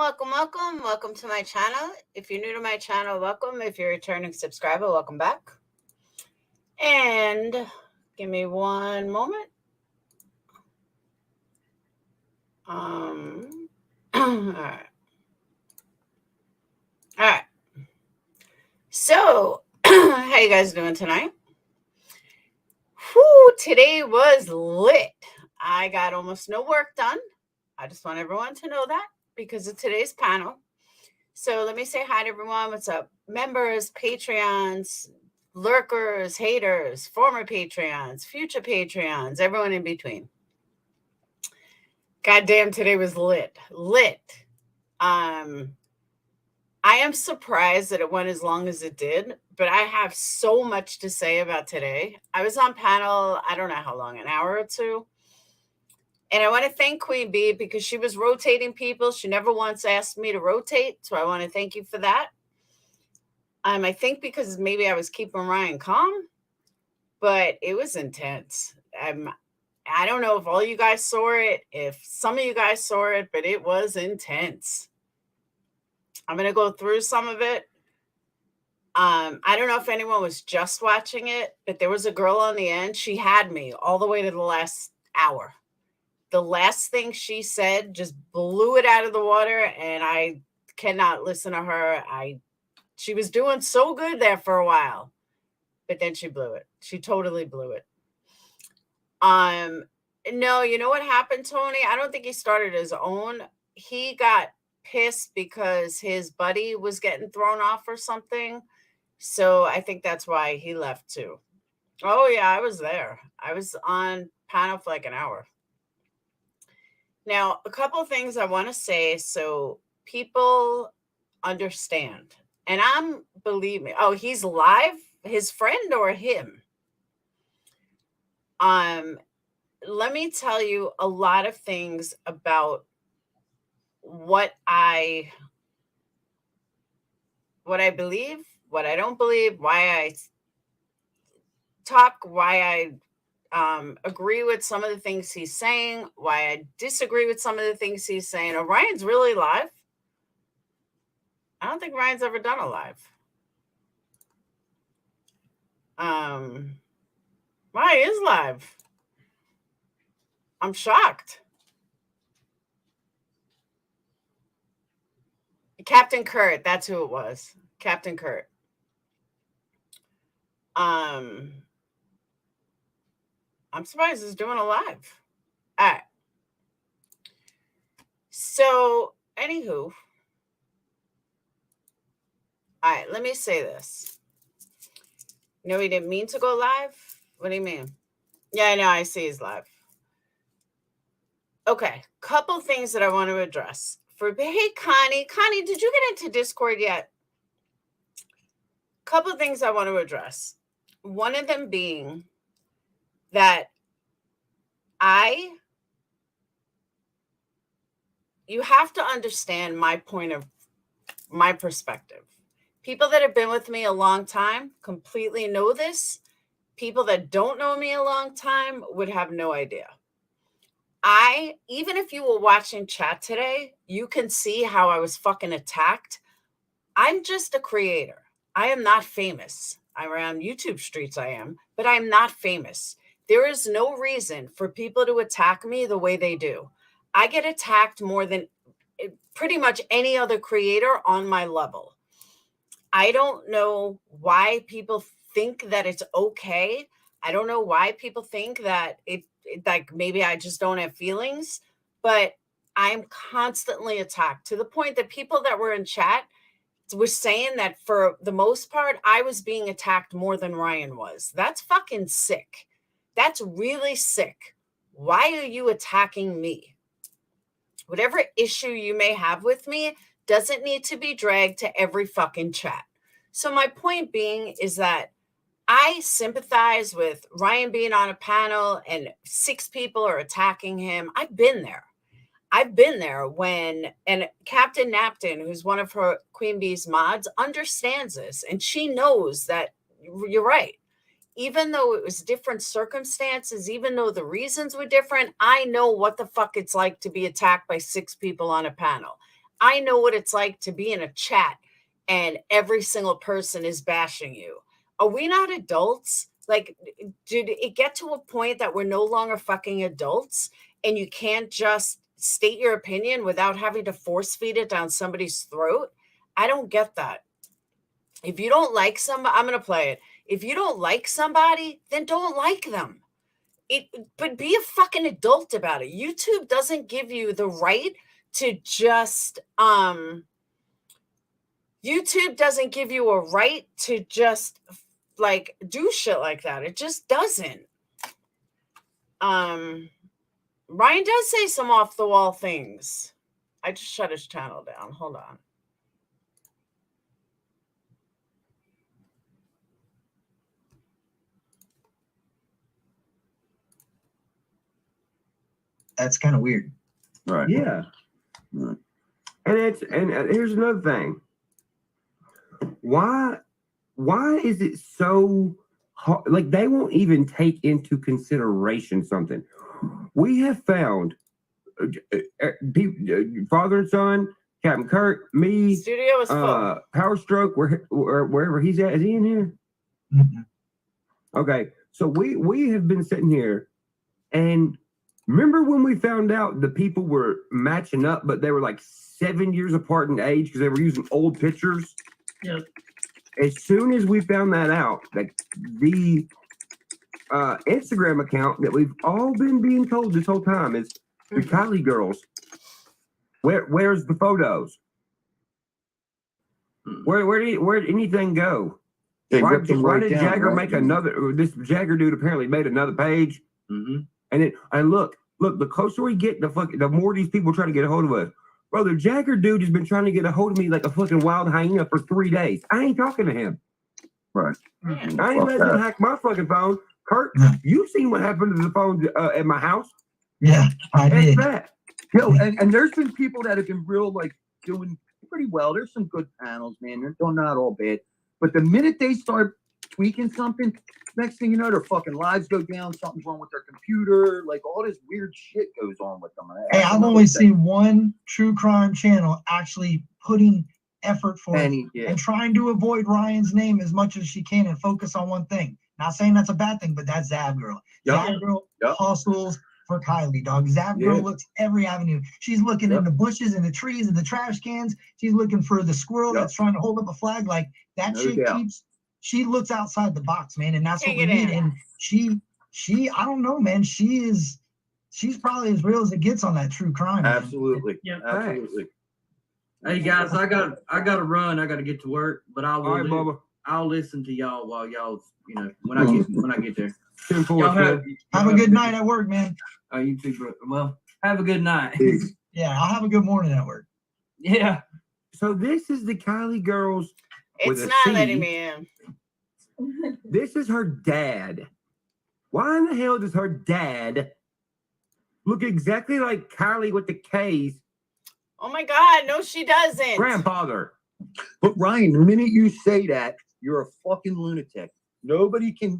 Welcome to my channel. If you're new to my channel, welcome. If you're a returning subscriber, welcome back. And give me one moment. All right. So, how you guys doing tonight? Today was lit. I got almost no work done. I just want everyone to know that because of today's panel. So let me say hi to everyone. What's up? Members, Patreons, lurkers, haters, former Patreons, future Patreons, everyone in between. Goddamn, today was lit. I am surprised that it went as long as it did, but I have so much to say about today. I was on panel, I don't know how long, an hour or two. And I want to thank QueenBee because she was rotating people. She never once asked me to rotate. So I want to thank you for that. I think because maybe I was keeping Ryan calm, but it was intense. I don't know if all you guys saw it, if some of you guys saw it, but it was intense. I'm going to go through some of it. I don't know if anyone was just watching it, but there was a girl on the end. She had me all the way to the last hour. The last thing she said just blew it out of the water, and I cannot listen to her. She was doing so good there for a while, but then she blew it. She totally blew it. No, you know what happened, Tony? I don't think he started his own. He got pissed because his buddy was getting thrown off or something. So I think that's why he left too. Oh yeah, I was there. I was on panel for like an hour. Now, a couple of things I want to say so people understand. And believe me, oh, he's live, his friend or him? Let me tell you a lot of things about what I believe, what I don't believe, why I talk, why I agree with some of the things he's saying, why I disagree with some of the things he's saying. Ryan's really live. I don't think Ryan's ever done a live. Why is live? I'm shocked. Captain Kurt, that's who it was. Captain Kurt. I'm surprised he's doing a live. All right. So, anywho. All right, let me say this. No, he didn't mean to go live? What do you mean? Yeah, I know. I see he's live. Okay, couple things that I want to address. Hey, Connie, did you get into Discord yet? Couple things I want to address. One of them being that you have to understand my perspective. People that have been with me a long time completely know this. People that don't know me a long time would have no idea. Even if you were watching chat today, you can see how I was fucking attacked. I'm just a creator. I am not famous. I'm around YouTube streets, I am, but I'm not famous. There is no reason for people to attack me the way they do. I get attacked more than pretty much any other creator on my level. I don't know why people think that it's okay. I don't know why people think that it like maybe I just don't have feelings, but I'm constantly attacked to the point that people that were in chat were saying that for the most part, I was being attacked more than Ryan was. That's fucking sick. That's really sick. Why are you attacking me? Whatever issue you may have with me doesn't need to be dragged to every fucking chat. So my point being is that I sympathize with Ryan being on a panel and 6 people are attacking him. I've been there. And Captain Napton, who's one of her QueenBee's mods, understands this. And she knows that you're right. Even though it was different circumstances, even though the reasons were different, I know what the fuck it's like to be attacked by 6 people on a panel. I know what it's like to be in a chat and every single person is bashing you. Are we not adults? Like, did it get to a point that we're no longer fucking adults and you can't just state your opinion without having to force feed it down somebody's throat? I don't get that. If you don't like somebody, I'm going to play it. If you don't like somebody, then don't like them. But be a fucking adult about it. YouTube doesn't give you the right to just YouTube doesn't give you a right to just like do shit like that. It just doesn't. Ryan does say some off the wall things. I just shut his channel down. Hold on. That's kind of weird. Right. Yeah. Right. And here's another thing. Why is it so hard? Like, they won't even take into consideration something. We have found father and son, Captain Kirk, me, Studio is full. Power Stroke, wherever he's at. Is he in here? Mm-hmm. Okay, so we have been sitting here, and remember when we found out the people were matching up, but they were like 7 years apart in age because they were using old pictures? Yep. As soon as we found that out, that the Instagram account that we've all been being told this whole time is the Kylie girls. Where's the photos? Where'd anything go? Why did Jagger make another? This Jagger dude apparently made another page. And look, the closer we get, the more these people try to get a hold of us. Brother, Jagger dude has been trying to get a hold of me like a fucking wild hyena for 3 days. I ain't talking to him. Right. Yeah. I ain't letting him hack my fucking phone. Kurt, you seen what happened to the phone at my house? Yeah, I did. That. Yo, and there's been people that have been real, like, doing pretty well. There's some good panels, man. They're not all bad. But the minute they start tweaking something, next thing you know, their fucking lives go down. Something's wrong with their computer. Like, all this weird shit goes on with them. Hey, I've only seen one true crime channel actually putting effort for it and trying to avoid Ryan's name as much as she can and focus on one thing. Not saying that's a bad thing, but that's Zav Girl. Zav Girl hustles for Kylie, dog. Zav Girl looks every avenue. She's looking in the bushes and the trees and the trash cans. She's looking for the squirrel that's trying to hold up a flag. Like, that chick she looks outside the box, man, and that's what we need. And she I don't know, man. She's probably as real as it gets on that true crime. Absolutely. Yeah. Absolutely. Hey guys, I gotta run. I gotta get to work, but I'll listen to y'all while y'all, when I get there. Y'all have a good night at work, man. Oh, you too, bro. Well, have a good night. Yeah, I'll have a good morning at work. Yeah. So this is the Kylie girls. It's not letting me in. This is her dad. Why in the hell does her dad look exactly like Kylie with the K's? Oh my God, no, she doesn't. Grandfather. But Ryan, the minute you say that, you're a fucking lunatic. Nobody can,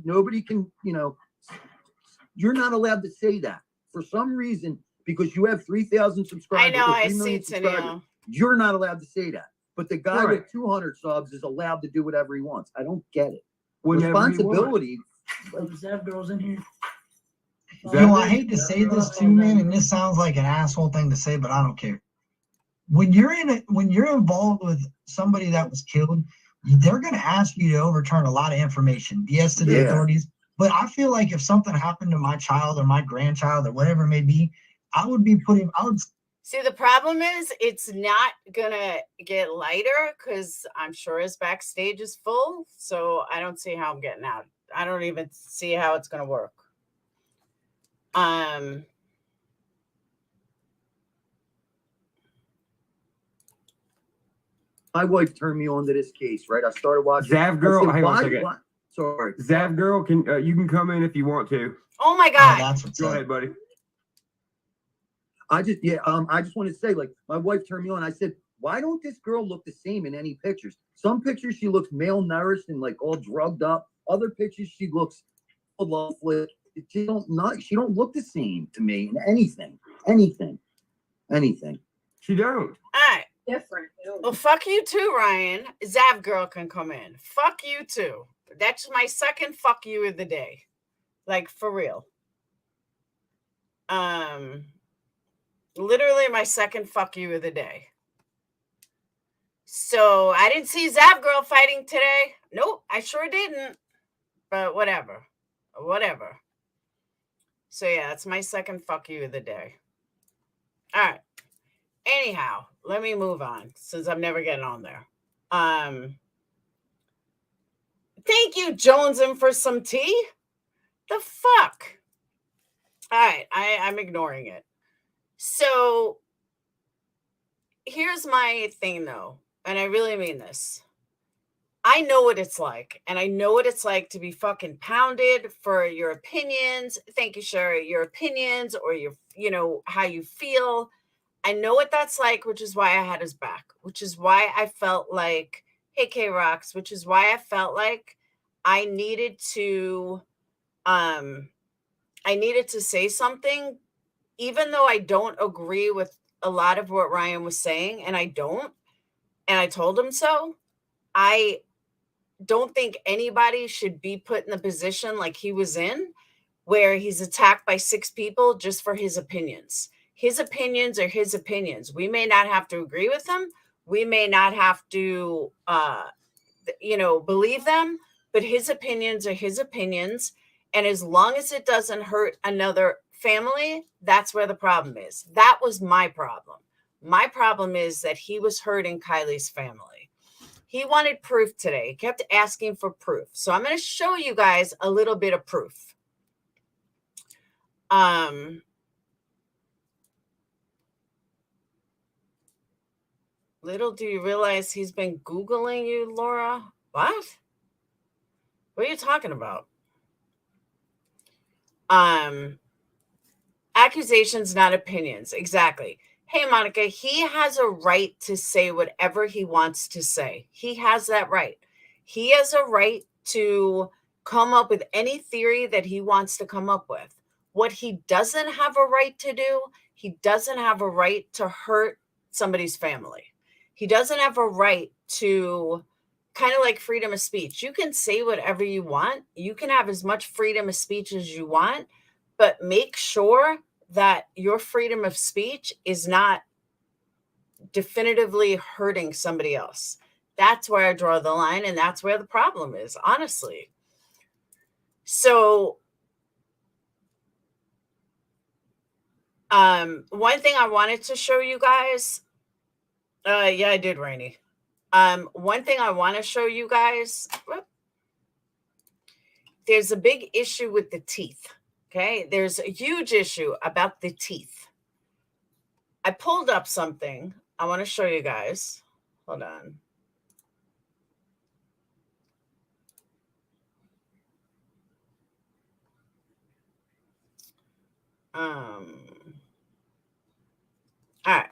you're not allowed to say that. For some reason, because you have 3,000 subscribers. I know, I see it now. You're not allowed to say that. But the guy with 200 subs is allowed to do whatever he wants. I don't get it. Responsibility. Zav Girl's in here. I hate to say this too, man, and this sounds like an asshole thing to say, but I don't care. When you're involved with somebody that was killed, they're going to ask you to overturn a lot of information, BS to the authorities. But I feel like if something happened to my child or my grandchild or whatever it may be, I would see, the problem is it's not gonna get lighter because I'm sure his backstage is full. So I don't see how I'm getting out. I don't even see how it's gonna work. My wife turned me on to this case, right? I started watching. Zav Girl, hang on a second. Sorry. Zav Girl, you can come in if you want to. Oh my God. Go ahead, buddy. I just want to say, like, my wife turned me on. I said, why don't this girl look the same in any pictures? Some pictures she looks malnourished and like all drugged up. Other pictures she looks lovely. She don't look the same to me in anything. She don't. All right. different. Well, fuck you too, Ryan. Zav girl can come in. Fuck you too. That's my second fuck you of the day. Like, for real. Literally my second fuck you of the day. So I didn't see Zav girl fighting today. Nope, I sure didn't. But whatever. Whatever. So yeah, it's my second fuck you of the day. All right. Anyhow, let me move on since I'm never getting on there. Thank you, Jonesin, for some tea. The fuck? All right, I'm ignoring it. So here's my thing, though, and I really mean this. I know what it's like, and I know what it's like to be fucking pounded for your opinions. Thank you, Sherry. Your opinions or your, how you feel. I know what that's like, which is why I had his back, which is why I felt like, hey, K-Rocks, which is why I felt like I needed to say something, even though I don't agree with a lot of what Ryan was saying, and I don't, and I told him so. I don't think anybody should be put in the position like he was in, where he's attacked by 6 people just for his opinions. His opinions are his opinions. We may not have to agree with them. We may not have to, believe them, but his opinions are his opinions. And as long as it doesn't hurt another family, that's where the problem is. That was my problem. My problem is that he was hurting Kylie's family. He wanted proof today. He kept asking for proof. So I'm going to show you guys a little bit of proof. Little do you realize he's been Googling you, Laura. What? What are you talking about? Accusations, not opinions. Exactly. Hey, Monica, he has a right to say whatever he wants to say. He has that right. He has a right to come up with any theory that he wants to come up with. What he doesn't have a right to do, he doesn't have a right to hurt somebody's family. He doesn't have a right to, kind of like freedom of speech. You can say whatever you want. You can have as much freedom of speech as you want, but make sure that your freedom of speech is not definitively hurting somebody else. That's where I draw the line, and that's where the problem is, honestly. So, one thing I wanted to show you guys, yeah, I did, Rainey. One thing I want to show you guys, there's a big issue with the teeth. Okay, there's a huge issue about the teeth. I pulled up something I want to show you guys. Hold on. All right.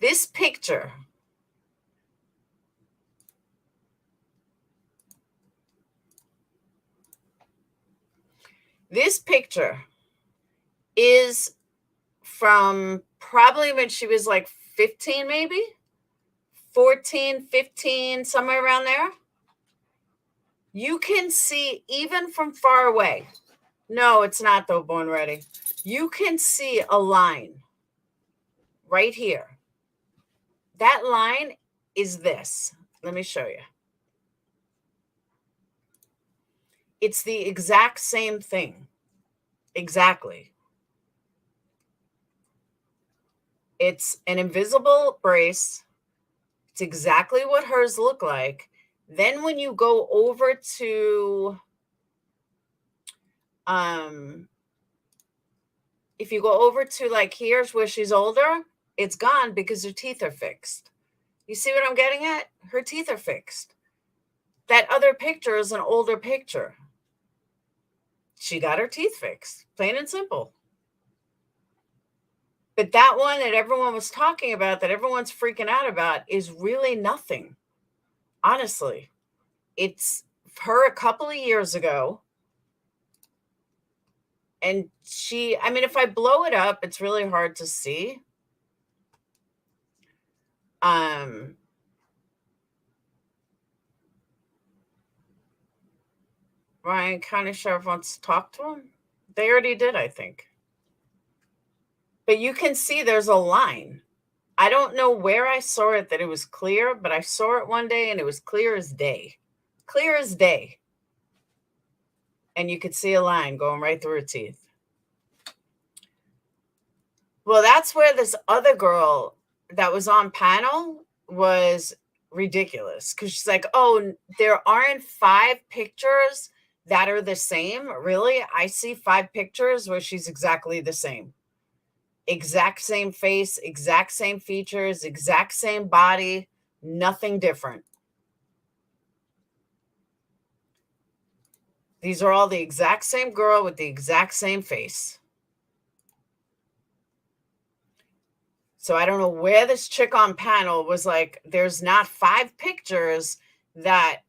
This picture is from probably when she was like 15, maybe 14, 15, somewhere around there. You can see even from far away. No, it's not though, Born Ready. You can see a line right here. That line is this. Let me show you. It's the exact same thing. Exactly. It's an invisible brace. It's exactly what hers look like. Then when you go over to, if you go over to like here's where she's older, it's gone because her teeth are fixed. You see what I'm getting at? Her teeth are fixed. That other picture is an older picture. She got her teeth fixed, plain and simple. But that one that everyone was talking about, that everyone's freaking out about, is really nothing. Honestly, it's her a couple of years ago. And she, I mean, if I blow it up, it's really hard to see. Ryan County Sheriff wants to talk to him. They already did, I think. But you can see there's a line. I don't know where I saw it that it was clear, but I saw it one day and it was clear as day. Clear as day. And you could see a line going right through her teeth. Well, that's where this other girl that was on panel was ridiculous. Because she's like, oh, there aren't 5 pictures that are the same. Really? I see 5 pictures where she's exactly the same. Exact same face, exact same features, exact same body, nothing different. These are all the exact same girl with the exact same face. So I don't know where this chick on panel was like, there's not 5 pictures that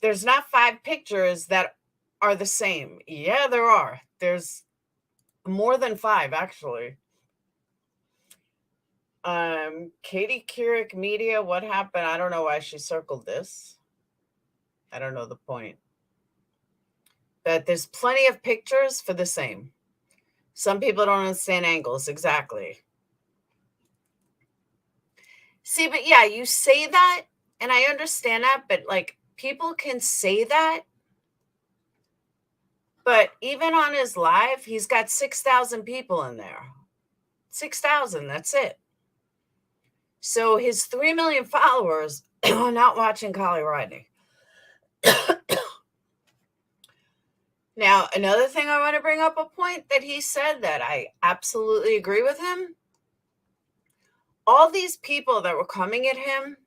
there's not 5 pictures that are the same. Yeah, there are. There's more than 5 actually. Katie Couric Media, what happened? I don't know why she circled this. I don't know the point. But there's plenty of pictures for the same. Some people don't understand angles. Exactly. See, but yeah, you say that, and I understand that, but like people can say that. But even on his live, he's got 6,000 people in there. 6,000, that's it. So his 3 million followers are not watching Kali Rodney. Now, another thing I want to bring up, a point that he said that I absolutely agree with him. All these people that were coming at him,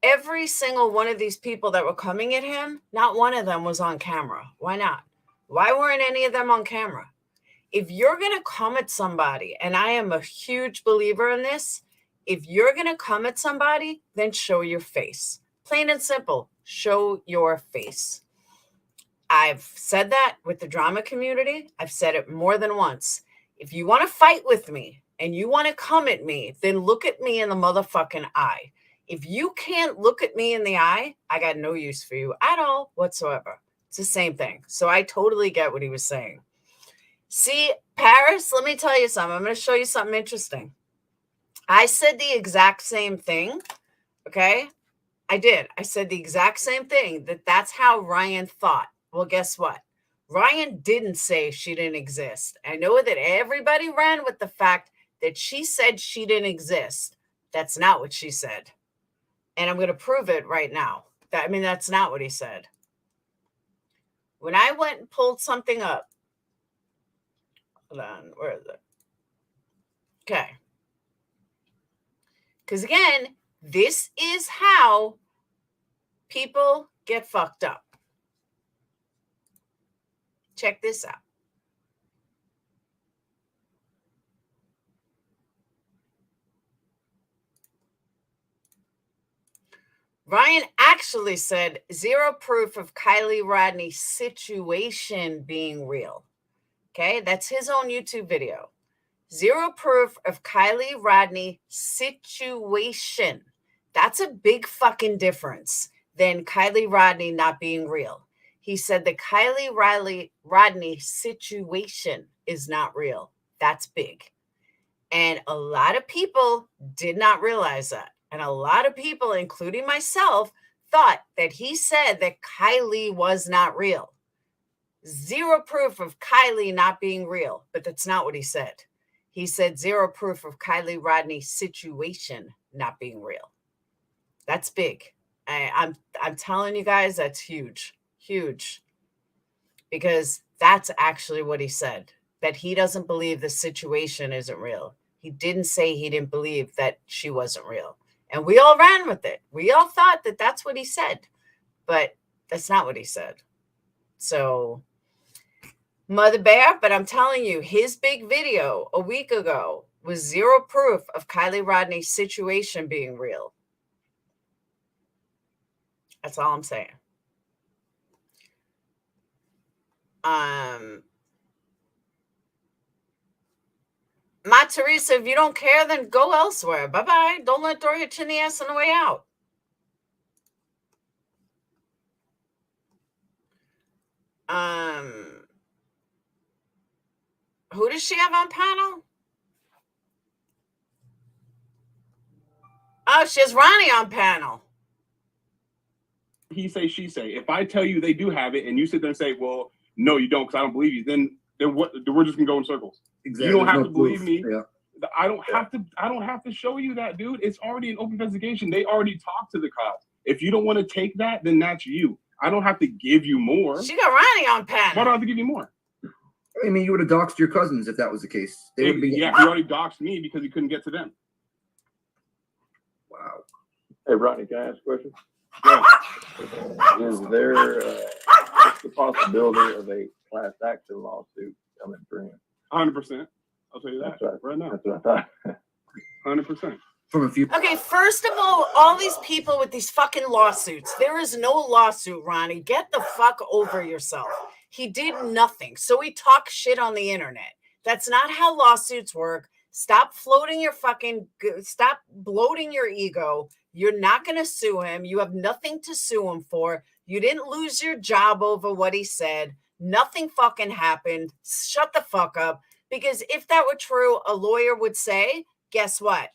every single one of these people that were coming at him, not one of them was on camera. Why not? Why weren't any of them on camera? If you're going to come at somebody, and I am a huge believer in this, if you're going to come at somebody, then show your face. Plain and simple, show your face. I've said that with the drama community. I've said it more than once. If you want to fight with me and you want to come at me, then look at me in the motherfucking eye. If you can't look at me in the eye, I got no use for you at all whatsoever. It's the same thing. So I totally get what he was saying. See, Paris, let me tell you something. I'm going to show you something interesting. I said the exact same thing. Okay? I did. I said the exact same thing, that's how Ryan thought. Well, guess what? Ryan didn't say she didn't exist. I know that everybody ran with the fact that she said she didn't exist. That's not what she said. And I'm going to prove it right now. That's not what he said. When I went and pulled something up, hold on, where is it? Okay. Because again, this is how people get fucked up. Check this out. Ryan actually said 0 proof of Kylie Rodney's situation being real. Okay, that's his own YouTube video. 0 proof of Kylie Rodney situation. That's a big fucking difference than Kylie Rodney not being real. He said the Kylie Rodney situation is not real. That's big. And a lot of people did not realize that. And a lot of people, including myself, thought that he said that Kylie was not real. 0 proof of Kylie not being real. But that's not what he said. He said 0 proof of Kylie Rodney's situation not being real. That's big. I'm telling you guys, that's huge. Huge. Because that's actually what he said. That he doesn't believe the situation isn't real. He didn't say he didn't believe that she wasn't real. And we all ran with it. We all thought that that's what he said. But that's not what he said. So, Mother Bear, but I'm telling you, his big video a week ago was 0 proof of Kylie Rodney's situation being real. That's all I'm saying. Ma Teresa, if you don't care, then go elsewhere. Bye-bye. Don't let throw your chinny ass on the way out. Who does she have on panel? Oh, she has Ronnie on panel. He say, she say. If I tell you they do have it, and you sit there and say, "Well, no, you don't," because I don't believe you, then what? We're just gonna go in circles. Exactly. You don't have to believe me. Yeah. I don't have to. I don't have to show you that, dude. It's already an open investigation. They already talked to the cops. If you don't want to take that, then that's you. I don't have to give you more. She got Ronnie on panel. Why do I have to give you more? I mean, you would have doxed your cousins if that was the case. They would be. Yeah, he already doxed me because he couldn't get to them. Wow. Hey, Rodney, can I ask a question? Yeah. Is there the possibility of a class action lawsuit coming through? 100%. I'll tell you that right now. That's what I thought. 100%. From a few. Okay, first of all these people with these fucking lawsuits. There is no lawsuit, Ronnie. Get the fuck over yourself. He did nothing. So he talks shit on the internet. That's not how lawsuits work. Stop bloating your ego. You're not going to sue him. You have nothing to sue him for. You didn't lose your job over what he said. Nothing fucking happened. Shut the fuck up. Because if that were true, a lawyer would say, guess what?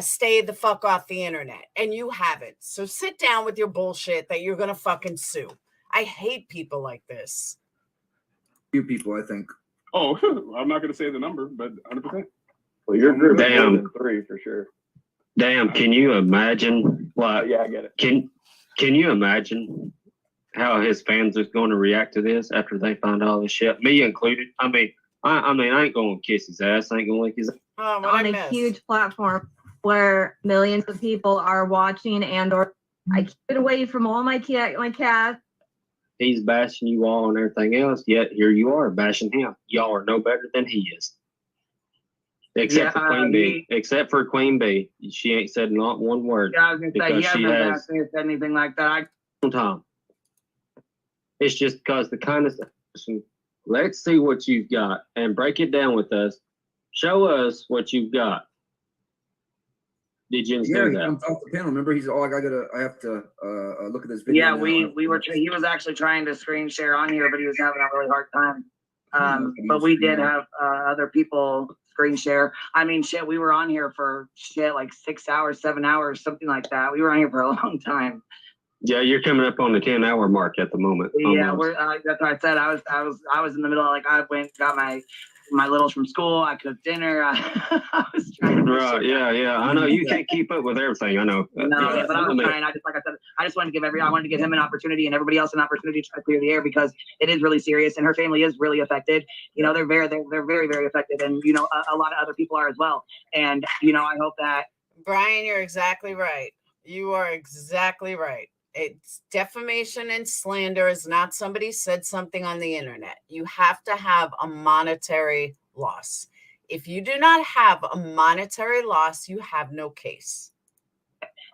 Stay the fuck off the internet. And you haven't. So sit down with your bullshit that you're going to fucking sue. I hate people like this. Few people, I think. Oh, I'm not going to say the number, but 100%. Well, your group is more Damn. than 3 for sure. Damn, can you imagine? Like, Yeah, I get it. Can you imagine how his fans are going to react to this after they find all this shit, me included? I mean, I ain't going to kiss his ass. I ain't going to lick his ass. On a huge platform where millions of people are watching and/or I keep it away from all my cats. He's bashing you all and everything else, yet here you are bashing him. Y'all are no better than he is. Except for QueenBee. Except for QueenBee. She ain't said not one word. Yeah, I was going to say, he hasn't asked me or said anything like that. Time. It's just because the kindness. Let's see what you've got and break it down with us. Show us what you've got. Did you Yeah, do he that? comes off the panel. Remember, he's all I have to look at this video. Yeah, now. we were. He was actually trying to screen share on here, but he was having a really hard time. But we did have other people screen share. I mean, shit, we were on here for like 6 hours, 7 hours, something like that. We were on here for a long time. Yeah, you're coming up on the 10-hour mark at the moment. Yeah, almost. that's what I said. I was in the middle of, like, I went, got my littles from school. I cooked dinner. I was trying to. Right. Yeah. I know you can't keep up with everything. I know. No, but I was trying. Like I said, I just wanted to I wanted to give him an opportunity and everybody else an opportunity to try to clear the air because it is really serious and her family is really affected. You know, they're very, very affected, and you know, a lot of other people are as well. And you know, I hope that. Brian, you're exactly right. You are exactly right. It's defamation and slander is not somebody said something on the internet. You have to have a monetary loss. If you do not have a monetary loss, you have no case.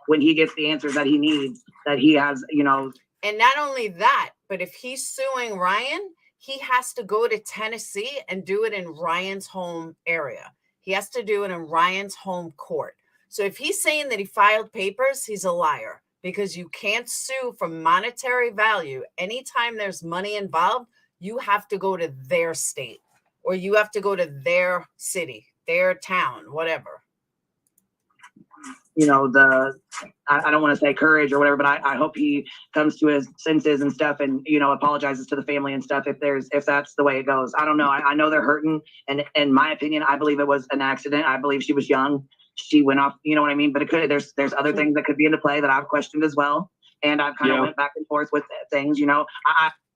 When he gets the answers that he needs, that he has, you know. And not only that, but if he's suing Ryan, he has to go to Tennessee and do it in Ryan's home area. He has to do it in Ryan's home court. So if he's saying that he filed papers, he's a liar. Because you can't sue for monetary value. Anytime there's money involved, you have to go to their state or you have to go to their city, their town, whatever. You know, I don't want to say courage or whatever, but I hope he comes to his senses and stuff and, you know, apologizes to the family and stuff if that's the way it goes. I don't know. I know they're hurting. And in my opinion, I believe it was an accident. I believe she was young. She went off, you know what I mean? But it could, there's other things that could be into play that I've questioned as well. And I've kind of went back and forth with things, you know.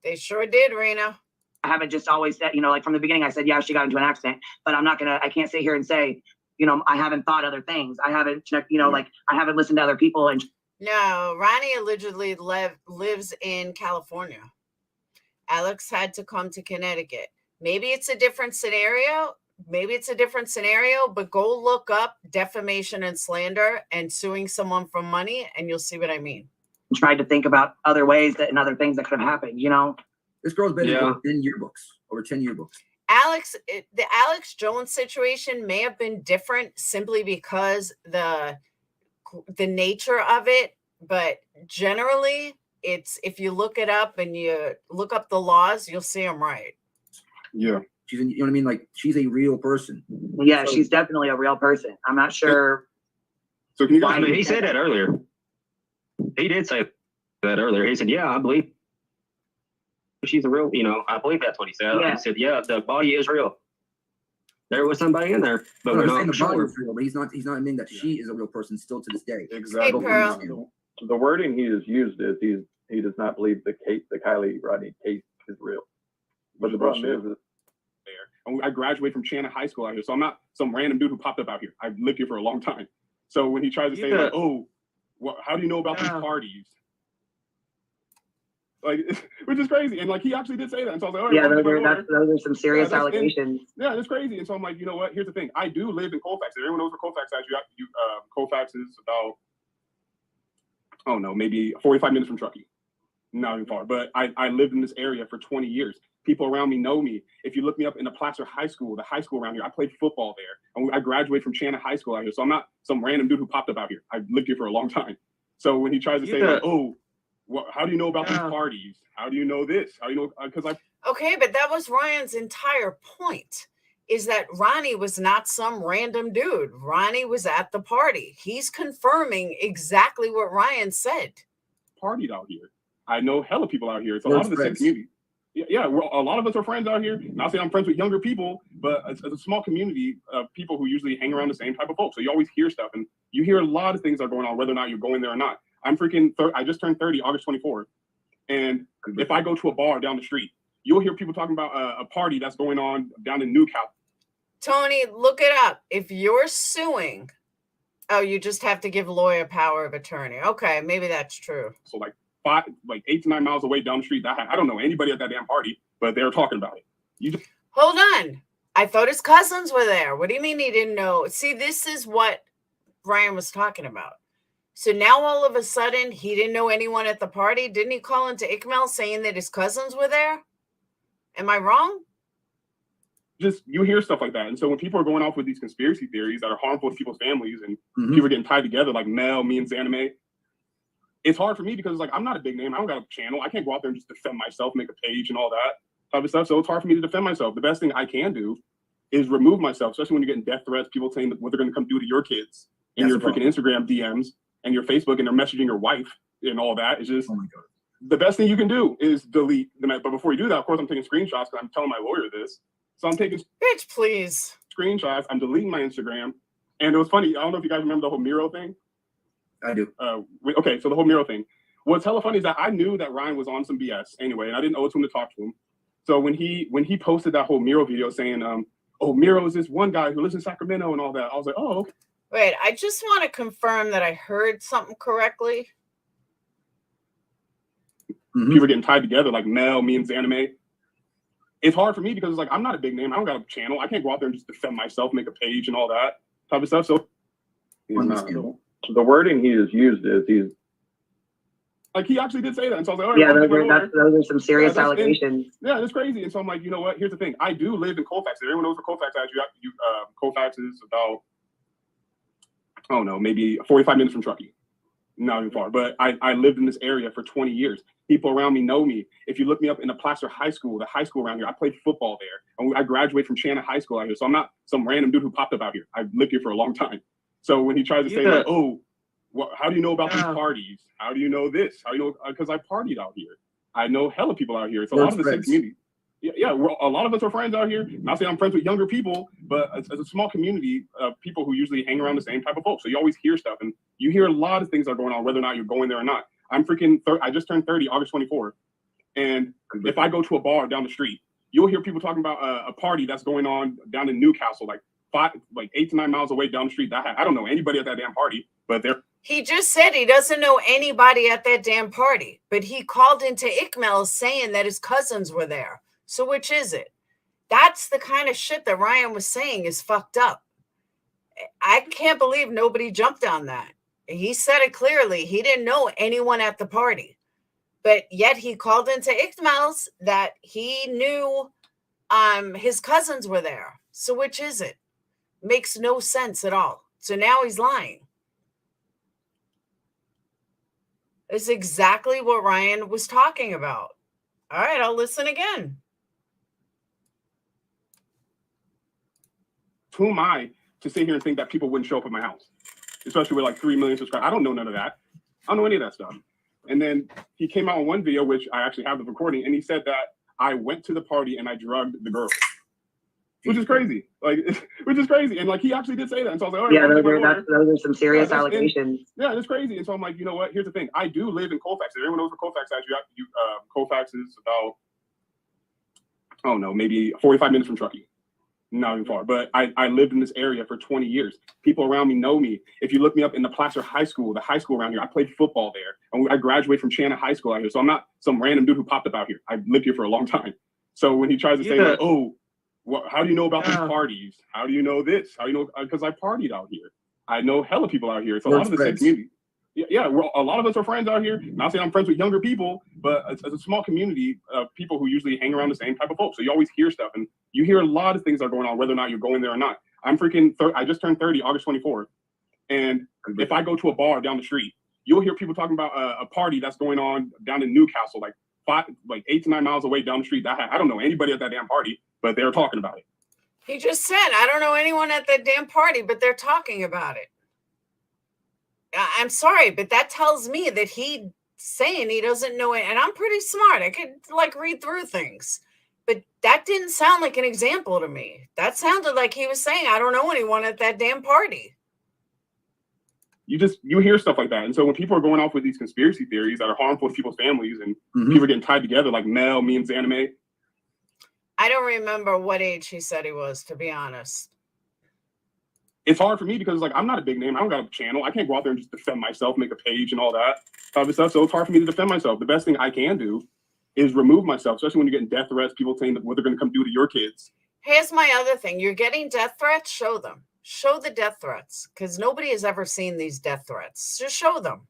They sure did, Rena. I haven't just always said, you know, like from the beginning, I said, yeah, she got into an accident, but I can't sit here and say, you know, I haven't thought other things. I haven't checked, you know, like I haven't listened to other people. And no, Ronnie allegedly lives in California. Alex had to come to Connecticut. Maybe it's a different scenario. But go look up defamation and slander and suing someone for money, and you'll see what I mean. Tried to think about other ways and other things that could have happened, you know. This girl's been in over 10 yearbooks. the Alex Jones situation may have been different simply because the nature of it, but generally it's, if you look it up and you look up the laws, you'll see them right. Yeah. She's, you know what I mean? Like, she's a real person. Yeah, she's definitely a real person. I'm not sure. So can you I mean, he said that earlier. He did say that earlier. He said, yeah, I believe she's a real, I believe that's what he said. Yeah. He said, yeah, the body is real. There was somebody in there, but we're not the body sure. is real, but he's not admitting that she is a real person still to this day. Exactly. Hey, Pearl. The wording he has used is he does not believe the Kylie Rodney case is real. But the problem is there. And I graduated from Chandler High School out here, so I'm not some random dude who popped up out here. I've lived here for a long time. So when he tries to say, like, oh, how do you know about these parties? Like, which is crazy. And like, he actually did say that. And so I was like, all right, those are some serious allegations. Yeah, that's crazy. And so I'm like, you know what? Here's the thing. I do live in Colfax. Everyone knows where Colfax is. Colfax is about, I don't know, maybe 45 minutes from Truckee. Not even far. But I lived in this area for 20 years. People around me know me. If you look me up in the Placer High School, the high school around here, I played football there. And I graduated from Chandler High School out here. So I'm not some random dude who popped up out here. I've lived here for a long time. So when he tries to say, like, oh, how do you know about these parties? How do you know this? How do you know? Because Okay, but that was Ryan's entire point, is that Ronnie was not some random dude. Ronnie was at the party. He's confirming exactly what Ryan said. Partied out here. I know hella people out here. It's a lot of the same community. Yeah, a lot of us are friends out here. Not saying I'm friends with younger people, but it's a small community of people who usually hang around the same type of folks. So you always hear stuff, and you hear a lot of things that are going on, whether or not you're going there or not. I just turned 30, August 24th. And if I go to a bar down the street, you'll hear people talking about a party that's going on down in Newcastle. Tony, look it up. If you're suing, you just have to give lawyer power of attorney. Okay, maybe that's true. So like 8 to 9 miles away down the street, I don't know anybody at that damn party, but they're talking about it. Hold on. I thought his cousins were there. What do you mean he didn't know? See, this is what Ryan was talking about. So now all of a sudden he didn't know anyone at the party. Didn't he call into ICML saying that his cousins were there? Am I wrong? Just, you hear stuff like that. And so when people are going off with these conspiracy theories that are harmful to people's families and people are getting tied together like Mel, me, and Zanime, it's hard for me because it's like, I'm not a big name. I don't got a channel. I can't go out there and just defend myself, make a page and all that type of stuff. So it's hard for me to defend myself. The best thing I can do is remove myself, especially when you're getting death threats, people saying what they're going to come do to your kids in your freaking Instagram DMs and your Facebook, and they're messaging your wife and all that. It's just, the best thing you can do is delete them. But before you do that, of course, I'm taking screenshots because I'm telling my lawyer this. So I'm taking screenshots. I'm deleting my Instagram. And it was funny. I don't know if you guys remember the whole Miro thing. I do. Okay, so the whole Miro thing. What's hella funny is that I knew that Ryan was on some BS anyway, and I didn't owe it to him to talk to him. So when he posted that whole Miro video saying, oh, Miro is this one guy who lives in Sacramento and all that, I was like, oh, okay. Wait, I just want to confirm that I heard something correctly. People are getting tied together like Mel, me, and Zanime. It's hard for me because it's like, I'm not a big name. I don't got a channel. I can't go out there and just defend myself, make a page and all that type of stuff. So the wording he has used is like, he actually did say that. And so I was like, all right, those are some serious allegations. Yeah, that's crazy. And so I'm like, you know what? Here's the thing. I do live in Colfax. Everyone knows where Colfax is. Colfax is about, I don't know, maybe 45 minutes from Truckee. Not even far. But I lived in this area for 20 years. People around me know me. If you look me up in the Placer High School, the high school around here, I played football there. And I graduated from Chandler High School out here. So I'm not some random dude who popped up out here. I've lived here for a long time. So when he tries to say, like, oh, how do you know about these parties? How do you know this? How do you know? Because I partied out here. I know hella people out here. It's a lot of the same community. Yeah, a lot of us are friends out here. Not saying I'm friends with younger people, but it's a small community of people who usually hang around the same type of folks. So you always hear stuff, and you hear a lot of things that are going on, whether or not you're going there or not. I just turned 30, August 24th. And if I go to a bar down the street, you'll hear people talking about a party that's going on down in Newcastle, like 8 to 9 miles away down the street. I don't know anybody at that damn party, but they're. He just said he doesn't know anybody at that damn party, but he called into ICML saying that his cousins were there. So which is it? That's the kind of shit that Ryan was saying is fucked up. I can't believe nobody jumped on that. He said it clearly. He didn't know anyone at the party, but yet he called into ICML that he knew his cousins were there. So which is it? Makes no sense at all. So now he's lying. It's exactly what Ryan was talking about. All right, I'll listen again. Who am I to sit here and think that people wouldn't show up at my house, especially with like 3 million subscribers? I don't know none of that. I don't know any of that stuff. And then he came out in one video, which I actually have the recording, and he said that I went to the party and I drugged the girl, which is crazy. Like, which is crazy. And like, he actually did say that. And so I was like, all right, those are some serious allegations. Yeah, that's crazy. And so I'm like, you know what? Here's the thing. I do live in Colfax. If everyone knows where Colfax is, Colfax is about, I don't know, maybe 45 minutes from Truckee. Not even far, but I lived in this area for 20 years. People around me know me. If you look me up in the Placer High School, the high school around here, I played football there. And I graduated from Shannon High School out here. So I'm not some random dude who popped up out here. I've lived here for a long time. So when he tries to say, like, oh, how do you know about these parties? How do you know this? How do you know? Because I partied out here. I know hella people out here. It's a lot of the same community. Yeah, a lot of us are friends out here. Not saying I'm friends with younger people, but it's a small community of people who usually hang around the same type of folks. So you always hear stuff, and you hear a lot of things that are going on, whether or not you're going there or not. I'm freaking, I just turned 30, August 24th. And if I go to a bar down the street, you'll hear people talking about a party that's going on down in Newcastle, like 8 to 9 miles away down the street. I don't know anybody at that damn party, but they're talking about it. He just said, I don't know anyone at that damn party, but they're talking about it. I'm sorry, but that tells me that he's saying he doesn't know it. And I'm pretty smart. I could like read through things. But that didn't sound like an example to me. That sounded like he was saying, I don't know anyone at that damn party. You hear stuff like that. And so when people are going off with these conspiracy theories that are harmful to people's families and people are getting tied together, like Mel, me, and Zanime. I don't remember what age he said he was, to be honest. It's hard for me because like I'm not a big name. I don't got a channel. I can't go out there and just defend myself, make a page and all that type of stuff. So it's hard for me to defend myself. The best thing I can do is remove myself, especially when you're getting death threats, people saying what they're going to come do to your kids. Here's my other thing. You're getting death threats? Show them. Show the death threats, because nobody has ever seen these death threats. Just show them.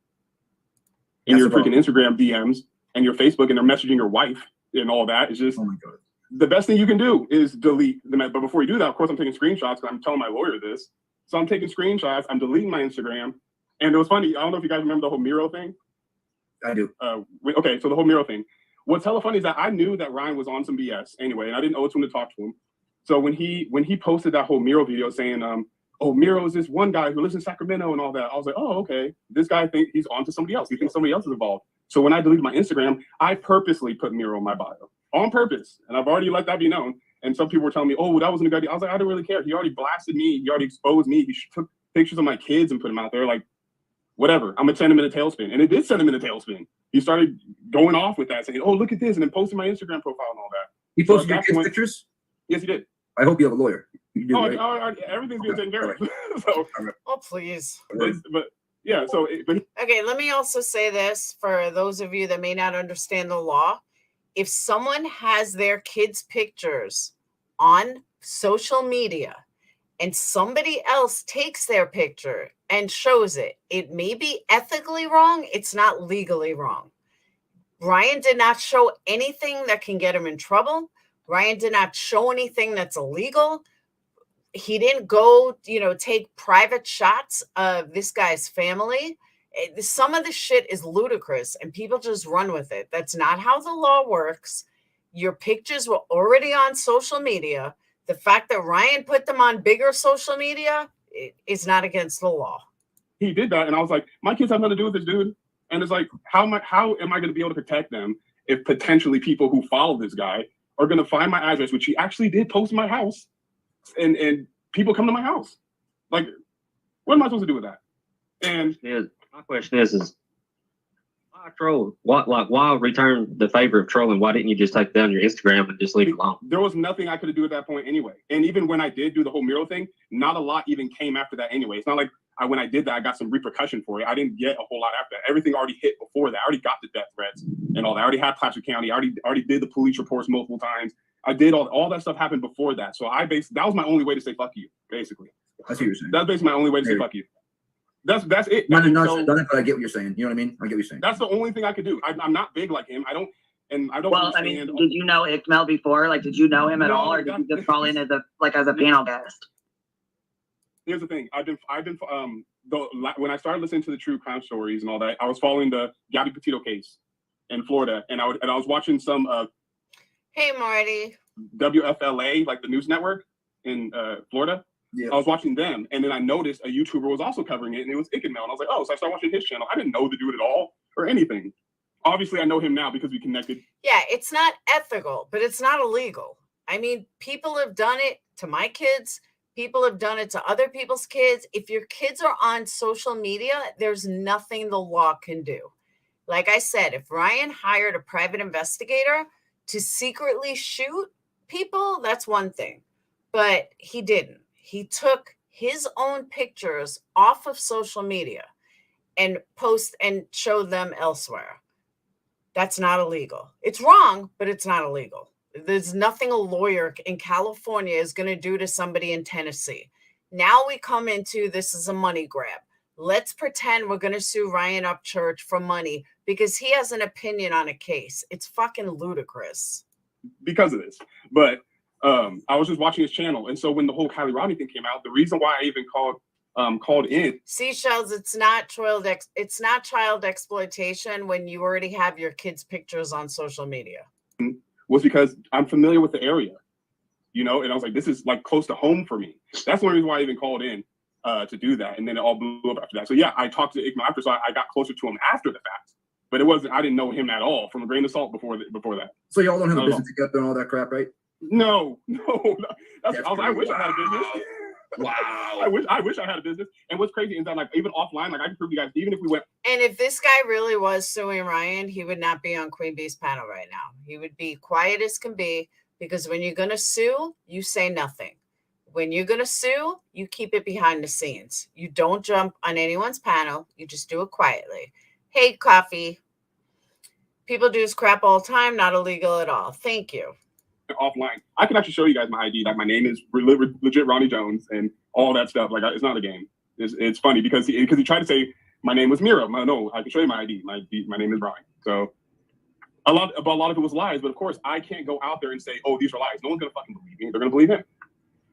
In your freaking Instagram DMs and your Facebook, and they're messaging your wife and all that. It's just, oh my God. The best thing you can do is delete them. But before you do that, of course, I'm taking screenshots because I'm telling my lawyer this. So I'm taking screenshots. I'm deleting my Instagram. And it was funny. I don't know if you guys remember the whole Miro thing. I do. Okay, so the whole Miro thing. What's hella funny is that I knew that Ryan was on some BS anyway, and I didn't know which one to talk to him. So when he posted that whole Miro video saying, oh, Miro is this one guy who lives in Sacramento and all that, I was like, oh, okay. This guy thinks he's on to somebody else. He thinks somebody else is involved. So when I deleted my Instagram, I purposely put Miro in my bio on purpose. And I've already let that be known. And some people were telling me, oh, that wasn't a good idea. I was like, I didn't really care. He already blasted me. He already exposed me. He took pictures of my kids and put them out there. Like, whatever. I'm going to send him in a tailspin. And it did send him in a tailspin. He started going off with that, saying, oh, look at this. And then posting my Instagram profile and all that. He posted your kids' pictures? Yes, he did. I hope you have a lawyer. You do, right? Everything's being taken care of. So, oh, please. But yeah, so. Okay, let me also say this for those of you that may not understand the law. If someone has their kids' pictures on social media and somebody else takes their picture and shows it, it may be ethically wrong. It's not legally wrong. Ryan did not show anything that can get him in trouble. Ryan did not show anything that's illegal. He didn't go, take private shots of this guy's family. Some of the shit is ludicrous and people just run with it. That's not how the law works. Your pictures were already on social media. The fact that Ryan put them on bigger social media is not against the law. He did that. And I was like, my kids have nothing to do with this dude. And it's like, how am I going to be able to protect them if potentially people who follow this guy are going to find my address, which he actually did post in my house, and people come to my house? Like, what am I supposed to do with that? And my question is why troll? Why return the favor of trolling? Why didn't you just take down your Instagram and just leave it alone? There was nothing I could do at that point anyway. And even when I did do the whole Miro thing, not a lot even came after that anyway. It's not like when I did that, I got some repercussion for it. I didn't get a whole lot after that. Everything already hit before that. I already got the death threats and all that. I already had Placer County. I already did the police reports multiple times. I did all that stuff happened before that. So that was my only way to say fuck you, basically. I see what you're saying. That's basically my only way to say fuck you. That's it. But I get what you're saying. You know what I mean? I get what you're saying. That's the only thing I could do. I'm not big like him. And I don't Well, I mean, did you know Ikmel before? Like, did you know him at all, or did you just call in as a panel guest? Here's the thing. When I started listening to the true crime stories and all that, I was following the Gabby Petito case in Florida, and I was watching some Hey Marty. WFLA, like the news network in Florida. Yeah. I was watching them, and then I noticed a YouTuber was also covering it, and it was Ikmel. And I was like, oh, so I started watching his channel. I didn't know the dude at all or anything. Obviously, I know him now because we connected. Yeah, it's not ethical, but it's not illegal. I mean, people have done it to my kids. People have done it to other people's kids. If your kids are on social media, there's nothing the law can do. Like I said, if Ryan hired a private investigator to secretly shoot people, that's one thing. But he didn't. He took his own pictures off of social media and post and showed them elsewhere. That's not illegal. It's wrong, but it's not illegal. There's nothing a lawyer in California is going to do to somebody in Tennessee. Now we come into this is a money grab. Let's pretend we're going to sue Ryan Upchurch for money because he has an opinion on a case. It's fucking ludicrous. Because of this. But I was just watching his channel. And so when the whole Kylie Rodney thing came out, the reason why I even called in. Seashells, it's not child exploitation when you already have your kids' pictures on social media. Was because I'm familiar with the area, and I was like, this is like close to home for me. That's the only reason why I even called in to do that. And then it all blew up after that. So yeah, I talked to Ikmel after, so I got closer to him after the fact. But I didn't know him at all from a grain of salt before that. So y'all don't have a business together and all that crap, right? No. I wish I had a business. Wow. I wish I had a business. And what's crazy is that like even offline, like I can prove you guys, even if we went. And if this guy really was suing Ryan, he would not be on QueenBee's panel right now. He would be quiet as can be because when you're gonna sue, you say nothing. When you're gonna sue, you keep it behind the scenes. You don't jump on anyone's panel. You just do it quietly. Hey, Coffee. People do this crap all the time. Not illegal at all. Thank you. Offline, I can actually show you guys my ID. Like my name is legit Ronnie Jones and all that stuff. Like it's not a game. It's funny because he tried to say my name was Mira. No, I can show you my ID. My name is Brian. So a lot of it was lies. But of course, I can't go out there and say, oh, these are lies. No one's gonna fucking believe me. They're gonna believe him.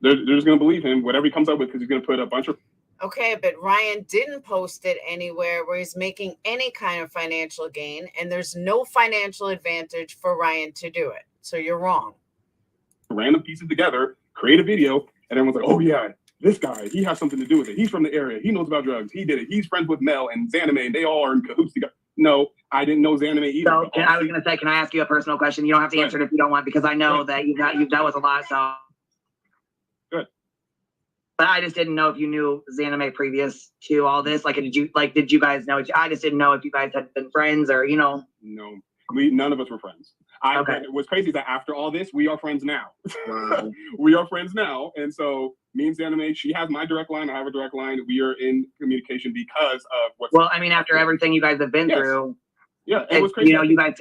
They're just gonna believe him. Whatever he comes up with, because he's gonna put a bunch of. Okay, but Ryan didn't post it anywhere where he's making any kind of financial gain, and there's no financial advantage for Ryan to do it. So you're wrong. Random pieces together, create a video, and everyone's like, oh yeah, this guy, he has something to do with it. He's from the area. He knows about drugs. He did it. He's friends with Mel and Zanime, and they all are in cahoots together. No, I didn't know Zanime either. So I was going to say, can I ask you a personal question? You don't have to answer it if you don't want, because I know that you've dealt with a lot. So good. But I just didn't know if you knew Zanime previous to all this. Like, did you guys know? I just didn't know if you guys had been friends or No, none of us were friends. Okay. What's crazy is that after all this, we are friends now. Wow. We are friends now. And so me and Zanime, she has my direct line. I have a direct line. We are in communication because of what's. Well, I mean, after everything you guys have been through. Yeah. It was crazy.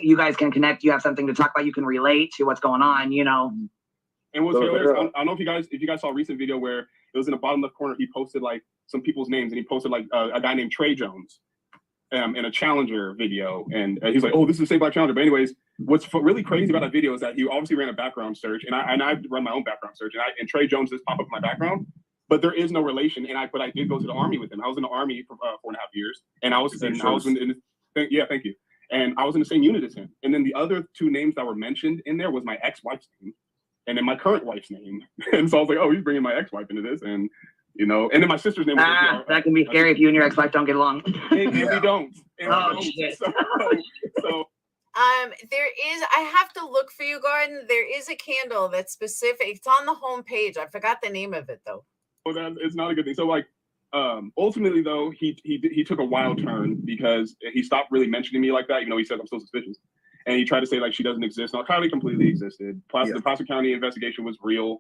You guys can connect. You have something to talk about. You can relate to what's going on, And what's hilarious, I don't know if you guys saw a recent video where it was in the bottom left corner. He posted like some people's names, and he posted like a guy named Trey Jones. In a Challenger video, and he's like, "Oh, this is a Save Life Challenger." But anyways, what's really crazy about that video is that he obviously ran a background search, and I run my own background search, and Trey Jones just popped up in my background, but there is no relation. But I did go to the Army with him. I was in the Army for 4.5 years, and I was in yeah, thank you. And I was in the same unit as him. And then the other two names that were mentioned in there was my ex-wife's name, and then my current wife's name. And so I was like, "Oh, he's bringing my ex-wife into this," and then my sister's name was that can be scary if you and your ex-wife don't get along. And we don't. Shit. So I have to look for you, Gordon. There is a candle that's specific. It's on the home page. I forgot the name of it though. Well, it's not a good thing. So like ultimately though, he took a wild turn because he stopped really mentioning me like that, even though he said I'm so suspicious. And he tried to say like she doesn't exist. Now Kylie completely existed. Plus the Placer County investigation was real.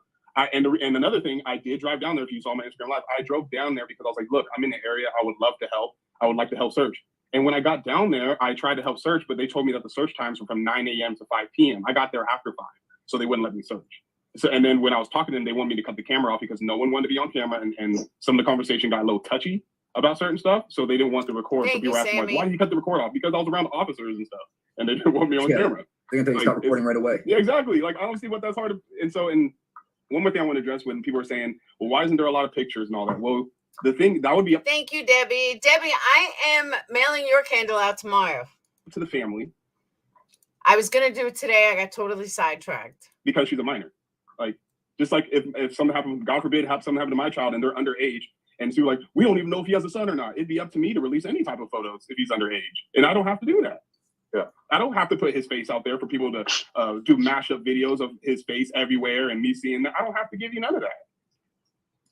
And another thing, I did drive down there. If you saw my Instagram live, I drove down there because I was like, look, I'm in the area. I would love to help. I would like to help search. And when I got down there, I tried to help search, but they told me that the search times were from 9 a.m. to 5 p.m. I got there after 5, so they wouldn't let me search. So, and then when I was talking to them, they wanted me to cut the camera off because no one wanted to be on camera, and some of the conversation got a little touchy about certain stuff, so they didn't want to record. So people were asking, like, why did you cut the record off? Because I was around officers and stuff, and they didn't want me on camera. They're gonna tell you stop recording right away. Yeah, exactly. Like I don't see what that's hard to. And one more thing I want to address when people are saying, well, why isn't there a lot of pictures and all that? Well, the thing that would be. Thank you, Debbie. Debbie, I am mailing your candle out tomorrow To the family. I was gonna do it today. I got totally sidetracked. Because she's a minor. Like, just like if something happened, God forbid, something happened to my child and they're underage, and so like, we don't even know if he has a son or not. It'd be up to me to release any type of photos if he's underage. And I don't have to do that. Yeah. I don't have to put his face out there for people to do mashup videos of his face everywhere and me seeing that. I don't have to give you none of that.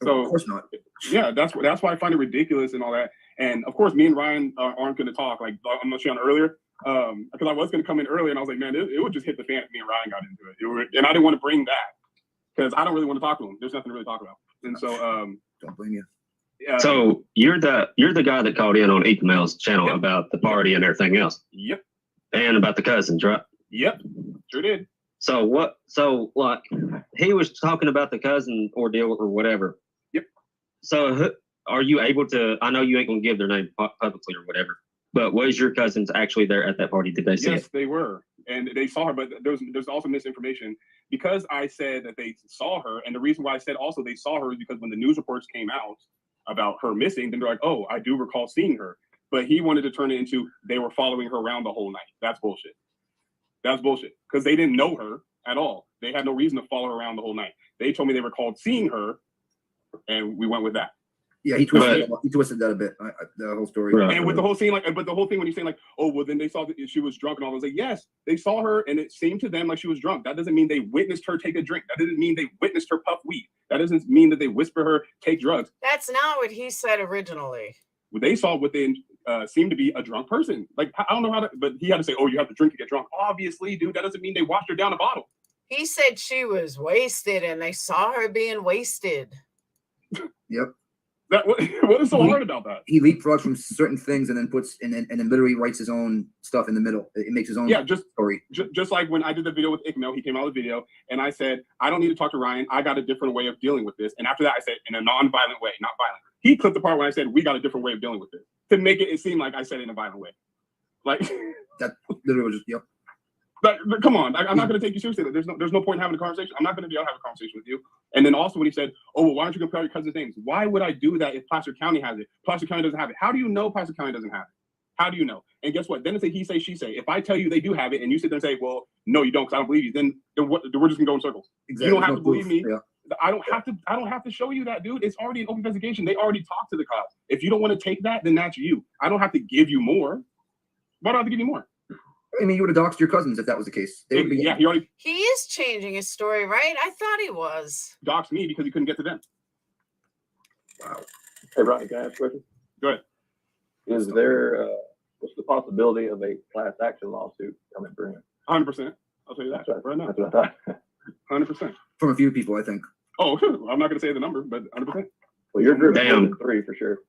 So, of course not. Yeah, that's why I find it ridiculous and all that. And of course, me and Ryan aren't going to talk. Like I'm not sure on earlier, because I was going to come in earlier, and I was like, man, it would just hit the fan if me and Ryan got into it. And I didn't want to bring that because I don't really want to talk to him. There's nothing to really talk about. And so, don't blame you. So you're the guy that called in on Email's channel about the party and everything else. Yep. And about the cousins, right? Yep. Sure did. So what? So like, he was talking about the cousin ordeal or whatever. Yep. So are you able to? I know you ain't gonna give their name publicly or whatever, but was your cousins actually there at that party? Did they see it? Yes, they were, and they saw her. But there's also misinformation because I said that they saw her, and the reason why I said also they saw her is because when the news reports came out about her missing, then they're like, oh, I do recall seeing her. But he wanted to turn it into they were following her around the whole night. That's bullshit. That's bullshit because they didn't know her at all. They had no reason to follow her around the whole night. They told me they recalled seeing her, and we went with that. Yeah, he twisted that a bit. The whole story. Right. And with the whole scene, but the whole thing when you're saying like, oh, well, then they saw that she was drunk and all. I was like, yes, they saw her, and it seemed to them like she was drunk. That doesn't mean they witnessed her take a drink. That doesn't mean they witnessed her puff weed. That doesn't mean that they whisper her take drugs. That's not what he said originally. They saw what they seemed to be a drunk person. Like I don't know how to, but he had to say, oh, you have to drink to get drunk. Obviously, dude, that doesn't mean they washed her down a bottle. He said she was wasted, and they saw her being wasted. Yep. What is so hard about that? He leapfrogs from certain things and then and then literally writes his own stuff in the middle. It makes his own story. Just like when I did the video with Ikmel, he came out of the video and I said, I don't need to talk to Ryan. I got a different way of dealing with this. And after that, I said, in a non-violent way, not violent. He clipped the part when I said, we got a different way of dealing with this to make it seem like I said it in a violent way. Like that literally was just, yep. But come on, I'm not going to take you seriously. There's no point in having a conversation. I'm not going to be able to have a conversation with you. And then also when he said, oh, well, why don't you compare your cousin's names? Why would I do that if Placer County has it? Placer County doesn't have it. How do you know Placer County doesn't have it? How do you know? And guess what? Then it's a he say, she say. If I tell you they do have it and you sit there and say, well, no, you don't because I don't believe you, then we're just going to go in circles. Exactly. You don't have to believe me. Yeah. I don't have to show you that, dude. It's already an open investigation. They already talked to the cops. If you don't want to take that, then that's you. I don't have to give you more. Why do I have to give you more? I mean, you would have doxed your cousins if that was the case. Yeah, he is changing his story, right? I thought he was. Doxed me because he couldn't get to them. Wow. Hey, Brian, can I ask a question? Go ahead. Is there, what's the possibility of a class action lawsuit coming for him? 100%. I'll tell you that right now. That's what I thought. 100%. From a few people, I think. Oh, I'm not going to say the number, but 100%. Well, your group is 3 for sure.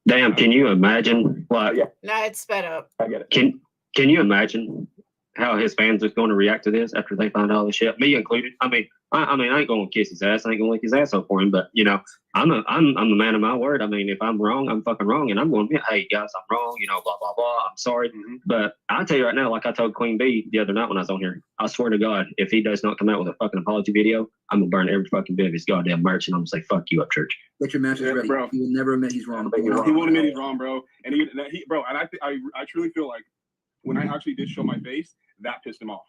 Damn, can you imagine? Like, No, it's sped up. I get it. Can you imagine how his fans are going to react to this after they find all this shit, me included? I mean, I ain't going to kiss his ass. I ain't going to lick his ass up for him. But you know, I'm the man of my word. I mean, if I'm wrong, I'm fucking wrong, and I'm going to be, hey guys, I'm wrong. You know, blah blah blah. I'm sorry, but I'll tell you right now, like I told QueenBee the other night when I was on here, I swear to God, if he does not come out with a fucking apology video, I'm gonna burn every fucking bit of his goddamn merch, and I'm gonna say fuck you, Upchurch. Get your matches ready, bro. He will never admit he's wrong. He won't admit he's wrong, bro. And I truly feel like when I actually did show my face, that pissed him off.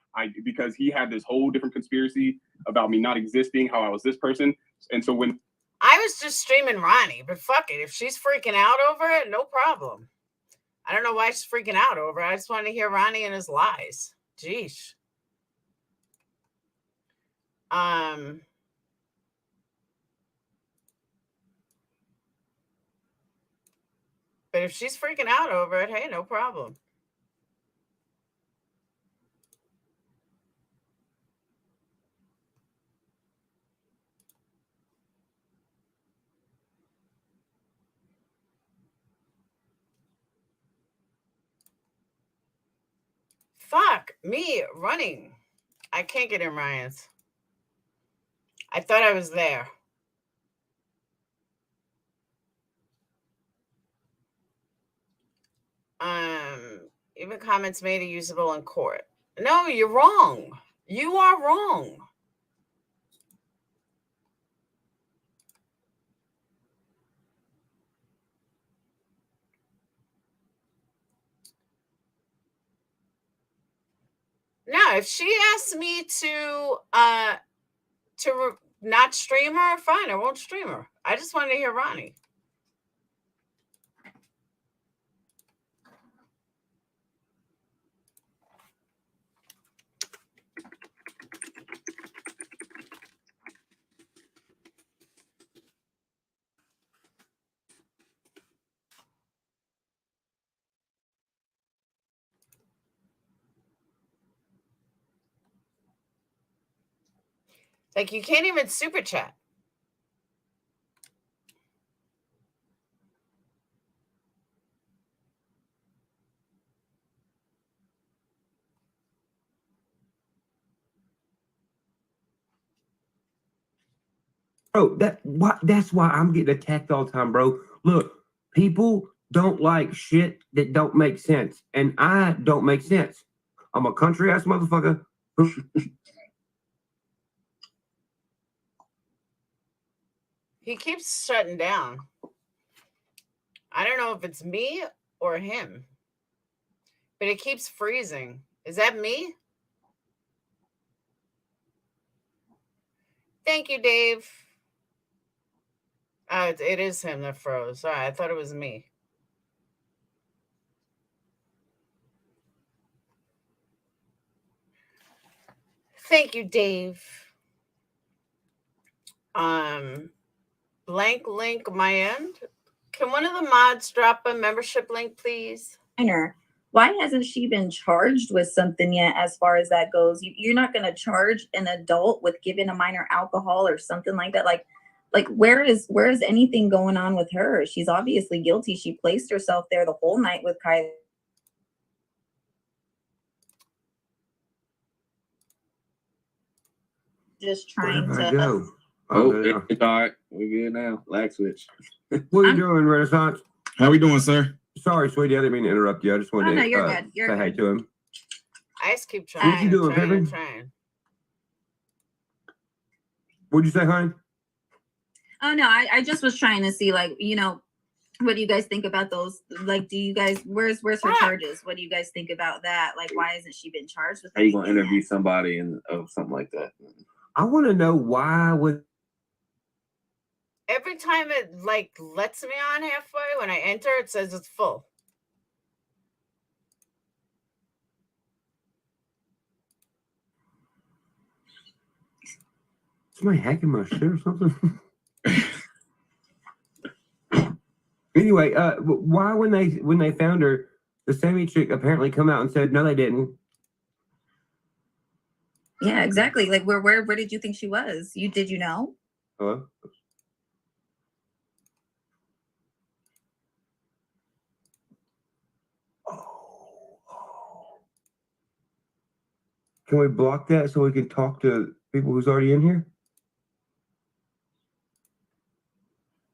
Because he had this whole different conspiracy about me not existing, how I was this person. And so when I was just streaming Ronnie, but fuck it. If she's freaking out over it, no problem. I don't know why she's freaking out over it. I just want to hear Ronnie and his lies. Jeez. But if she's freaking out over it, hey, no problem. Fuck me running. I can't get in Ryan's. I thought I was there. Even comments made are usable in court. No, you're wrong. You are wrong. Now, if she asks me to not stream her, fine, I won't stream her. I just wanted to hear Ronnie. Like, you can't even super chat. Bro, that's why I'm getting attacked all the time, bro. Look, people don't like shit that don't make sense, and I don't make sense. I'm a country ass motherfucker. He keeps shutting down. I don't know if it's me or him, but it keeps freezing. Is that me? Thank you, Dave. It is him that froze. Sorry, I thought it was me. Thank you, Dave. Blank link my end. Can one of the mods drop a membership link, please? Why hasn't she been charged with something yet as far as that goes? You're not going to charge an adult with giving a minor alcohol or something like that. Like where is anything going on with her? She's obviously guilty. She placed herself there the whole night with Kylie. Just trying to go. It's all right. We're good now. Lag switch. What are you doing, Renaissance? How we doing, sir? Sorry, sweetie, I didn't mean to interrupt you. I just wanted to you're good. You're say good. hi to him. I just keep trying. What you doing, Pippin? What'd you say, hon? Oh no, I just was trying to see, like, what do you guys think about those? Like, do you guys where's her charges? What do you guys think about that? Like, why hasn't she been charged with? How you gonna interview somebody of something like that? I want to know why would. Every time it like lets me on halfway, when I enter, it says it's full. Somebody hacking my shit or something? Anyway, why when they found her, the Sammy chick apparently come out and said no, they didn't. Yeah, exactly. Like, where did you think she was? Did you know? Hello. Can we block that so we can talk to people who's already in here?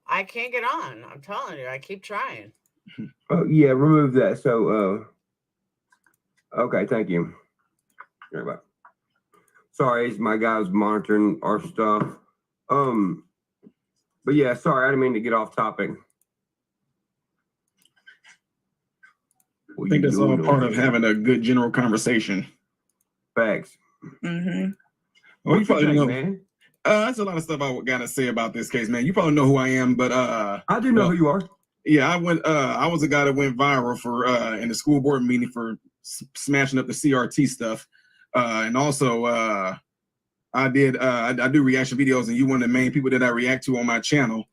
I can't get on. I'm telling you, I keep trying. Oh yeah, remove that. So, okay, thank you. Bye. Sorry, my guy's monitoring our stuff. But yeah, sorry, I didn't mean to get off topic. I think that's all part of having a good general conversation. Facts. Mm-hmm. Well, you probably know, man. That's a lot of stuff I gotta say about this case, man. You probably know who I am, but I do know who you are. Yeah, I was a guy that went viral for in the school board meeting for smashing up the CRT stuff, and also I do reaction videos, and you one of the main people that I react to on my channel.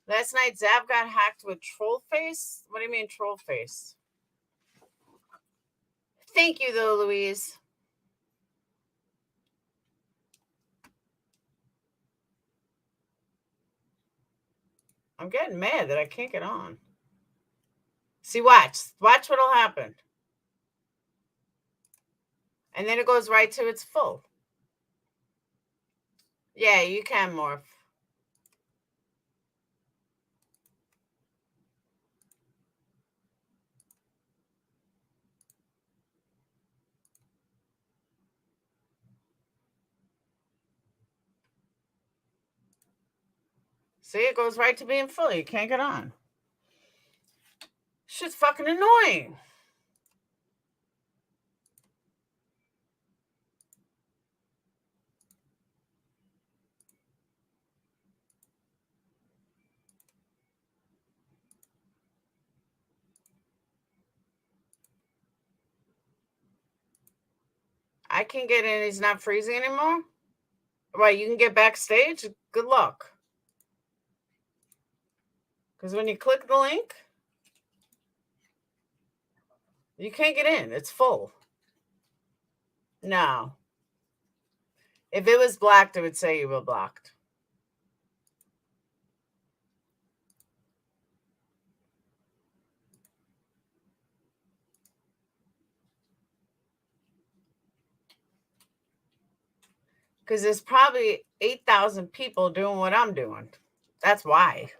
Last night, Zab got hacked with troll face. What do you mean troll face? Thank you, though, Louise. I'm getting mad that I can't get on. See, watch what'll happen. And then it goes right to its full. Yeah, you can morph. See, it goes right to being full. You can't get on. Shit's fucking annoying. I can get in. He's not freezing anymore. Right, you can get backstage. Good luck. Because when you click the link, you can't get in. It's full. No. If it was blocked, it would say you were blocked. Because there's probably 8,000 people doing what I'm doing. That's why.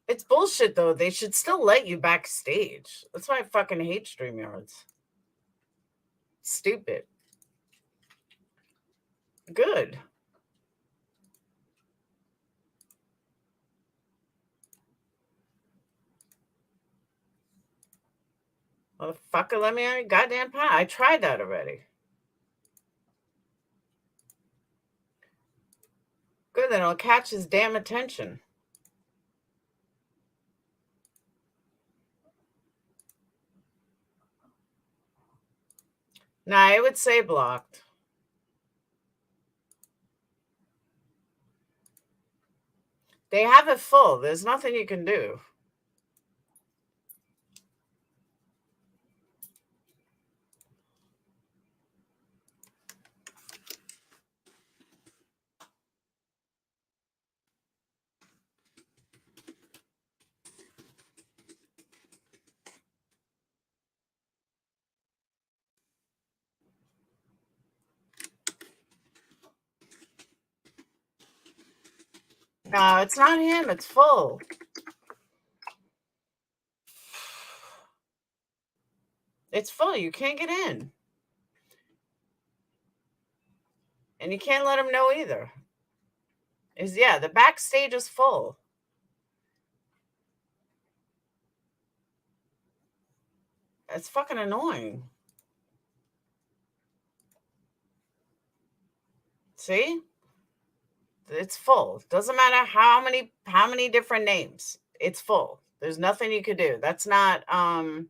It's bullshit, though. They should still let you backstage. That's why I fucking hate StreamYards. Stupid. Good. Motherfucker, let me on your goddamn panel. I tried that already. Good, then it'll catch his damn attention. Nah, it would say blocked. They have it full. There's nothing you can do. No, it's not him. It's full. It's full. You can't get in. And you can't let him know either. Yeah, the backstage is full. It's fucking annoying. See? It's full. Doesn't matter how many different names. It's full. There's nothing you could do. That's not whatchamacallit.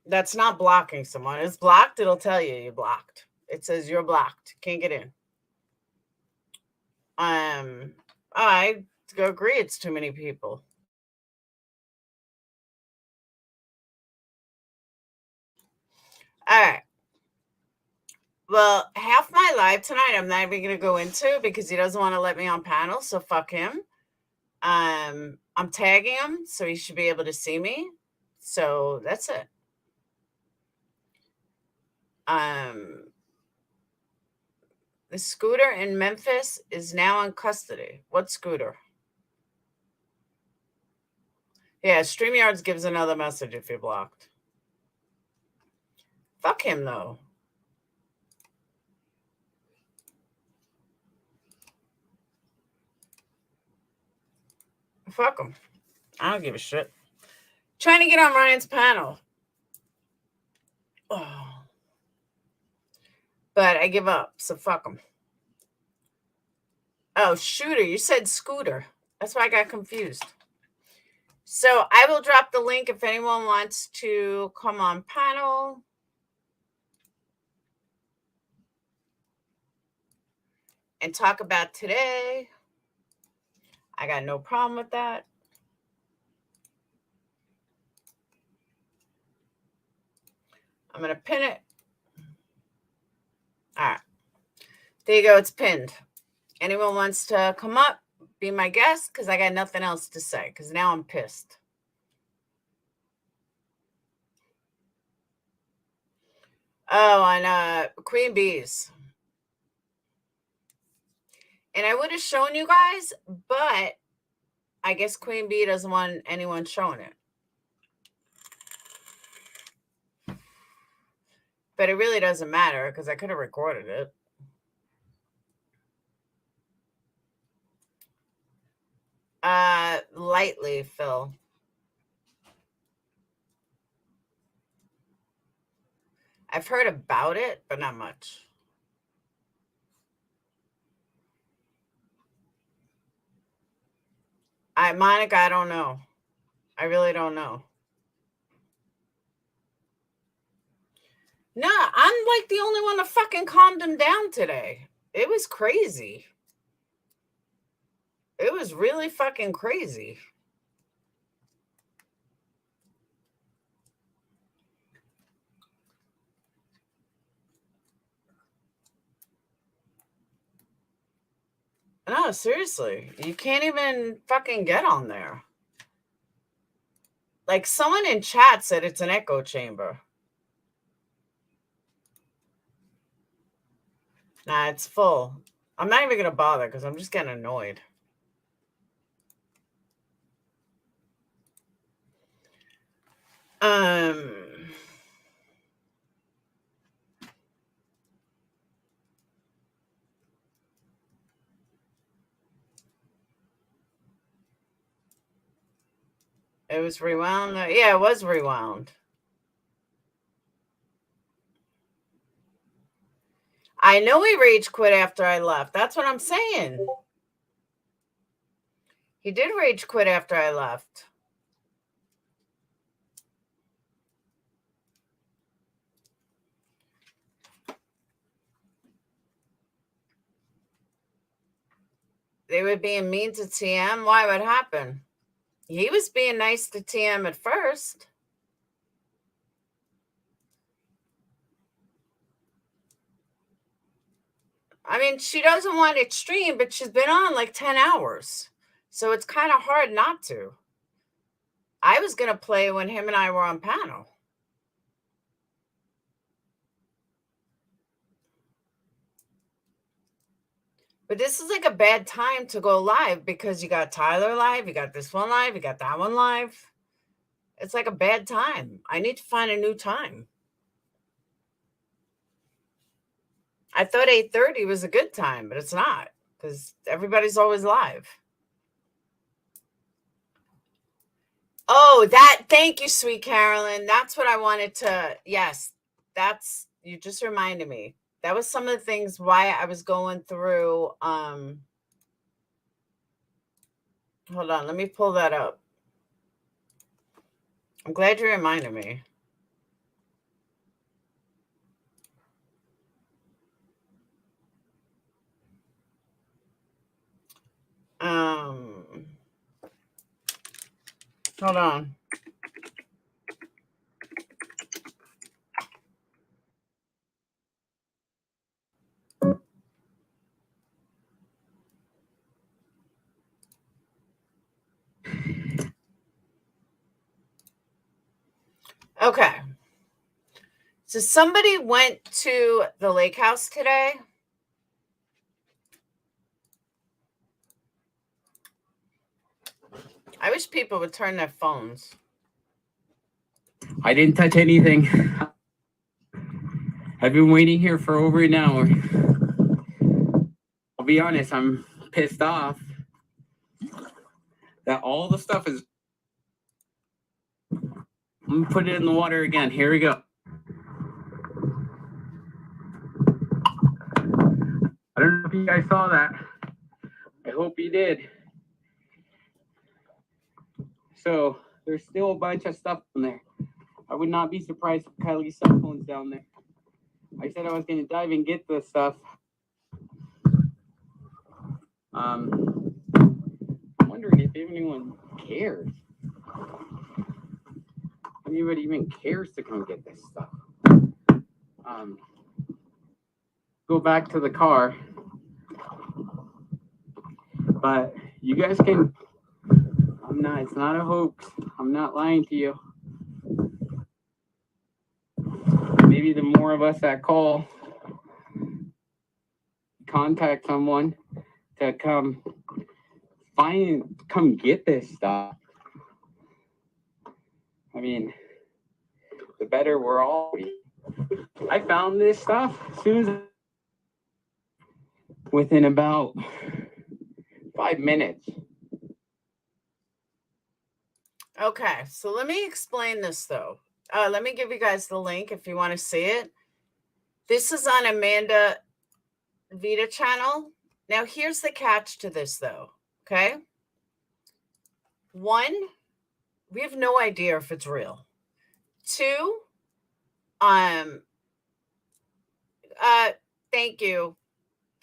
That's not blocking someone. It's blocked, it'll tell you you're blocked. It says you're blocked. Can't get in. I agree it's too many people. All right. Well, half my live tonight I'm not even going to go into because he doesn't want to let me on panel, so fuck him. I'm tagging him, so he should be able to see me. So that's it. The scooter in Memphis is now in custody. What scooter? Yeah, StreamYards gives another message if you're blocked. Fuck him, though. Fuck him. I don't give a shit. Trying to get on Ryan's panel. Oh. But I give up, so fuck him. Oh, shooter. You said scooter. That's why I got confused. So I will drop the link if anyone wants to come on panel. And talk about today. I got no problem with that. I'm going to pin it. All right. There you go. It's pinned. Anyone wants to come up, be my guest, because I got nothing else to say, because now I'm pissed. Oh, on QueenBees. And I would have shown you guys, but I guess QueenBee doesn't want anyone showing it. But it really doesn't matter because I could have recorded it. Lightly, Phil. I've heard about it, but not much. Monica, I don't know. I really don't know. No, I'm like the only one that fucking calmed him down today. It was crazy. It was really fucking crazy. No, seriously. You can't even fucking get on there. Like someone in chat said it's an echo chamber. Nah, it's full. I'm not even going to bother because I'm just getting annoyed. It was rewound. Yeah, it was rewound. I know he rage quit after I left. That's what I'm saying. He did rage quit after I left. They were being mean to TM. Why? What happened? He was being nice to TM at first. I mean, she doesn't want it streamed, but she's been on like 10 hours. So it's kind of hard not to. I was going to play when him and I were on panel. But this is like a bad time to go live because you got Tyler live, you got this one live, you got that one live. It's like a bad time. I need to find a new time. I thought 8:30 was a good time, but it's not because everybody's always live. Oh, thank you, sweet Carolyn. That's what I wanted to, yes, you just reminded me. That was some of the things why I was going through, hold on, let me pull that up. I'm glad you reminded me. Hold on. Okay. So somebody went to the lake house today. I wish people would turn their phones. I didn't touch anything. I've been waiting here for over an hour. I'll be honest, I'm pissed off that all the stuff is... I'm gonna put it in the water again. Here we go. I don't know if you guys saw that. I hope you did. So there's still a bunch of stuff in there. I would not be surprised if Kylie's cell phone's down there. I said I was going to dive and get this stuff. I'm wondering if anyone cares. Anybody even cares to come get this stuff? Go back to the car. But you guys can... it's not a hoax. I'm not lying to you. Maybe the more of us that call, contact someone to come get this stuff. I mean, the better we're all. I found this stuff as soon as within about 5 minutes. Okay, so let me explain this though. Let me give you guys the link if you want to see it. This is on Amanda Vita channel. Now, here's the catch to this though. Okay. One, we have no idea if it's real. Two, thank you.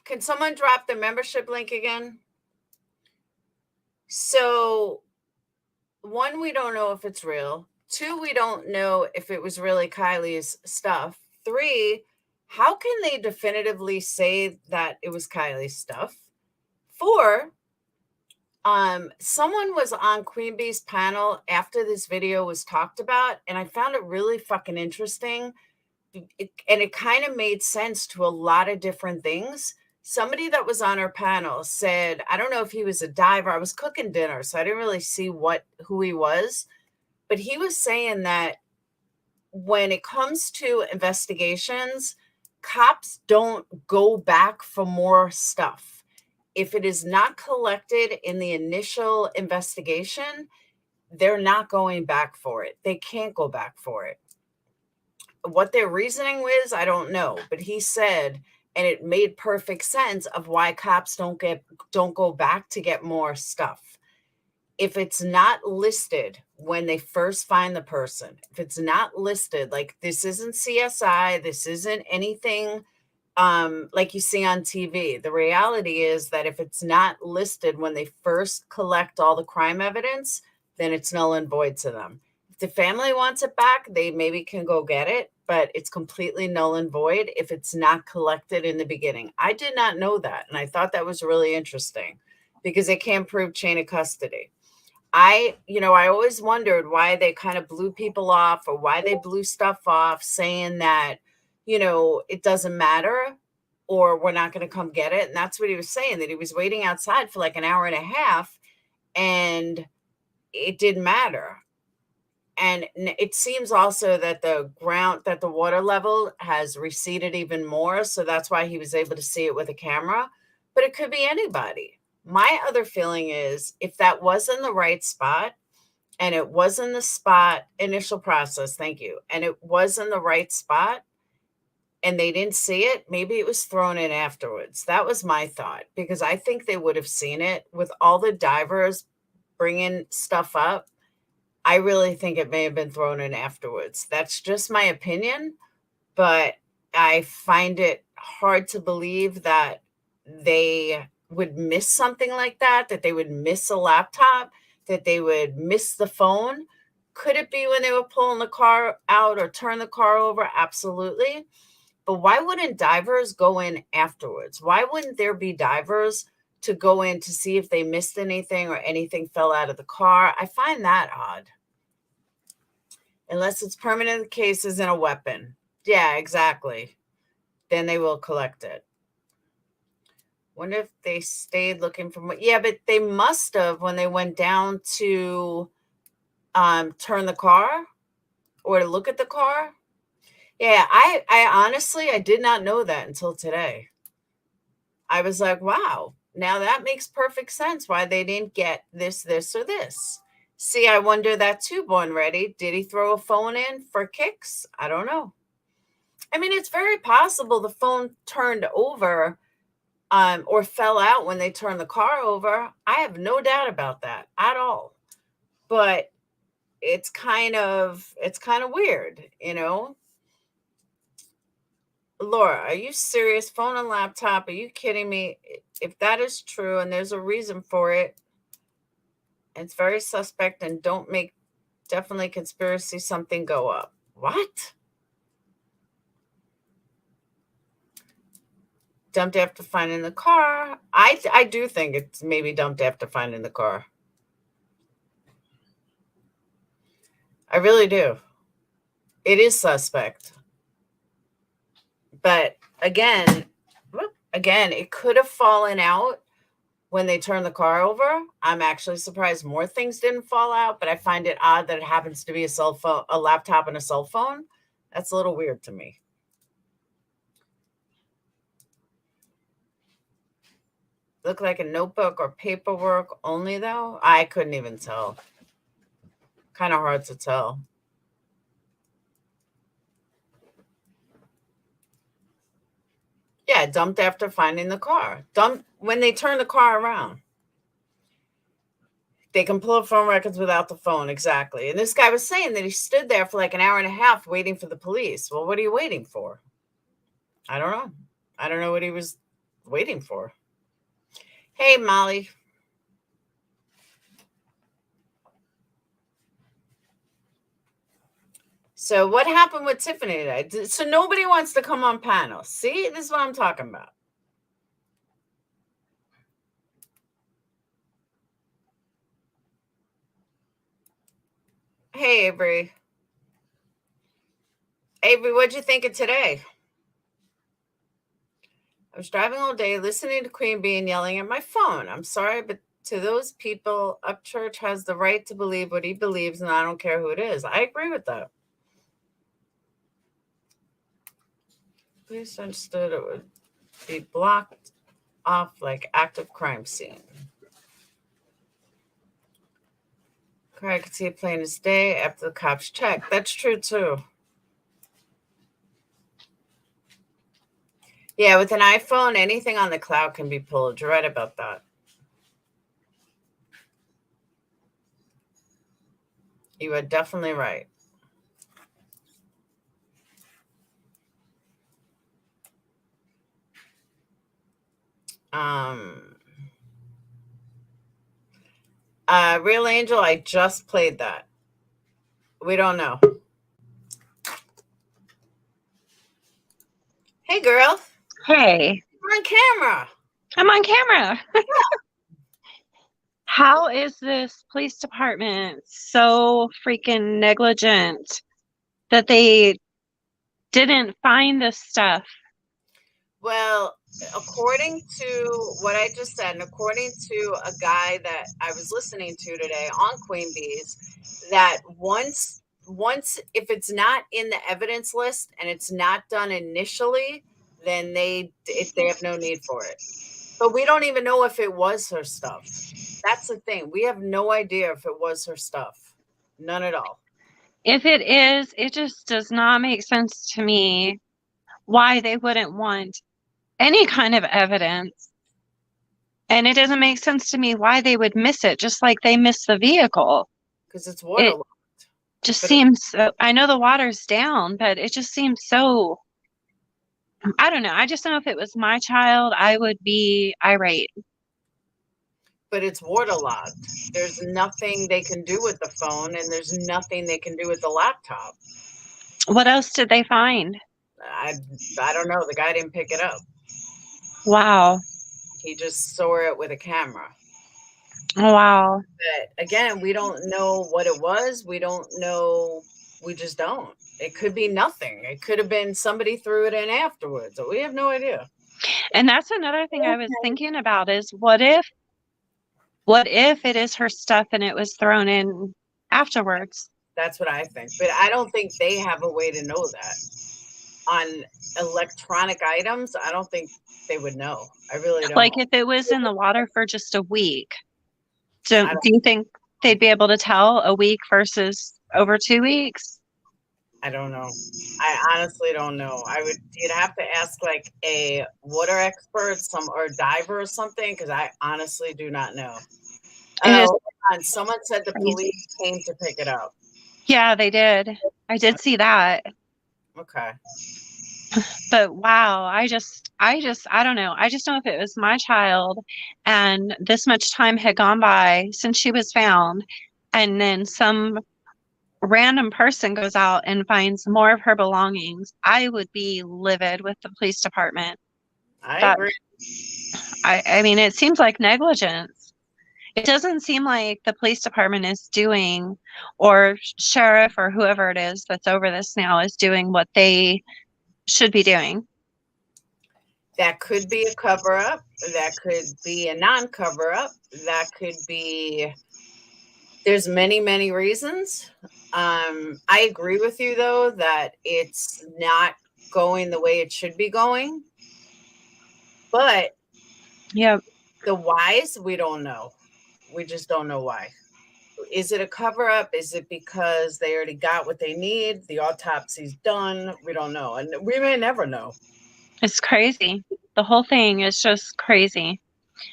Can someone drop the membership link again? So, one, we don't know if it's real. Two, we don't know if it was really Kylie's stuff. Three, how can they definitively say that it was Kylie's stuff? Four, someone was on QueenBee's panel after this video was talked about, and I found it really fucking interesting. And it kind of made sense to a lot of different things. Somebody that was on our panel said, I don't know if he was a diver. I was cooking dinner, so I didn't really see who he was. But he was saying that when it comes to investigations, cops don't go back for more stuff. If it is not collected in the initial investigation, they're not going back for it. They can't go back for it. What their reasoning was, I don't know. But he said, and it made perfect sense of why cops don't go back to get more stuff. If it's not listed when they first find the person, if it's not listed, like this isn't CSI, this isn't anything like you see on TV. The reality is that if it's not listed when they first collect all the crime evidence, then it's null and void to them. If the family wants it back, they maybe can go get it, but it's completely null and void if it's not collected in the beginning. I did not know that, and I thought that was really interesting because they can't prove chain of custody. I always wondered why they kind of blew people off or why they blew stuff off saying that, it doesn't matter or we're not going to come get it. And that's what he was saying, that he was waiting outside for like an hour and a half and it didn't matter. And it seems also that the water level has receded even more. So that's why he was able to see it with a camera, but it could be anybody. My other feeling is if that was in the right spot and it was in the spot initial process, thank you, and it was in the right spot and they didn't see it, maybe it was thrown in afterwards. That was my thought, because I think they would have seen it with all the divers bringing stuff up. I really think it may have been thrown in afterwards. That's just my opinion, but I find it hard to believe that they would miss something like that they would miss a laptop, that they would miss the phone. Could it be when they were pulling the car out or turn the car over? Absolutely. But why wouldn't divers go in afterwards? Why wouldn't there be divers to go in to see if they missed anything or anything fell out of the car? I find that odd. Unless it's permanent cases and a weapon. Yeah, exactly. Then they will collect it. Wonder if they stayed looking for more. Yeah, but they must have when they went down to turn the car or to look at the car. Yeah, I honestly, I did not know that until today. I was like, wow, now that makes perfect sense why they didn't get this, or this. See, I wonder that too, Born Ready. Did he throw a phone in for kicks? I don't know. I mean, it's very possible the phone turned over or fell out when they turned the car over. I have no doubt about that at all. But it's kind of weird, Laura, are you serious? Phone and laptop? Are you kidding me? If that is true and there's a reason for it, it's very suspect and don't make definitely conspiracy something go up. What? Dumped after finding the car. I do think it's maybe dumped after finding the car. I really do. It is suspect. But again, it could have fallen out when they turned the car over. I'm actually surprised more things didn't fall out, but I find it odd that it happens to be a cell phone, a laptop and a cell phone. That's a little weird to me. Look like a notebook or paperwork only, though? I couldn't even tell. Kind of hard to tell. Yeah, dumped after finding the car. Dumped when they turn the car around. They can pull up phone records without the phone, exactly. And this guy was saying that he stood there for like an hour and a half waiting for the police. Well, what are you waiting for? I don't know. I don't know what he was waiting for. Hey, Molly. So what happened with Tiffany today? So nobody wants to come on panel. See, this is what I'm talking about. Hey, Avery. Avery, what'd you think of today? I was driving all day, listening to QueenBee and yelling at my phone. I'm sorry, but to those people, Upchurch has the right to believe what he believes, and I don't care who it is. I agree with that. Police understood it would be blocked off like active crime scene. I could see it plain as day after the cops checked. That's true, too. Yeah, with an iPhone, anything on the cloud can be pulled. You're right about that. You are definitely right. Real Angel, I just played that. We don't know. Hey, girl. Hey. You're on camera. I'm on camera. How is this police department so freaking negligent that they didn't find this stuff? Well, according to what I just said, and according to a guy that I was listening to today on QueenBees, that once if it's not in the evidence list and it's not done initially, then they have no need for it. But we don't even know if it was her stuff. That's the thing. We have no idea if it was her stuff. None at all. If it is, it just does not make sense to me why they wouldn't want any kind of evidence. And it doesn't make sense to me why they would miss it, just like they missed the vehicle. Because it's waterlogged. Just seems, I know the water's down, but it just seems so, I don't know. I just know if it was my child, I would be irate. But it's waterlogged. There's nothing they can do with the phone, and there's nothing they can do with the laptop. What else did they find? I don't know. The guy didn't pick it up. Wow. He just saw it with a camera. Wow. But again, we don't know what it was. We don't know. We just don't. It could be nothing. It could have been somebody threw it in afterwards. We have no idea. And that's another thing I was thinking about is what if it is her stuff and it was thrown in afterwards? That's what I think. But I don't think they have a way to know that. On electronic items, I don't think they would know. I really don't. Like if it was in the water for just a week, do you think they'd be able to tell a week versus over 2 weeks? I don't know. I honestly don't know. You'd have to ask like a water expert, or diver or something, because I honestly do not know. Someone said the police came to pick it up. Yeah, they did. I did see that. Okay. But wow, I don't know. I just know if it was my child and this much time had gone by since she was found, and then some random person goes out and finds more of her belongings, I would be livid with the police department. I agree. I mean, it seems like negligence. It doesn't seem like the police department is doing, or sheriff or whoever it is that's over this now is doing what they should be doing. That could be a cover-up. That could be a non-cover-up. That could be There's many, many reasons. I agree with you, though, that it's not going the way it should be going. But yeah, the whys, we don't know. We just don't know why. Is it a cover up? Is it because they already got what they need? The autopsy's done. We don't know. And we may never know. it's crazy. The whole thing is just crazy.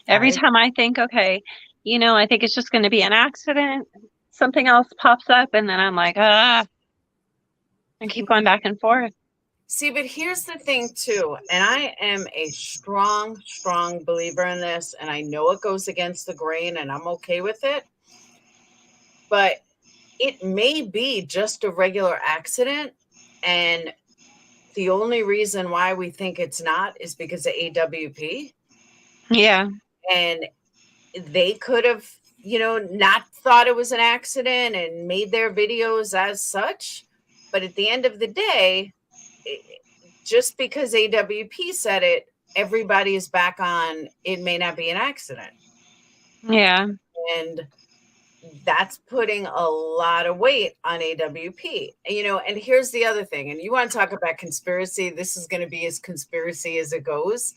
Every time I think, okay, you know, I think it's just going to be an accident, something else pops up, and then I'm like, and keep going back and forth. See, but here's the thing, too, and I am a strong, strong believer in this, and I know it goes against the grain, and I'm okay with it, but it may be just a regular accident, and the only reason why we think it's not is because of AWP. Yeah. And they could have, you know, not thought it was an accident and made their videos as such. But at the end of the day, just because AWP said it, everybody is back on it may not be an accident. Yeah. And that's putting a lot of weight on AWP. You know, and here's the other thing. And you want to talk about conspiracy. This is going to be as conspiracy as it goes.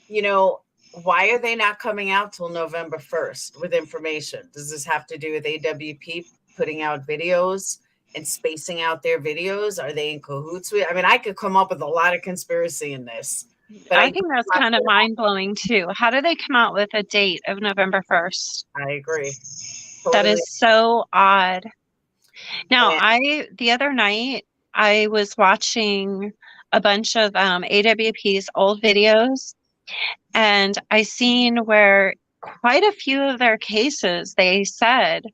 You know, why are they not coming out till November 1st with information? Does this have to do with AWP putting out videos and spacing out their videos? Are they in cahoots with? I mean, I could come up with a lot of conspiracy in this. But I think that's kind of mind-blowing too. How do they come out with a date of November 1st? I agree. That is so odd. Now, the other night, I was watching a bunch of AWP's old videos, and I seen where quite a few of their cases, they said,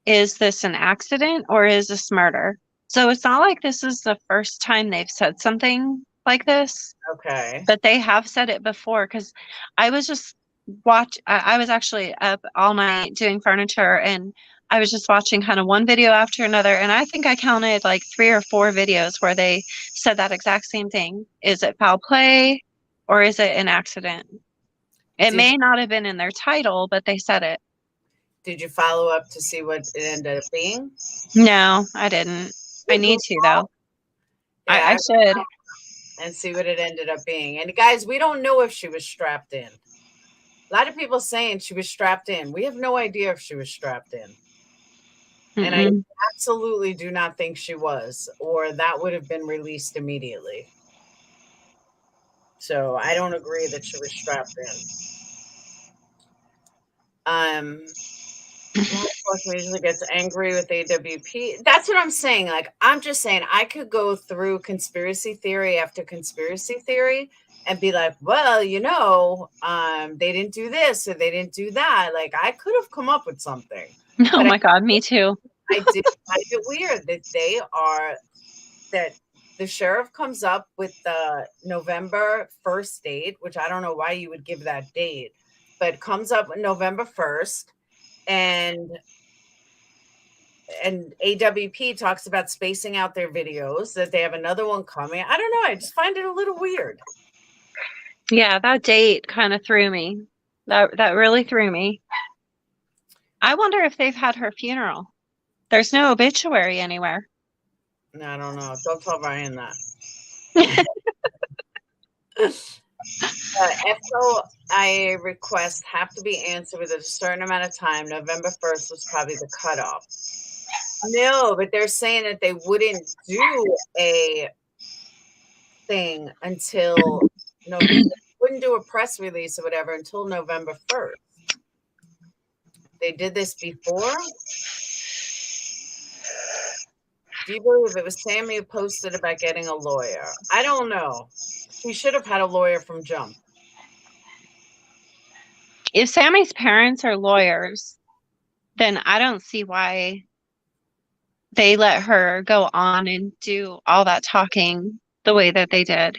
is this an accident or is this murder? So it's not like this is the first time they've said something like this. Okay. But they have said it before, because I was just I was actually up all night doing furniture, and I was just watching kind of one video after another, and I think I counted like 3 or 4 videos where they said that exact same thing. Is it foul play or is it an accident? It may not have been in their title, but they said it. Did you follow up to see what it ended up being? No, I didn't. I need to, though. Yeah, I should. And see what it ended up being. And guys, we don't know if she was strapped in. A lot of people saying she was strapped in. We have no idea if she was strapped in. And I absolutely do not think she was, or that would have been released immediately. So I don't agree that she was strapped in. Usually gets angry with AWP. That's what I'm saying. Like, I'm just saying I could go through conspiracy theory after conspiracy theory and be like, well, you know, they didn't do this or they didn't do that. Like, I could have come up with something. Oh my God, me too. I did find it weird that the sheriff comes up with the November 1st date, which I don't know why you would give that date, but comes up with November 1st. And AWP talks about spacing out their videos, that they have another one coming. I don't know. I just find it a little weird. Yeah, that date kind of threw me. That really threw me. I wonder if they've had her funeral. There's no obituary anywhere. No, I don't know. Don't tell Ryan that. FOIA requests have to be answered within a certain amount of time. November 1st was probably the cutoff. No, but they're saying that they wouldn't do a thing until wouldn't do a press release or whatever until November 1st. They did this before. Do you believe it was Sammy who posted about getting a lawyer? I don't know. We should have had a lawyer from jump. If Sammy's parents are lawyers, then I don't see why they let her go on and do all that talking the way that they did.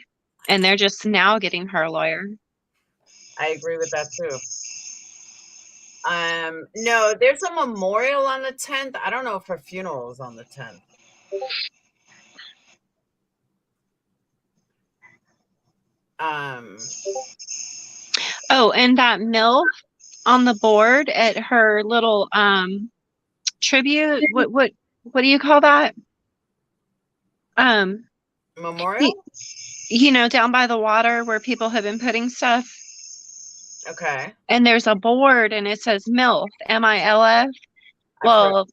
And they're just now getting her a lawyer. I agree with that too. No, there's a memorial on the 10th. I don't know if her funeral is on the 10th. Oh, and that MILF on the board at her little tribute. What do you call that? Memorial? You know, down by the water where people have been putting stuff. Okay. And there's a board and it says MILF, MILF. Well,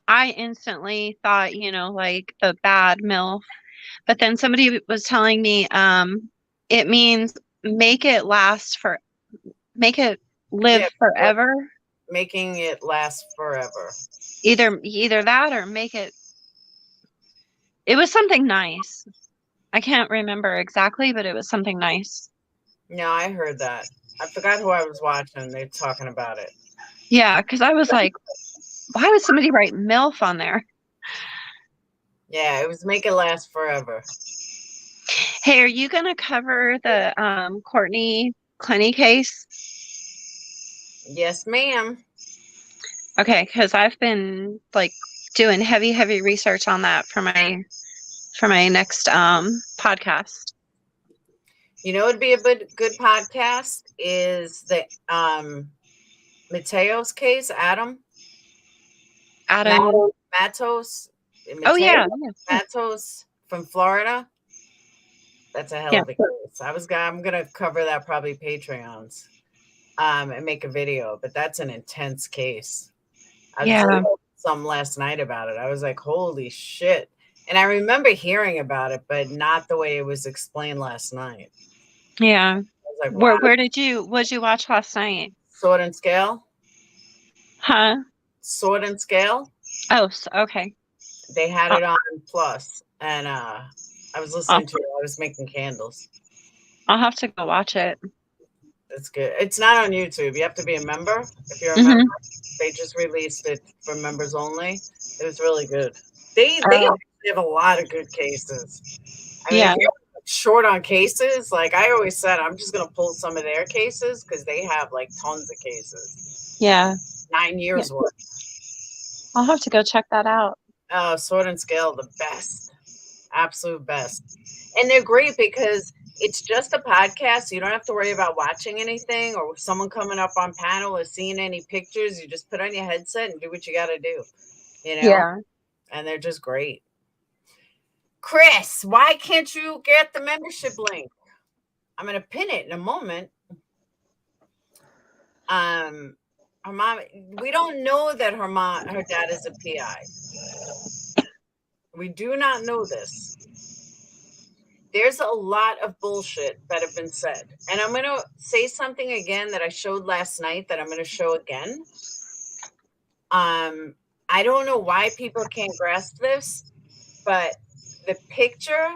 I instantly thought, you know, like the bad MILF. But then somebody was telling me it means make it live forever. Making it last forever. Either that or make it. It was something nice. I can't remember exactly, but it was something nice. No, I heard that. I forgot who I was watching. They're talking about it. Yeah, because I was like, why would somebody write MILF on there? Yeah, it was make it last forever. Hey, are you gonna cover the Courtney Clenny case? Yes, ma'am. Okay, because I've been like doing heavy research on that for my next podcast. You know, it'd be a good podcast is the Mateo's case, Adam. Matos. Oh yeah, Matos from Florida. That's a hell of a case. I'm gonna cover that probably Patreons, and make a video. But that's an intense case. I was reading some last night about it. I was like, holy shit! And I remember hearing about it, but not the way it was explained last night. Yeah. I was like, wow. What did you watch last night? Sword and Scale. Huh? Sword and Scale. Oh, okay. They had it on Plus, and I was listening to it. I was making candles. I'll have to go watch it. It's good. It's not on YouTube. You have to be a member. If you're a member, they just released it for members only. It was really good. They have a lot of good cases. I mean, if you're short on cases, like I always said, I'm just gonna pull some of their cases because they have like tons of cases. Yeah. 9 years worth. I'll have to go check that out. Sword and Scale, the best. Absolute best. And they're great because it's just a podcast. So you don't have to worry about watching anything or someone coming up on panel or seeing any pictures. You just put on your headset and do what you got to do, you know? Yeah. And they're just great. Chris, why can't you get the membership link? I'm going to pin it in a moment. Her mom, we don't know that her dad is a PI. We do not know this. There's a lot of bullshit that have been said. And I'm going to say something again that I showed last night that I'm going to show again. I don't know why people can't grasp this, but the picture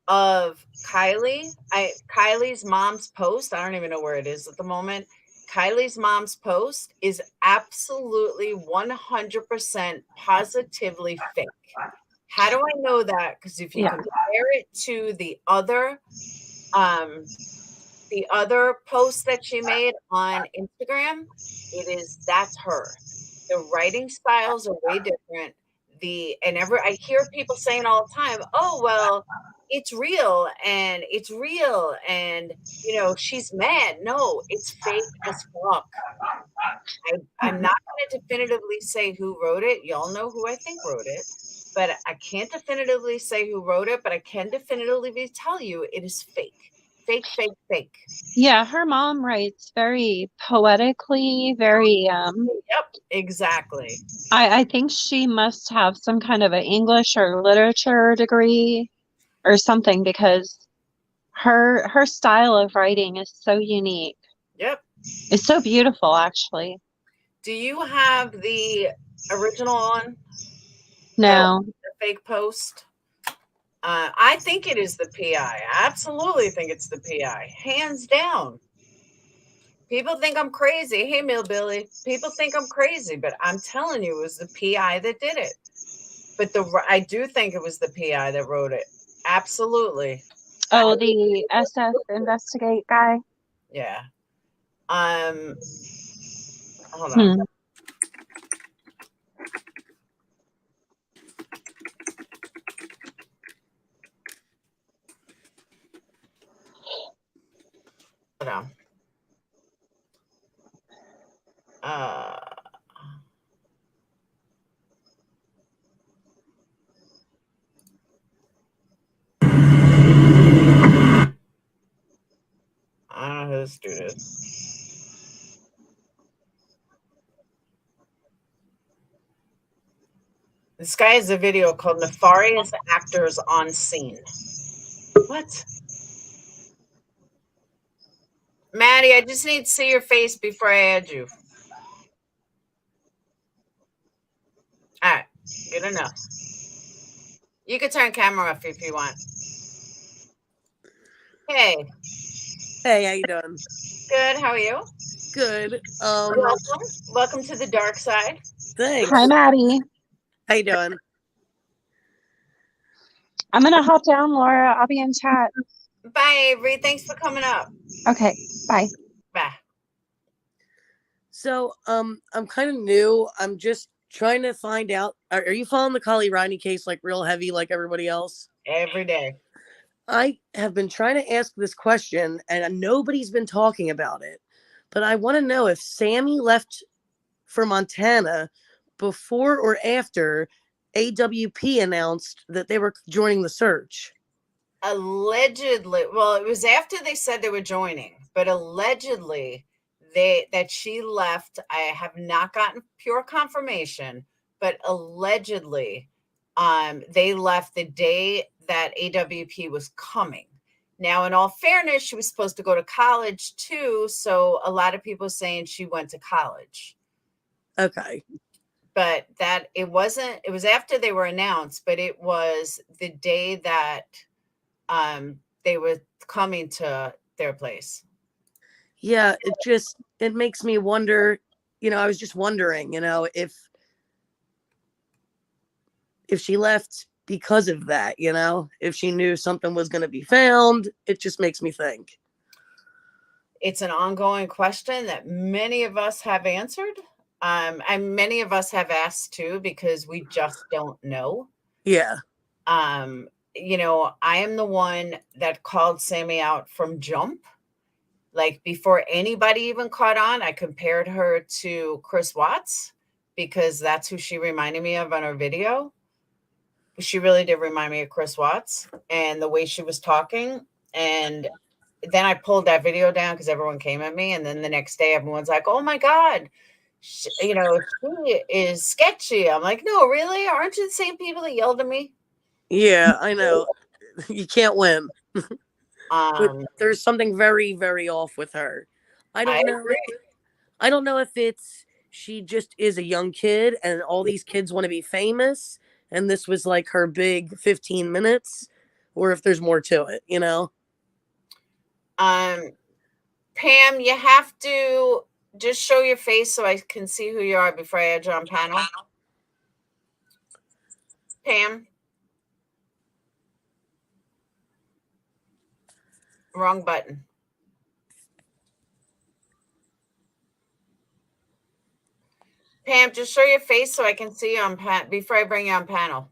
of Kylie's mom's post, I don't even know where it is at the moment. Kylie's mom's post is absolutely 100% positively fake. How do I know that? Because if you compare it to the other post that she made on Instagram, that's her. The writing styles are way different. I hear people saying all the time, "Oh well, it's real and you know she's mad." No, it's fake as fuck. I'm not going to definitively say who wrote it. Y'all know who I think wrote it. But I can't definitively say who wrote it, but I can definitively tell you it is fake. Fake, fake, fake. Yeah, her mom writes very poetically, very Yep, exactly. I think she must have some kind of an English or literature degree or something because her style of writing is so unique. Yep. It's so beautiful, actually. Do you have the original on? No. The fake post? I think it is the PI. I absolutely think it's the PI. Hands down. People think I'm crazy. Hey, Millbilly. People think I'm crazy, but I'm telling you, it was the PI that did it. But I do think it was the PI that wrote it. Absolutely. Oh, the SF Investigate guy? Yeah. Hold on. Hold on. This guy has a video called Nefarious Actors on Scene. What? Maddie, I just need to see your face before I add you. All right, good enough. You can turn camera off if you want. Hey. Hey, how you doing? Good, how are you? Good. Welcome to the dark side. Thanks. Hi, Maddie. How you doing? I'm gonna hop down, Laura. I'll be in chat. Bye, Avery. Thanks for coming up. Okay, bye. Bye. So, I'm kind of new. I'm just trying to find out. Are you following the Kali Riney case like real heavy, like everybody else? Every day. I have been trying to ask this question, and nobody's been talking about it. But I want to know if Sammy left for Montana before or after AWP announced that they were joining the search. Allegedly, well, it was after they said they were joining, but allegedly that she left. I have not gotten pure confirmation, but allegedly they left the day that AWP was coming. Now, in all fairness, she was supposed to go to college too, so a lot of people saying she went to college. Okay. But that it was after they were announced, but it was the day that they were coming to their place. Yeah, it makes me wonder, I was just wondering, if she left because of that, if she knew something was going to be found. It just makes me think. It's an ongoing question that many of us have answered. And many of us have asked too, because we just don't know. Yeah. I am the one that called Sammy out from jump. Like before anybody even caught on, I compared her to Chris Watts because that's who she reminded me of on her video. She really did remind me of Chris Watts and the way she was talking. And then I pulled that video down because everyone came at me. And then the next day, everyone's like, oh my God, she is sketchy. I'm like, no, really? Aren't you the same people that yelled at me? Yeah, I know. You can't win. But there's something very, very off with her. I don't know if it's she just is a young kid and all these kids want to be famous and this was like her big 15 minutes, or if there's more to it, Pam, you have to just show your face so I can see who you are before I add you on panel. Pam. Wrong button. Pam, just show your face so I can see you on before I bring you on panel.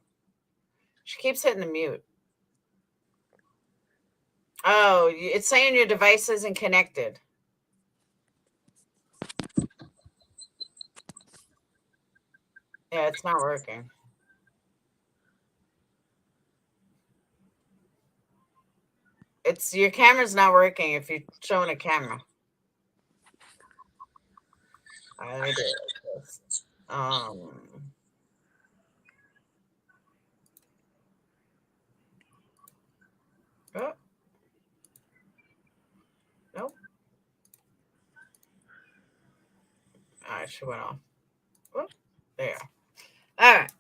She keeps hitting the mute. Oh, it's saying your device isn't connected. Yeah, it's not working. Your camera's not working if you're showing a camera. Let me do this. Oh. Nope. All right, she went off. Oh, there. All right.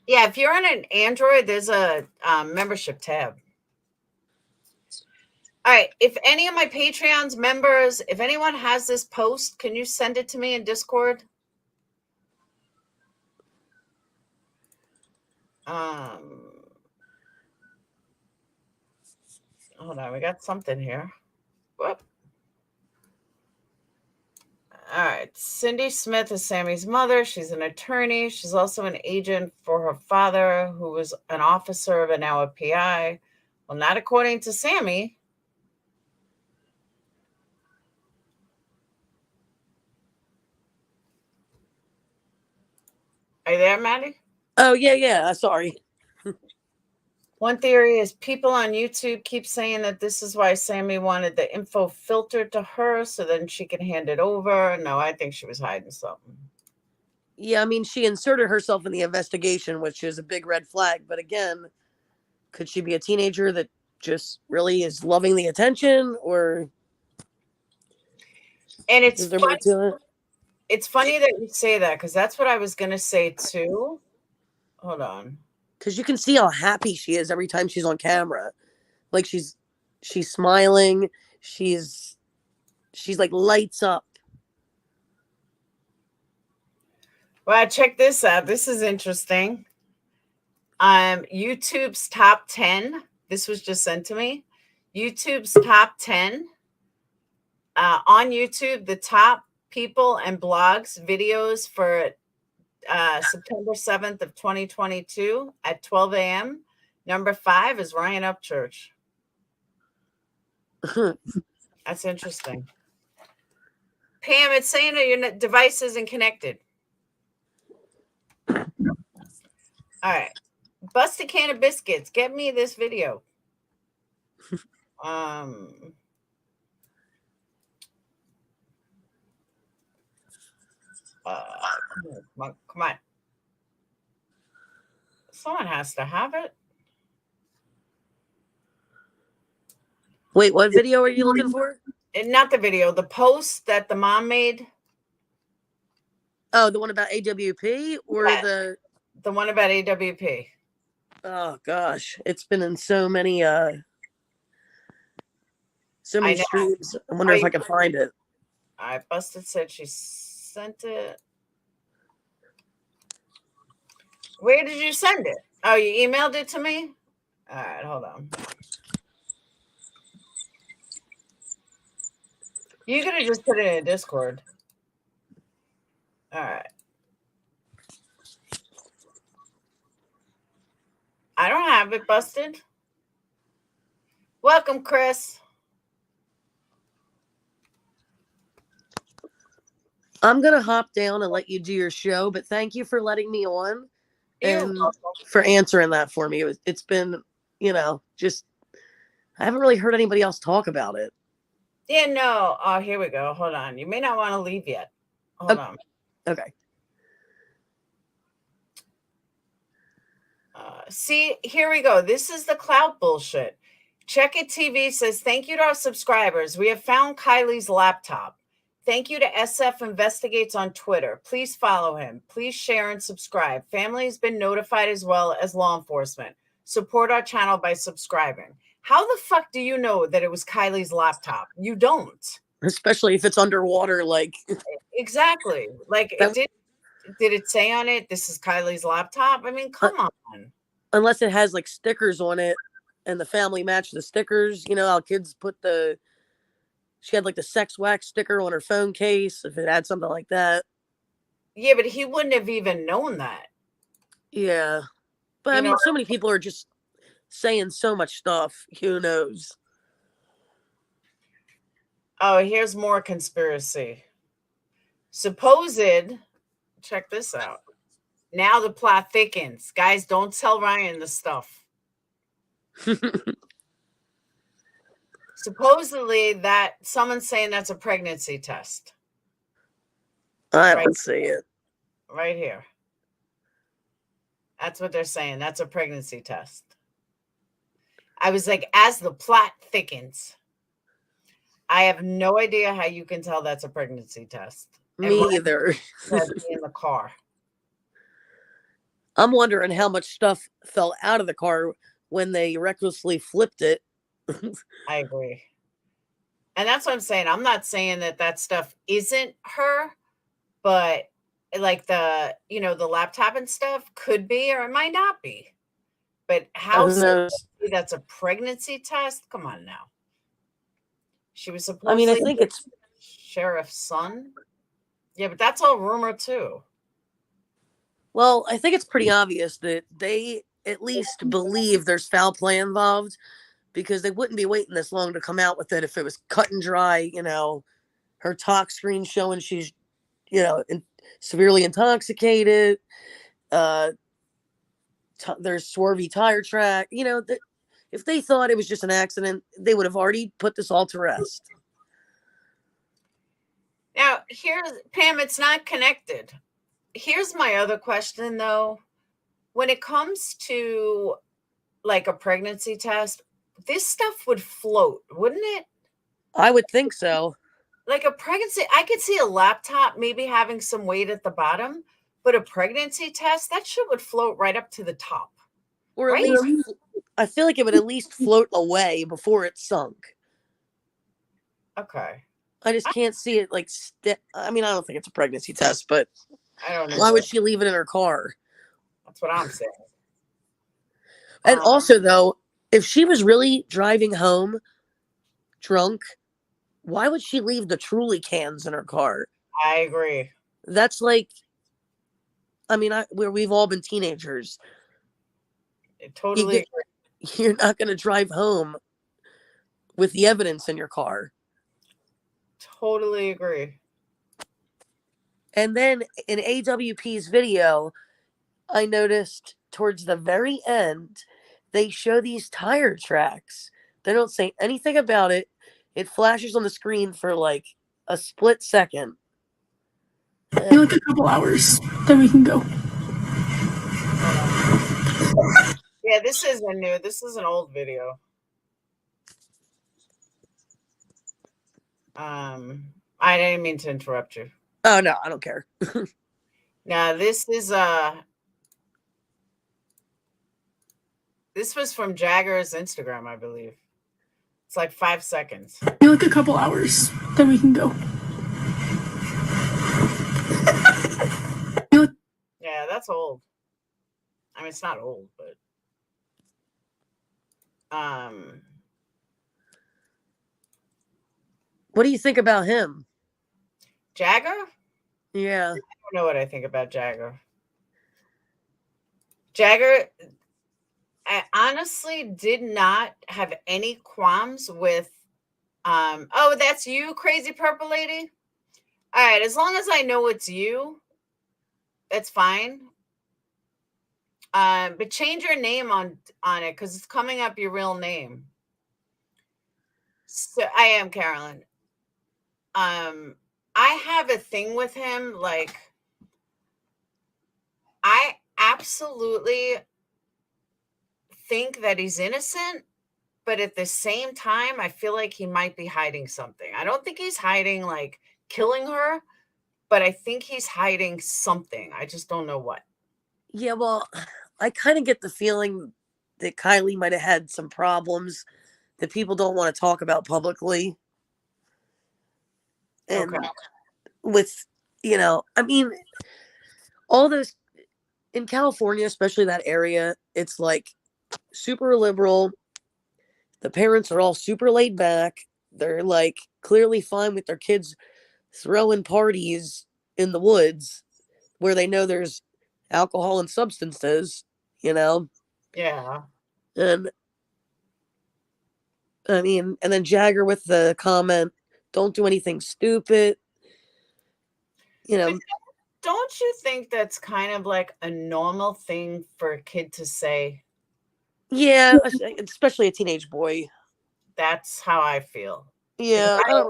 Yeah, if you're on an Android, there's a membership tab. All right. If any of my Patreon's members, if anyone has this post, can you send it to me in Discord? Hold on, we got something here. Whoop. All right. Cindy Smith is Sammy's mother. She's an attorney. She's also an agent for her father, who was an officer but now a PI. Well, not according to Sammy. Are you there, Maddie? Oh, yeah. Sorry. One theory is people on YouTube keep saying that this is why Sammy wanted the info filtered to her so then she can hand it over. No, I think she was hiding something. Yeah, I mean, she inserted herself in the investigation, which is a big red flag. But again, could she be a teenager that just really is loving the attention, or? And it's funny. It's funny that you say that, because that's what I was gonna say too. Hold on. Because you can see how happy she is every time she's on camera. Like she's smiling. She's like lights up. Well, check this out. This is interesting. YouTube's top 10. This was just sent to me. YouTube's top 10. On YouTube, the top people and blogs videos for September 7th of 2022 at 12 a.m. Number 5 is Ryan Upchurch. That's interesting. Pam, it's saying that your device isn't connected. All right. Busted Can of Biscuits. Get me this video. Come on. Someone has to have it. Wait, what video are you looking for? Not the video, the post that the mom made. Oh, the one about AWP, or the one about AWP. Oh gosh, it's been in so many streams. I wonder if I can find it. Busted said she sent it. Where did you send it? Oh, you emailed it to me? All right, hold on. You could have just put it in a Discord. All right. I don't have it, Busted. Welcome, Chris. I'm going to hop down and let you do your show, but thank you for letting me on and for answering that for me. It's been, just, I haven't really heard anybody else talk about it. Yeah, no. Oh, here we go. Hold on. You may not want to leave yet. Hold on. Okay. See, here we go. This is the clout bullshit. Check It TV says, thank you to our subscribers. We have found Kylie's laptop. Thank you to SF Investigates on Twitter. Please follow him. Please share and subscribe. Family has been notified as well as law enforcement. Support our channel by subscribing. How the fuck do you know that it was Kylie's laptop? You don't. Especially if it's underwater, like. Exactly. Like, did it say on it, this is Kylie's laptop? I mean, come on. Unless it has like stickers on it and the family matched the stickers. You know how kids put she had like the sex wax sticker on her phone case, if it had something like that. Yeah, but he wouldn't have even known that. Yeah. But I mean, so many people are just saying so much stuff. Who knows? Oh, here's more conspiracy. Supposed, check this out. Now the plot thickens. Guys, don't tell Ryan the stuff. Supposedly that someone's saying that's a pregnancy test. I don't see it. Right here. That's what they're saying. That's a pregnancy test. I was like, as the plot thickens. I have no idea how you can tell that's a pregnancy test. Me either. In the car. I'm wondering how much stuff fell out of the car when they recklessly flipped it. I agree. And that's what I'm saying. I'm not saying that stuff isn't her, but like the laptop and stuff could be, or it might not be. But how that's a pregnancy test? Come on now. She was supposed I think it's sheriff's son. Yeah, but that's all rumor too. Well, I think it's pretty obvious that they at least believe there's foul play involved, because they wouldn't be waiting this long to come out with it if it was cut and dry, her talk screen showing she's, severely intoxicated. There's swervy tire track. If they thought it was just an accident, they would have already put this all to rest. Now, here's Pam, it's not connected. here's my other question though. When it comes to like a pregnancy test, this stuff would float, wouldn't it? I would think so. Like a pregnancy, I could see a laptop maybe having some weight at the bottom, but a pregnancy test, that shit would float right up to the top. Or at least, I feel like it would at least float away before it sunk. Okay. I just can't see it like, I mean, I don't think it's a pregnancy test, but I don't know. Why would she leave it in her car? That's what I'm saying. And also, though, if she was really driving home drunk, why would she leave the Truly cans in her car? I agree. That's like, I mean, we've all been teenagers. Totally agree. You're not going to drive home with the evidence in your car. Totally agree. And then in AWP's video, I noticed towards the very end, they show these tire tracks. They don't say anything about it. It flashes on the screen for like a split second. Maybe like a couple hours, then we can go. Yeah, this isn't new. This is an old video. I didn't mean to interrupt you. Oh no, I don't care. Now this is this was from Jagger's Instagram, I believe. It's like 5 seconds. Maybe like a couple hours, then we can go. Yeah, that's old. I mean, it's not old, but what do you think about him? Jagger? Yeah. I don't know what I think about Jagger. Jagger, I honestly did not have any qualms with oh, that's you, crazy purple lady? All right, as long as I know it's you, that's fine. But change your name on it because it's coming up your real name. So I am Carolyn. I have a thing with him. Like, I absolutely think that he's innocent, but at the same time, I feel like he might be hiding something. I don't think he's hiding like killing her, but I think he's hiding something. I just don't know what. Yeah, well, I kind of get the feeling that Kylie might have had some problems that people don't want to talk about publicly. And with, I mean, all those in California, especially that area, it's like super liberal. The parents are all super laid back. They're like clearly fine with their kids throwing parties in the woods where they know there's alcohol and substances, Yeah. And I mean, and then Jagger with the comment, don't do anything stupid. But don't you think that's kind of like a normal thing for a kid to say? Yeah, especially a teenage boy. That's how I feel. Yeah. I have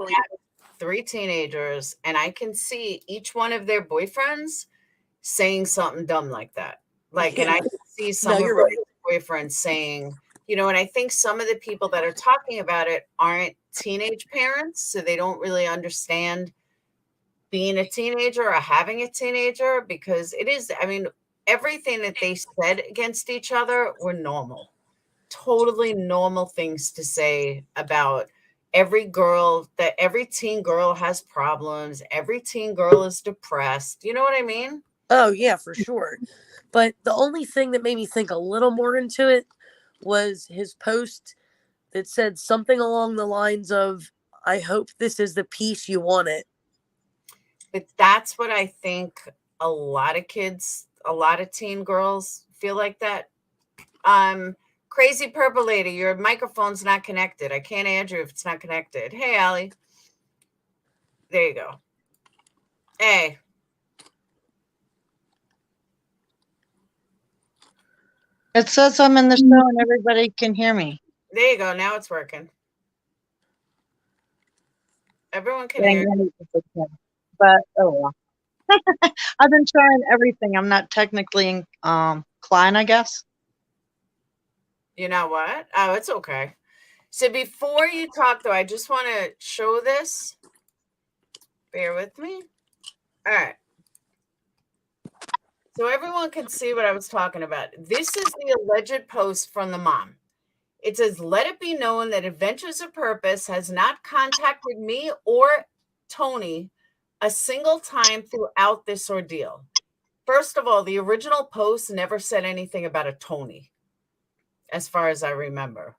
3 teenagers, and I can see each one of their boyfriends saying something dumb like that. Like, and I can see some of their boyfriends saying, and I think some of the people that are talking about it aren't teenage parents, so they don't really understand being a teenager or having a teenager, because it is, I mean, everything that they said against each other were normal, totally normal things to say about every teen girl has problems. Every teen girl is depressed. You know what I mean? Oh, yeah, for sure. But the only thing that made me think a little more into it was his post that said something along the lines of, I hope this is the peace you wanted. But that's what I think a lot of kids, a lot of teen girls feel like that. Crazy purple lady, your microphone's not connected. I can't add you if it's not connected. Hey, Allie. There you go. Hey. It says I'm in the show and everybody can hear me. There you go. Now it's working. Everyone can hear. But oh well. I've been trying everything. I'm not technically inclined, I guess. You know what? Oh, it's okay. So before you talk, though, I just want to show this. Bear with me. All right. So everyone can see what I was talking about. This is the alleged post from the mom. It says, "Let it be known that Adventures of Purpose has not contacted me or Tony a single time throughout this ordeal." First of all, the original post never said anything about a Tony, as far as I remember.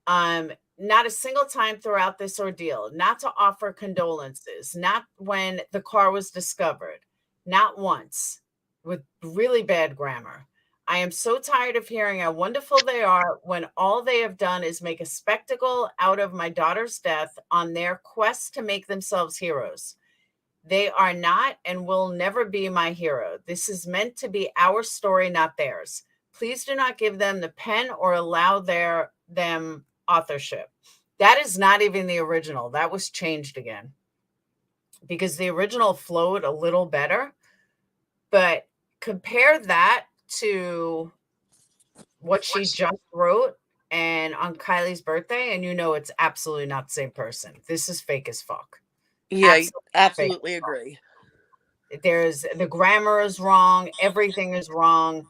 Not a single time throughout this ordeal, not to offer condolences, not when the car was discovered, not once, with really bad grammar. "I am so tired of hearing how wonderful they are when all they have done is make a spectacle out of my daughter's death on their quest to make themselves heroes. They are not and will never be my hero. This is meant to be our story, not theirs. Please do not give them the pen or allow them authorship." That is not even the original. That was changed again because the original flowed a little better. But compare that to what she just wrote and on Kylie's birthday, and you know it's absolutely not the same person. This is fake as fuck. Yeah, absolutely agree. There's the grammar is wrong. Everything is wrong.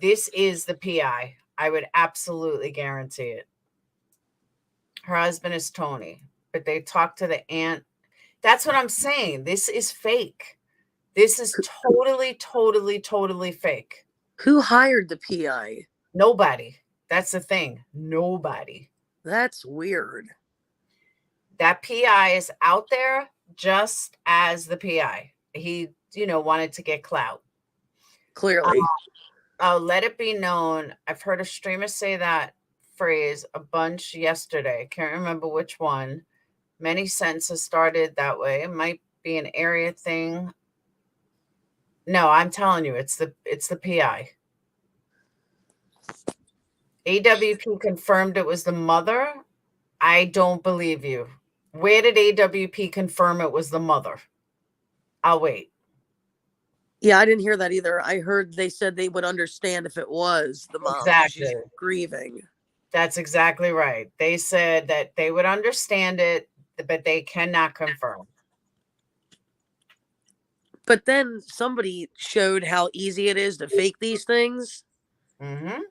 This is the PI. I would absolutely guarantee it. Her husband is Tony, but they talk to the aunt. That's what I'm saying. This is fake. This is totally, totally, totally fake. Who hired the PI? Nobody. That's the thing. Nobody. That's weird. That PI is out there just as the PI. He, wanted to get clout. Clearly. Let it be known. I've heard a streamer say that phrase a bunch yesterday. Can't remember which one. Many sentences started that way. It might be an area thing. No, I'm telling you, it's the PI. AWP confirmed it was the mother. I don't believe you. Where did AWP confirm it was the mother? I'll wait. Yeah, I didn't hear that either. I heard they said they would understand if it was the mom. Exactly. She's grieving. That's exactly right. They said that they would understand it, but they cannot confirm. But then somebody showed how easy it is to fake these things. Mm-hmm.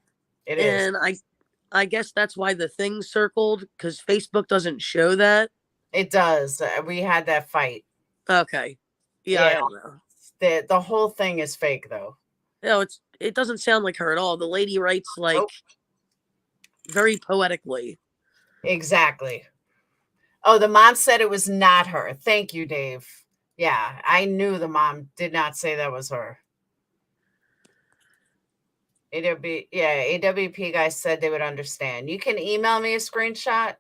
It is. And I guess that's why the thing circled, because Facebook doesn't show that. It does. We had that fight. Okay. Yeah, I don't know. The whole thing is fake, though. No, it doesn't sound like her at all. The lady writes very poetically. Exactly. Oh, the mom said it was not her. Thank you, Dave. Yeah, I knew the mom did not say that was her. AWP guys said they would understand. You can email me a screenshot.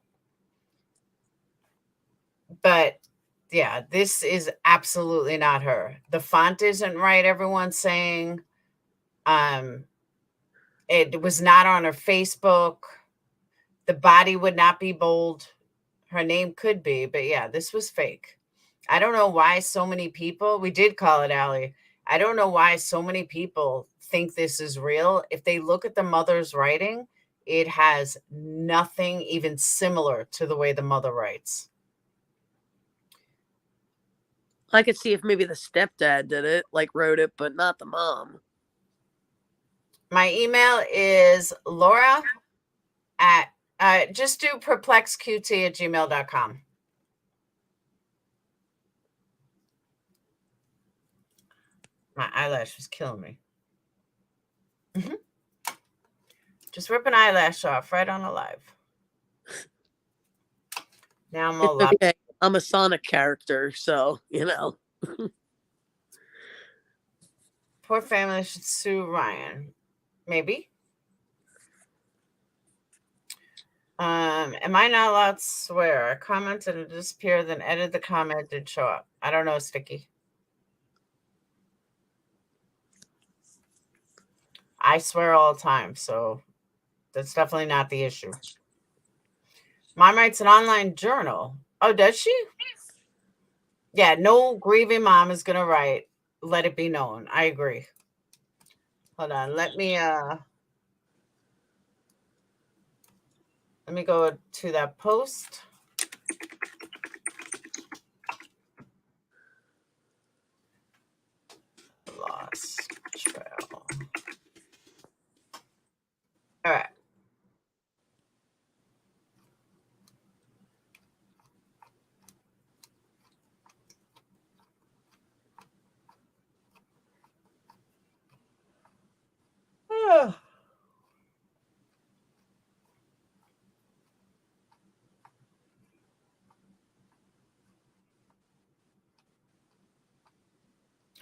But yeah, this is absolutely not her. The font isn't right, everyone's saying. It was not on her Facebook. The body would not be bold. Her name could be, but yeah, this was fake. I don't know why so many people, we did call it Allie. I don't know why so many people think this is real. If they look at the mother's writing, it has nothing even similar to the way the mother writes. I could see if maybe the stepdad did it, wrote it, but not the mom. My email is Laura at, just do perplexqt@gmail.com. My eyelash was killing me. Mm-hmm. Just rip an eyelash off right on the live. Now I'm all okay. I'm a Sonic character, so, Poor family should sue Ryan. Maybe. Am I not allowed to swear? I commented and disappeared, then edited the comment, didn't show up. I don't know, Sticky. I swear all the time, so that's definitely not the issue. Mom writes an online journal. Oh, does she? Yeah, no grieving mom is going to write let it be known. I agree. Hold on. Let me go to that post. Lost trail. All right.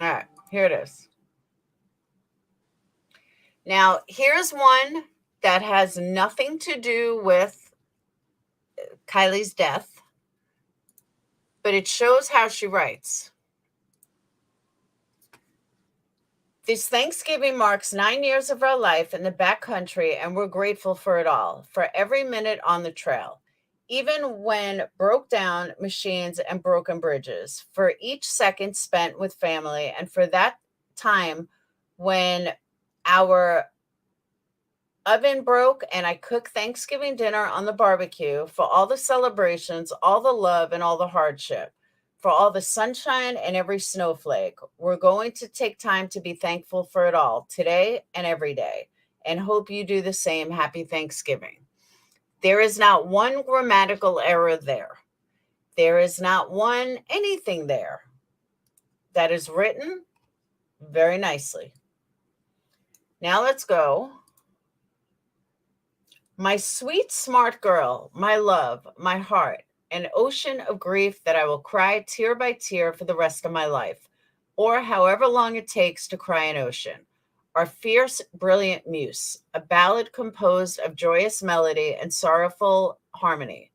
All right, here it is. Now, here's one that has nothing to do with Kylie's death, but it shows how she writes. This Thanksgiving marks 9 years of our life in the backcountry, and we're grateful for it all, for every minute on the trail, even when broke down machines and broken bridges, for each second spent with family, and for that time when our oven broke and I cooked Thanksgiving dinner on the barbecue, for all the celebrations, all the love, and all the hardship, for all the sunshine and every snowflake. We're going to take time to be thankful for it all today and every day, and hope you do the same. Happy Thanksgiving. There is not one grammatical error there. There is not one anything there. That is written very nicely. Now let's go. My sweet, smart girl, my love, my heart, an ocean of grief that I will cry tear by tear for the rest of my life, or however long it takes to cry an ocean. Our fierce, brilliant muse, a ballad composed of joyous melody and sorrowful harmony.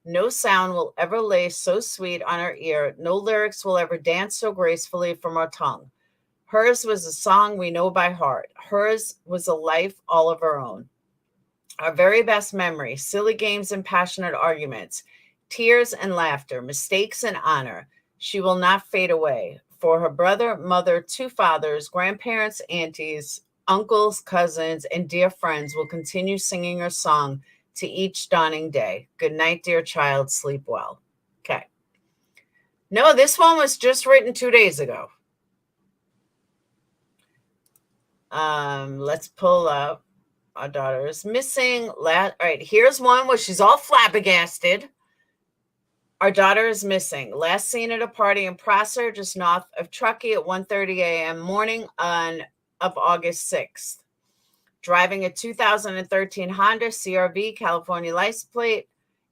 No sound will ever lay so sweet on our ear. No lyrics will ever dance so gracefully from our tongue. Hers was a song we know by heart. Hers was a life all of her own. Our very best memory, silly games and passionate arguments, tears and laughter, mistakes and honor. She will not fade away. For her brother, mother, 2 fathers, grandparents, aunties, uncles, cousins, and dear friends will continue singing her song to each dawning day. Good night, dear child. Sleep well. Okay. No, this one was just written 2 days ago. Let's pull up. Our daughter is missing. All right, here's one where she's all flabbergasted. Our daughter is missing. Last seen at a party in Prosser, just north of Truckee at 1:30 a.m. morning of August 6th. Driving a 2013 Honda CRV, California license plate.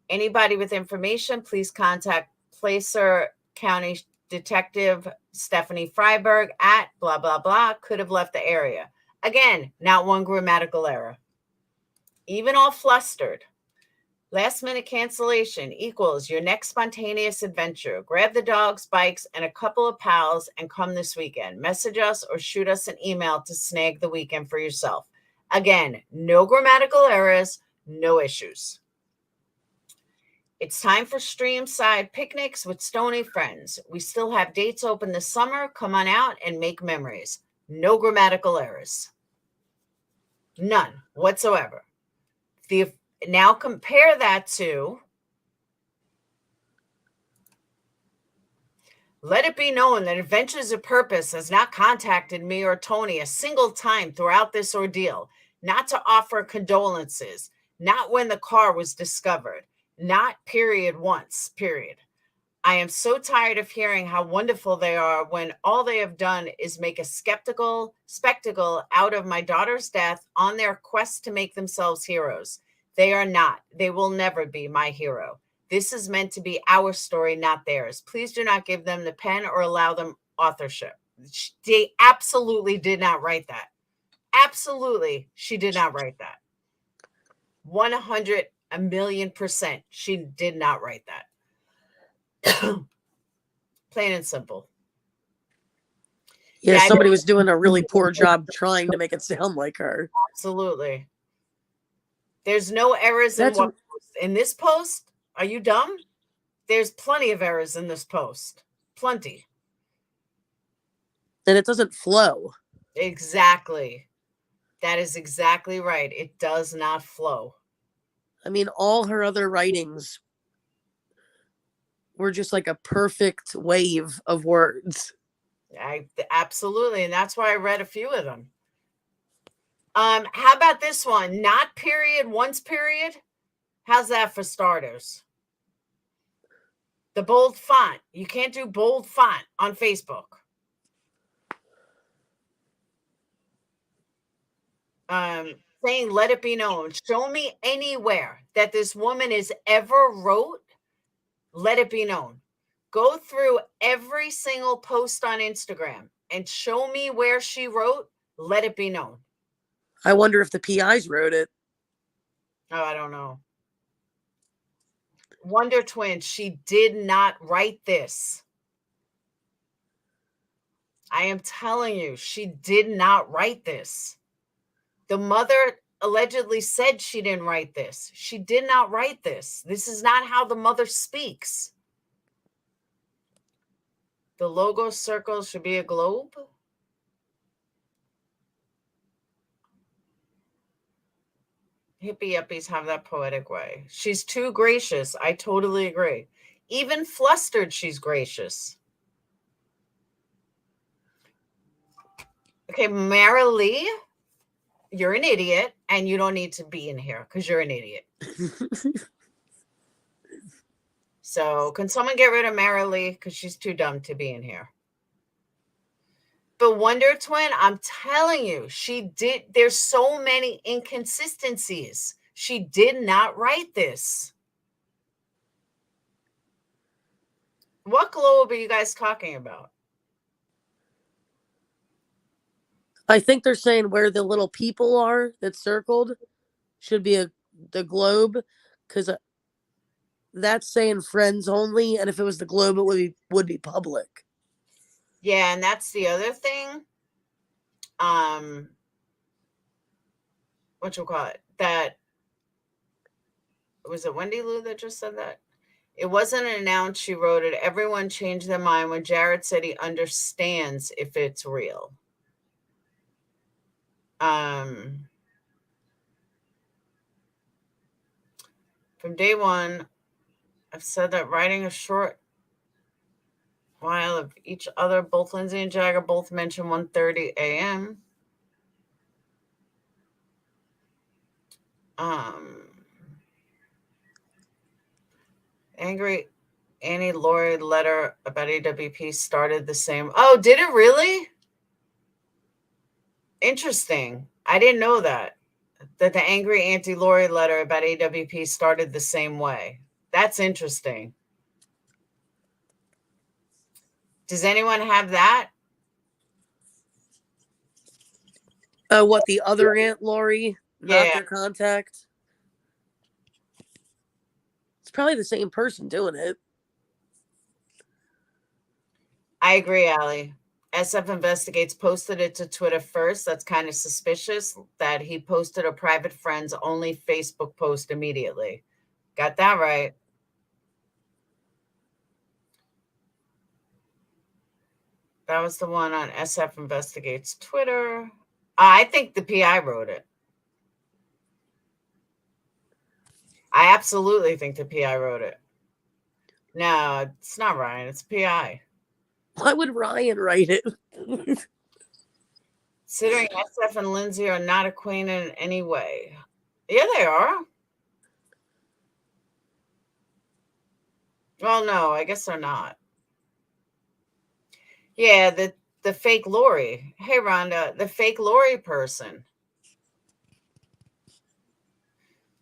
Anybody with information, please contact Placer County Detective Stephanie Freiberg at blah, blah, blah. Could have left the area. Again, not one grammatical error. Even all flustered. Last minute cancellation equals your next spontaneous adventure. Grab the dogs, bikes, and a couple of pals and come this weekend. Message us or shoot us an email to snag the weekend for yourself. Again, no grammatical errors, no issues. It's time for stream-side picnics with Stony friends. We still have dates open this summer. Come on out and make memories. No grammatical errors. None whatsoever. Now compare that to, let it be known that Adventures of Purpose has not contacted me or Tony a single time throughout this ordeal, not to offer condolences, not when the car was discovered, not once. I am so tired of hearing how wonderful they are when all they have done is make a spectacle out of my daughter's death on their quest to make themselves heroes. They are not. They will never be my hero. This is meant to be our story, not theirs. Please do not give them the pen or allow them authorship. They absolutely did not write that. Absolutely, she did not write that. 100,000,000%, she did not write that. Plain and simple. Yeah, somebody was doing a really poor job trying to make it sound like her. Absolutely. There's no errors in this post. Are you dumb? There's plenty of errors in this post. Plenty. And it doesn't flow. Exactly. That is exactly right. It does not flow. I mean, all her other writings were just like a perfect wave of words. Absolutely. And that's why I read a few of them. How about this one? Not period, once period. How's that for starters? The bold font. You can't do bold font on Facebook. Saying let it be known. Show me anywhere that this woman is ever wrote let it be known. Go through every single post on Instagram and show me where she wrote let it be known. I wonder if the PIs wrote it. Oh, I don't know. Wonder Twins, she did not write this. I am telling you, she did not write this. The mother allegedly said she didn't write this. She did not write this. This is not how the mother speaks. The logo circle should be a globe. Hippie yuppies have that poetic way. She's too gracious. I totally agree. Even flustered, she's gracious. Okay, Mara Lee, you're an idiot, and you don't need to be in here because you're an idiot. So can someone get rid of Mara Lee because she's too dumb to be in here? But Wonder Twin, I'm telling you, she did. There's so many inconsistencies. She did not write this. What globe are you guys talking about? I think they're saying where the little people are that's circled should be the globe, because that's saying friends only, and if it was the globe, it would be public. Yeah, and that's the other thing. What you call it? That was it. Wendy Lou that just said that. It wasn't announced. She wrote it. Everyone changed their mind when Jared said he understands if it's real. From day one, I've said that writing a short while of each other, both Lindsay and Jagger both mentioned 1:30 a.m. Angry Annie Laurie letter about AWP started the same. Oh, did it really? Interesting. I didn't know that the angry Auntie Laurie letter about AWP started the same way. That's interesting. Does anyone have that? What, the other Aunt Laurie, not their contact? It's probably the same person doing it. I agree, Allie. SF Investigates posted it to Twitter first. That's kind of suspicious that he posted a private friends only Facebook post immediately. Got that right. That was the one on SF Investigates Twitter. I think the PI wrote it. I absolutely think the PI wrote it. No, it's not Ryan. It's PI. Why would Ryan write it? Considering SF and Lindsay are not acquainted in any way. Yeah, they are. Well, no, I guess they're not. Yeah, the fake Lori. Hey, Rhonda, the fake Lori person.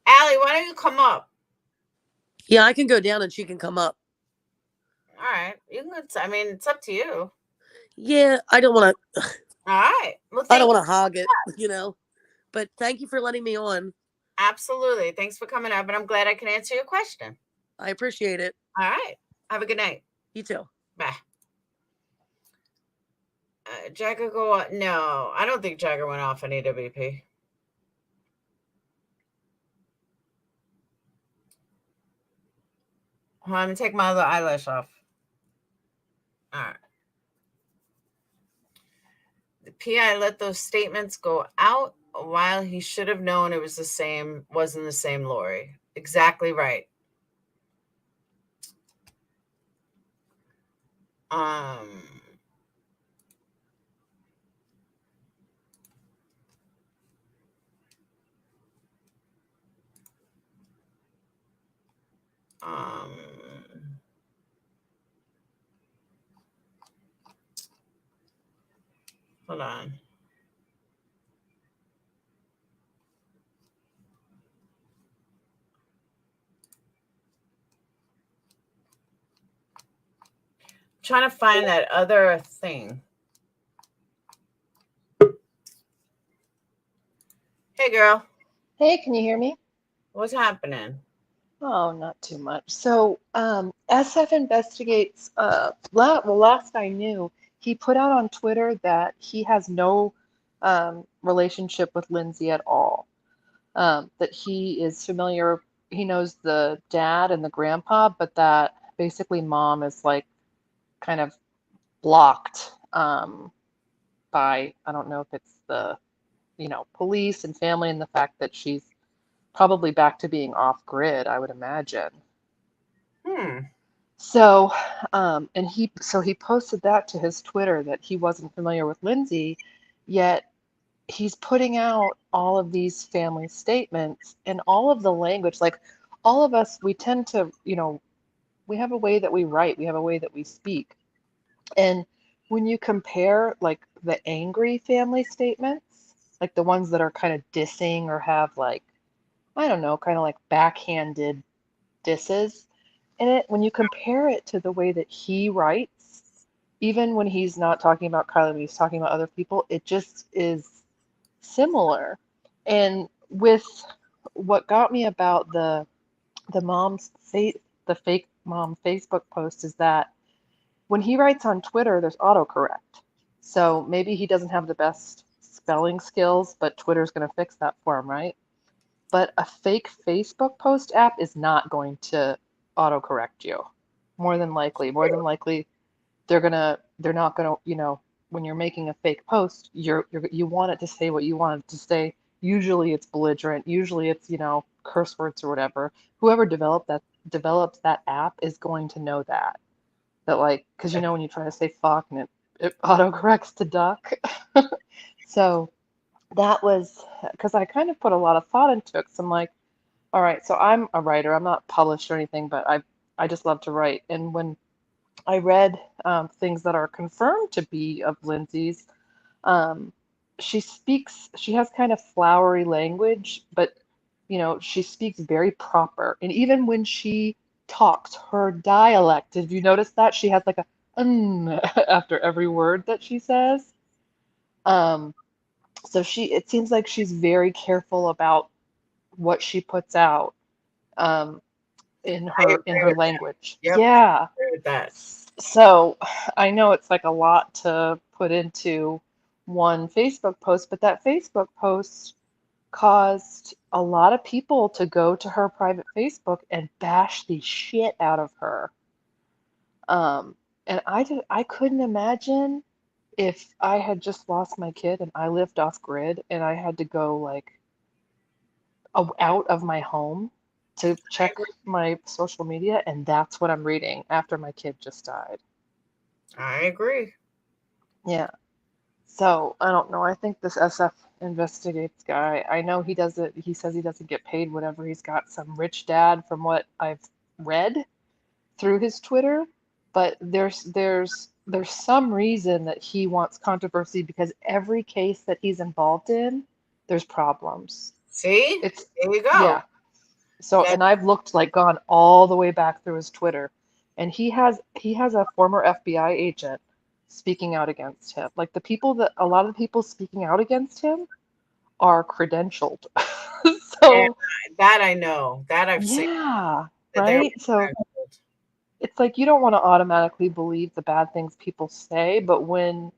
Allie, why don't you come up? Yeah, I can go down and she can come up. All right. You can. I mean, it's up to you. Yeah, I don't want to. All right. Well, I don't want to hog it, But thank you for letting me on. Absolutely. Thanks for coming up, and I'm glad I can answer your question. I appreciate it. All right. Have a good night. You too. Bye. Jagger go off? No, I don't think Jagger went off on AWP. Hold on, I'm going to take my other eyelash off. All right. P.I. let those statements go out while he should have known it was wasn't the same Lori. Exactly right. Hold on. Trying to find that other thing. Hey, girl. Hey, can you hear me? What's happening? Oh, not too much. So, SF Investigates, last I knew, he put out on Twitter that he has no relationship with Lindsay at all. That he is familiar, he knows the dad and the grandpa, but that basically mom is like kind of blocked by, I don't know if it's the, police and family and the fact that she's probably back to being off grid, I would imagine. So, and he posted that to his Twitter that he wasn't familiar with Lindsay, yet he's putting out all of these family statements and all of the language. Like all of us, we tend to, we have a way that we write, we have a way that we speak. And when you compare like the angry family statements, like the ones that are kind of dissing or have like, I don't know, kind of like backhanded disses in it, when you compare it to the way that he writes, even when he's not talking about Kylie, when he's talking about other people, it just is similar. And with what got me about the fake mom Facebook post is that when he writes on Twitter, there's autocorrect. So maybe he doesn't have the best spelling skills, but Twitter's going to fix that for him, right? But a fake Facebook post app is not going to autocorrect you. More than likely, they're not gonna, when you're making a fake post, you want it to say what you want it to say. Usually it's belligerent, usually it's, curse words or whatever. Whoever developed that app is going to know that like, because when you try to say fuck and it autocorrects to duck. So that was because I kind of put a lot of thought into it. 'Cause I'm like, all right, so I'm a writer. I'm not published or anything, but I just love to write. And when I read things that are confirmed to be of Lindsay's, she has kind of flowery language, but she speaks very proper. And even when she talks, her dialect, did you notice that? She has like a after every word that she says. So it seems like she's very careful about what she puts out in her language. Yep, Yeah. I agree with that. So I know it's like a lot to put into one Facebook post, but that Facebook post caused a lot of people to go to her private Facebook and bash the shit out of her. And I couldn't imagine if I had just lost my kid and I lived off grid and I had to go like out of my home to check my social media, and that's what I'm reading after my kid just died. I agree. Yeah. So I don't know. I think this SF Investigates guy, I know he says he doesn't get paid whatever. He's got some rich dad from what I've read through his Twitter, but there's some reason that he wants controversy because every case that he's involved in, there's problems. See? There you go. Yeah. So, and I've gone all the way back through his Twitter, and he has a former FBI agent speaking out against him. Like a lot of the people speaking out against him are credentialed. So that I know. That I've seen. Yeah, right? So it's like you don't want to automatically believe the bad things people say, but when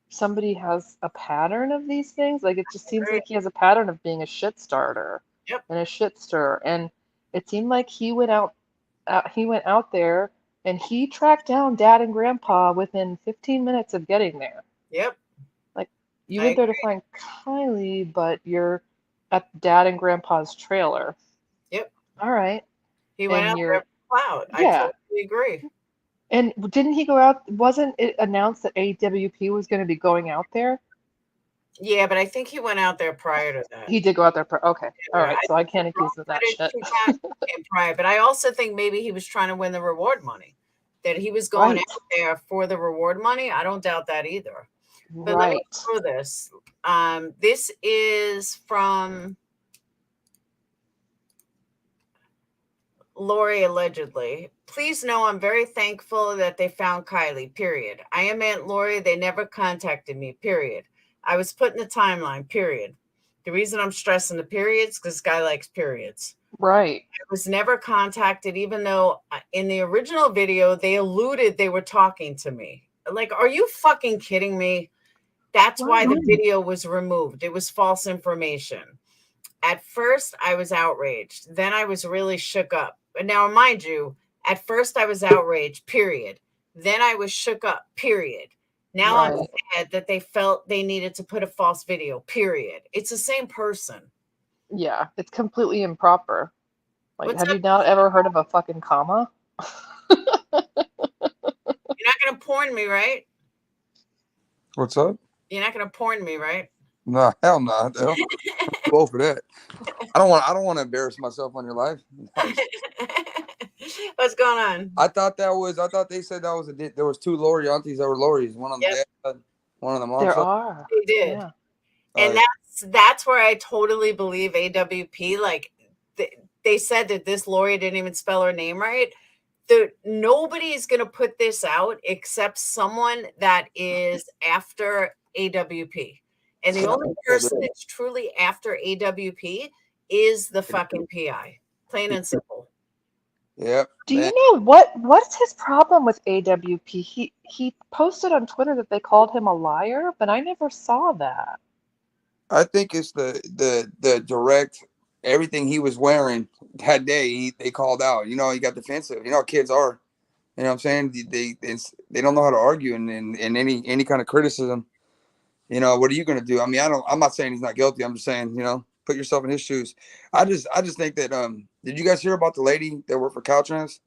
somebody has a pattern of these things, like it just seems like he has a pattern of being a shit starter and a shit stirrer. And it seemed like he went out there and he tracked down dad and grandpa within 15 minutes of getting there. Yep. Like You went there to find Kylie, but you're at Dad and Grandpa's trailer. Yep. All right. He went out there for clout. I Yeah. totally agree. And didn't he go out? Wasn't it announced that AWP was going to be going out there? Yeah, but I think he went out there prior to that. He did go out there. Okay. All Yeah, right. So I can't accuse him of that shit. Prior, but I also think maybe he was trying to win the reward money. That he was going out there for the reward money. I don't doubt that either. But let me throw this. This is from Lori allegedly. Please know I'm very thankful that they found Kylie, period. I am Aunt Lori. They never contacted me, period. I was put in the timeline, period. The reason I'm stressing the periods because this guy likes periods. Right. I was never contacted, even though in the original video, they alluded they were talking to me. Like, are you fucking kidding me? That's why the video was removed. It was false information. At first, I was outraged. Then I was really shook up. But now, mind you, at first I was outraged, period. Then I was shook up, period. Now I'm sad that they felt they needed to put a false video, period. It's the same person. Yeah, it's completely improper. Like, have you not ever heard of a fucking comma? You're not going to porn me, right? What's up? You're not going to porn me, right? No, hell no. Hell. Go for that. I don't want to embarrass myself on your life. What's going on? I thought they said that was there was two Lori aunties that were Lori's. One on the dad side, one on the mom side. There are. They did. Yeah. And that's where I totally believe AWP. Like they said that this Lori didn't even spell her name right. Nobody's going to put this out except someone that is after AWP. And the only person that's truly after AWP is the fucking PI. Plain and simple. Yep. Do you know what's his problem with AWP? He posted on Twitter that they called him a liar, but I never saw that. I think it's the direct everything he was wearing that day. They called out. You know, he got defensive. You know how kids are. You know what I'm saying? They don't know how to argue in any kind of criticism. You know, what are you going to do? I mean, I'm not saying he's not guilty. I'm just saying, you know, put yourself in his shoes. I just think that did you guys hear about the lady that worked for Caltrans?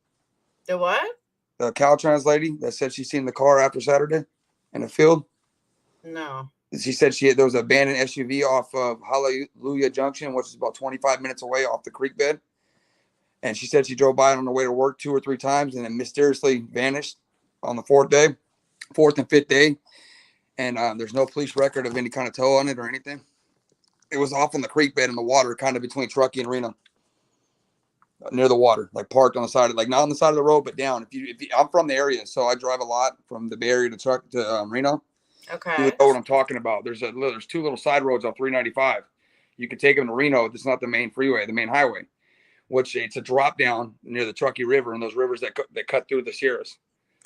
The what? The Caltrans lady that said she seen the car after Saturday in the field? No. She said there was an abandoned SUV off of Hallelujah Junction, which is about 25 minutes away off the creek bed. And she said she drove by it on the way to work 2 or 3 times and then mysteriously vanished on the fourth and fifth day. And there's no police record of any kind of tow on it or anything. It was off on the creek bed in the water, kind of between Truckee and Reno, near the water, like parked on the side, like not on the side of the road, but down. I'm from the area, so I drive a lot from the Bay Area to Reno. Okay. You know what I'm talking about. There's 2 little side roads off 395. You can take them to Reno. It's not the main freeway, the main highway, which it's a drop down near the Truckee River and those rivers that cut through the Sierras.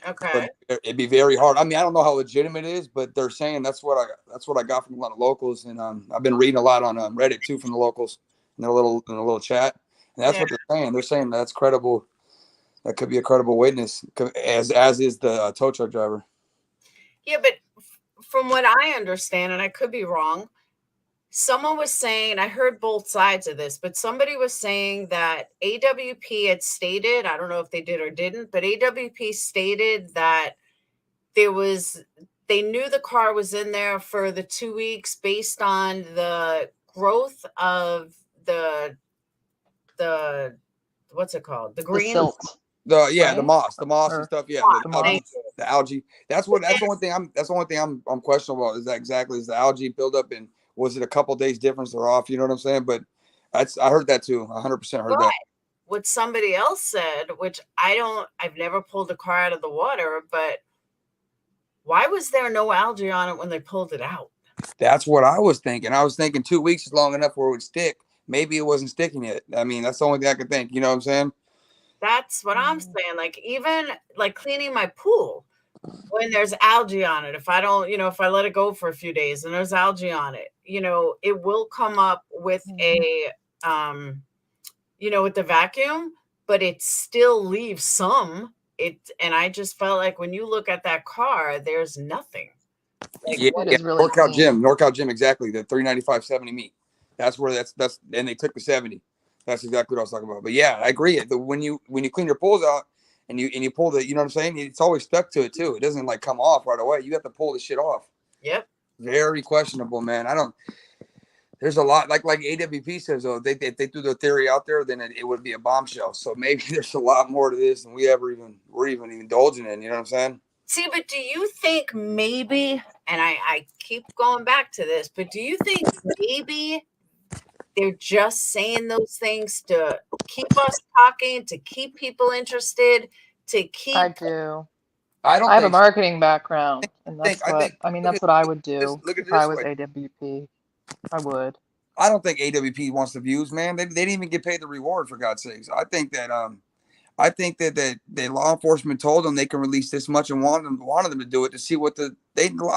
Okay. But it'd be very hard. I mean, I don't know how legitimate it is, but they're saying that's what I got from a lot of locals, and I've been reading a lot on Reddit too from the locals in a little chat, and that's what they're saying. They're saying that's credible. That could be a credible witness, as is the tow truck driver. Yeah, but from what I understand, and I could be wrong, someone was saying, I heard both sides of this, but somebody was saying that AWP had stated, I don't know if they did or didn't, but AWP stated that they knew the car was in there for the 2 weeks based on the growth of the what's it called? The green. The silt. The moss and stuff. Yeah, the algae. That's the only thing I'm questionable about is that exactly is the algae buildup and was it a couple days difference or off? You know what I'm saying? But I heard that too. 100% heard that. What somebody else said, which I've never pulled a car out of the water, but why was there no algae on it when they pulled it out? That's what I was thinking. I was thinking 2 weeks is long enough where it would stick. Maybe it wasn't sticking yet. I mean, that's the only thing I could think. You know what I'm saying? That's what I'm saying. Like, even like cleaning my pool when there's algae on it, if I don't, if I let it go for a few days and there's algae on it, it will come up with a, with the vacuum, but it still leaves some. And I just felt like when you look at that car, there's nothing. Yeah, It yeah. is really NorCal Gym, exactly. The 395.70 meat. That's where that's and they took the 70. That's exactly what I was talking about. But yeah, I agree. When you clean your pulls out and you pull the, you know what I'm saying? It's always stuck to it too. It doesn't like come off right away. You have to pull the shit off. Yep. Very questionable, man. There's a lot like AWP says, though, if they threw their theory out there, then it would be a bombshell. So maybe there's a lot more to this than we're even indulging in. You know what I'm saying? See, but do you think maybe, and I keep going back to this, but do you think maybe they're just saying those things to keep us talking, to keep people interested, to keep... I do. I don't. I have a marketing background, and that's what I would do if I was AWP. I would. I don't think AWP wants the views, man. They didn't even get paid the reward, for God's sakes. I think that law enforcement told them they can release this much and wanted them to do it to see what I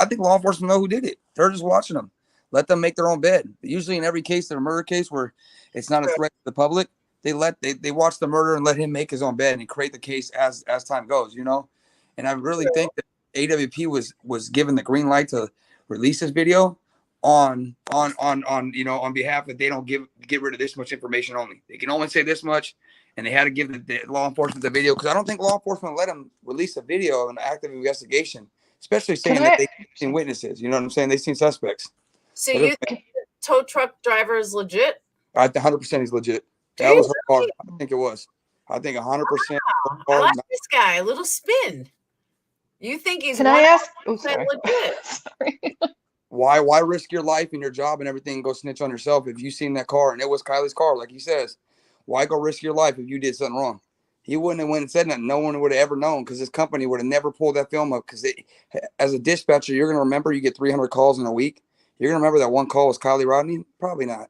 think law enforcement know who did it. They're just watching them. Let them make their own bed. Usually in every case, in a murder case where it's not a threat to the public, they watch the murder and let him make his own bed and create the case as time goes, you know? And I really think that AWP was given the green light to release this video on behalf that they don't get rid of this much information only. They can only say this much, and they had to give the law enforcement the video because I don't think law enforcement let them release a video of an active investigation, especially saying that they've seen witnesses. You know what I'm saying? They've seen suspects. So you think the tow truck driver is legit? 100% he's legit. That was her car. I think it was. I think 100%. Wow. I like this guy. A little spin. You think he's Can I ask? legit? Why risk your life and your job and everything and go snitch on yourself if you seen that car and it was Kylie's car, like he says? Why go risk your life if you did something wrong? He wouldn't have went and said nothing. No one would have ever known because his company would have never pulled that film up. Because as a dispatcher, you're going to remember you get 300 calls in a week. You're going to remember that one call was Kylie Rodney? Probably not.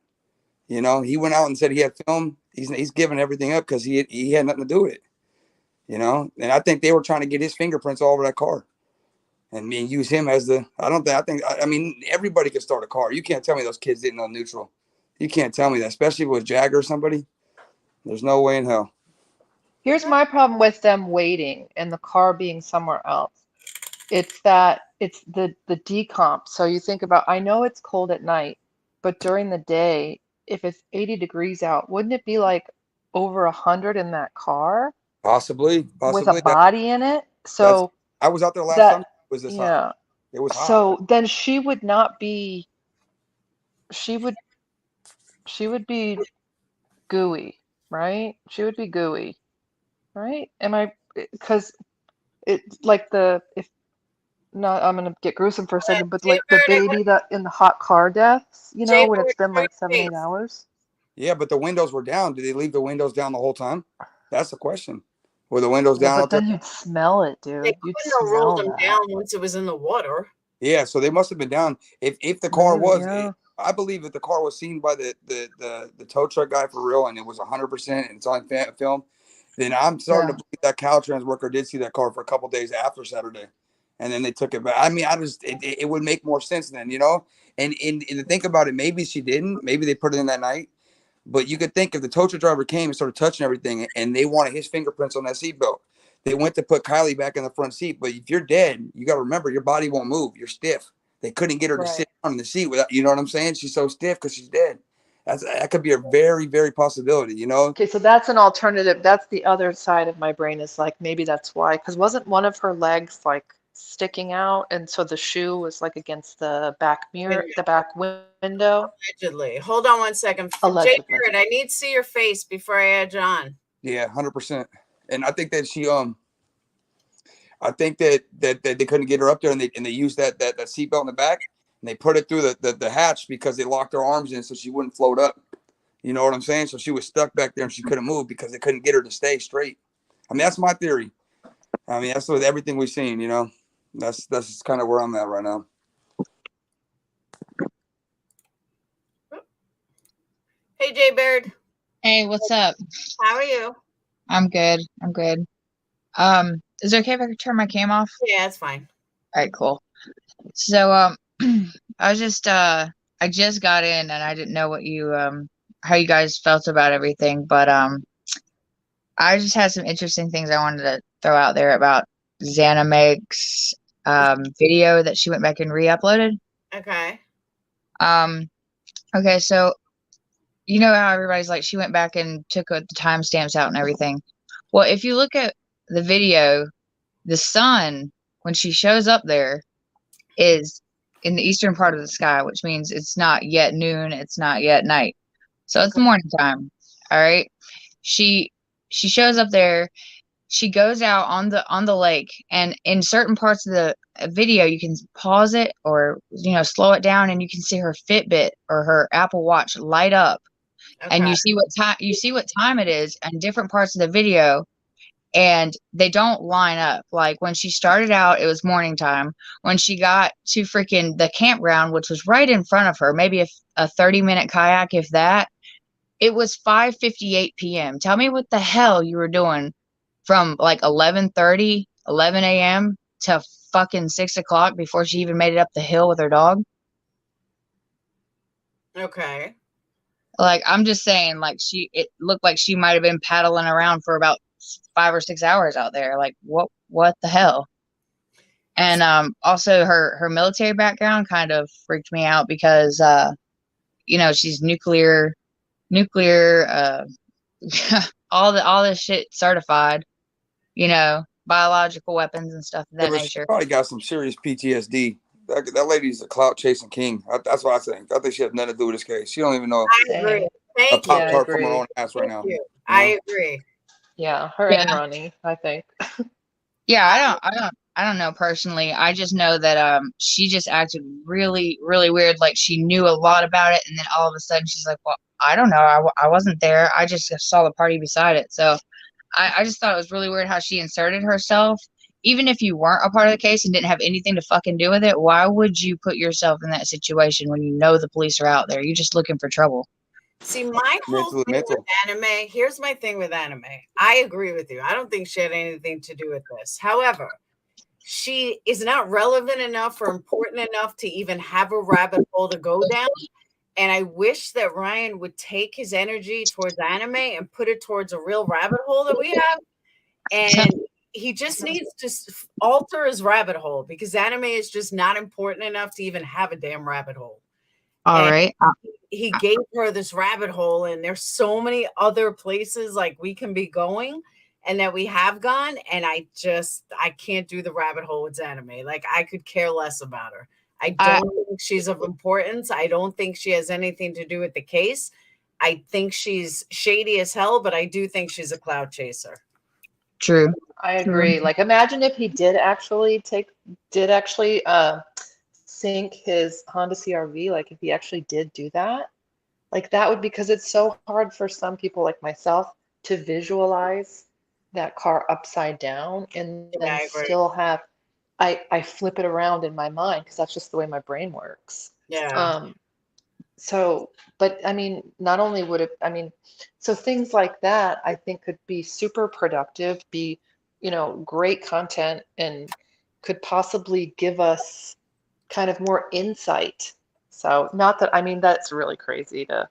You know, he went out and said he had film. He's giving everything up because he had nothing to do with it. You know, and I think they were trying to get his fingerprints all over that car. And use him as I mean, everybody could start a car. You can't tell me those kids didn't know neutral. You can't tell me that, especially with Jagger or somebody. There's no way in hell. Here's my problem with them waiting and the car being somewhere else. It's the decomp. So you think about, I know it's cold at night, but during the day, if it's 80 degrees out, wouldn't it be like over 100 in that car? Possibly. With a body in it. So I was out there last summer. It was this hot. It was hot. So then she would not be. She would be gooey, right? She would be gooey, right? Because it's like if not, I'm gonna get gruesome for a second, but like the baby that in the hot car deaths, you know, when it's been like 7-8 hours. Yeah, but the windows were down. Did they leave the windows down the whole time? That's the question. Were the windows down? But then you'd smell it, dude. They couldn't have rolled them down once it was in the water. Yeah, so they must have been down. If the car I believe that the car was seen by the tow truck guy for real, and it was 100%, and it's on film. Then I'm starting to believe that Caltrans worker did see that car for a couple days after Saturday, and then they took it back. I mean, it would make more sense then, you know. And to think about it, maybe she didn't. Maybe they put it in that night. But you could think if the tow truck driver came and started touching everything and they wanted his fingerprints on that seatbelt, they went to put Kylie back in the front seat. But if you're dead, you got to remember your body won't move. You're stiff. They couldn't get her to sit down in the seat without, you know what I'm saying? She's so stiff because she's dead. That could be a very, very possibility, you know? Okay, so that's an alternative. That's the other side of my brain is like, maybe that's why. Because wasn't one of her legs like sticking out, and so the shoe was like against the back mirror, the back window. Allegedly. Hold on one second. Jay Barrett, I need to see your face before I edge on. Yeah, 100%. And I think that she I think that they couldn't get her up there, and they used that seatbelt in the back, and they put it through the hatch because they locked her arms in so she wouldn't float up. You know what I'm saying? So she was stuck back there and she couldn't move because they couldn't get her to stay straight. I mean, that's my theory. I mean, that's with everything we've seen, you know. That's kind of where I'm at right now. Hey, Jay Baird. Hey, what's up? How are you? I'm good. Is it okay if I turn my cam off? Yeah, it's fine. All right, cool. So, I just got in and I didn't know what how you guys felt about everything, but I just had some interesting things I wanted to throw out there about Xanamex. video that she went back and re-uploaded. Okay. Okay, so you know how everybody's like, she went back and took the timestamps out and everything. Well, if you look at the video, the sun, when she shows up there, is in the eastern part of the sky, which means it's not yet noon, it's not yet night. So it's morning time. All right. She shows up there, she goes out on the lake, and in certain parts of the video you can pause it or slow it down, and you can see her Fitbit or her Apple Watch light up. Okay. And you see what time it is in different parts of the video, and they don't line up. Like when she started out, it was morning time. When she got to freaking the campground, which was right in front of her, maybe a 30-minute kayak, if that, it was 5:58 p.m. Tell me what the hell you were doing from like 11:30, 11 a.m. to fucking 6 o'clock before she even made it up the hill with her dog. Okay. Like, I'm just saying, like, it looked like she might have been paddling around for about 5 or 6 hours out there. Like, what the hell? And also her military background kind of freaked me out because she's nuclear all this shit certified, biological weapons and stuff of that nature. She probably got some serious PTSD. That lady's a clout chasing king. That's what I think. I think she has nothing to do with this case. She don't even know. I agree. A pop tart from her own ass right now. I agree. Yeah, her and Ronnie, I think. Yeah, I don't know personally. I just know that she just acted really, really weird. Like she knew a lot about it, and then all of a sudden she's like, "Well, I don't know. I wasn't there. I just saw the party beside it." So I just thought it was really weird how she inserted herself. Even if you weren't a part of the case and didn't have anything to fucking do with it, why would you put yourself in that situation when you know the police are out there? You're just looking for trouble. See, my whole thing with anime, here's my thing with anime. I agree with you. I don't think she had anything to do with this. However, she is not relevant enough or important enough to even have a rabbit hole to go down. And I wish that Ryan would take his energy towards anime and put it towards a real rabbit hole that we have. And he just needs to alter his rabbit hole because anime is just not important enough to even have a damn rabbit hole. All right. He gave her this rabbit hole, and there's so many other places like we can be going and that we have gone. And I can't do the rabbit hole with anime. Like I could care less about her. I don't think she's of importance. I don't think she has anything to do with the case. I think she's shady as hell, but I do think she's a cloud chaser. True. I agree. Like imagine if he did actually sink his Honda CR-V, like if he actually did do that, like that would, because it's so hard for some people like myself to visualize that car upside down and then still have, I flip it around in my mind because that's just the way my brain works. Yeah. So, but I mean, not only would it, I mean, so things like that I think could be super productive, be, great content, and could possibly give us kind of more insight. So not that, I mean, that's really crazy to.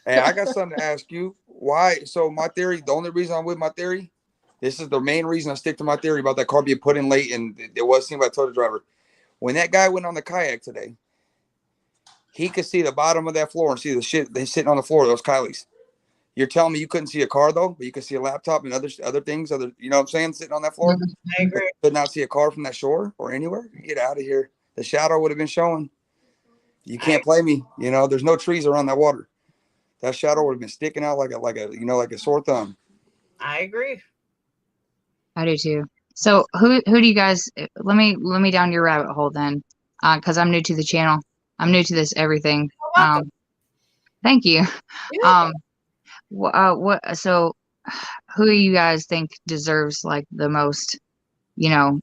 Hey, I got something to ask you. Why? So my theory, the only reason I'm with my theory, this is the main reason I stick to my theory about that car being put in late and it was seen by a tow driver. When that guy went on the kayak today, he could see the bottom of that floor and see the shit they sitting on the floor, those Kylies. You're telling me you couldn't see a car though, but you could see a laptop and other things, you know what I'm saying, sitting on that floor? I agree. Could not see a car from that shore or anywhere? Get out of here. The shadow would have been showing. You can't play me. There's no trees around that water. That shadow would have been sticking out like a sore thumb. I agree. I do too. So who do you guys? Let me down your rabbit hole then, because I'm new to the channel. I'm new to this everything. Thank you. So who do you guys think deserves like the most? The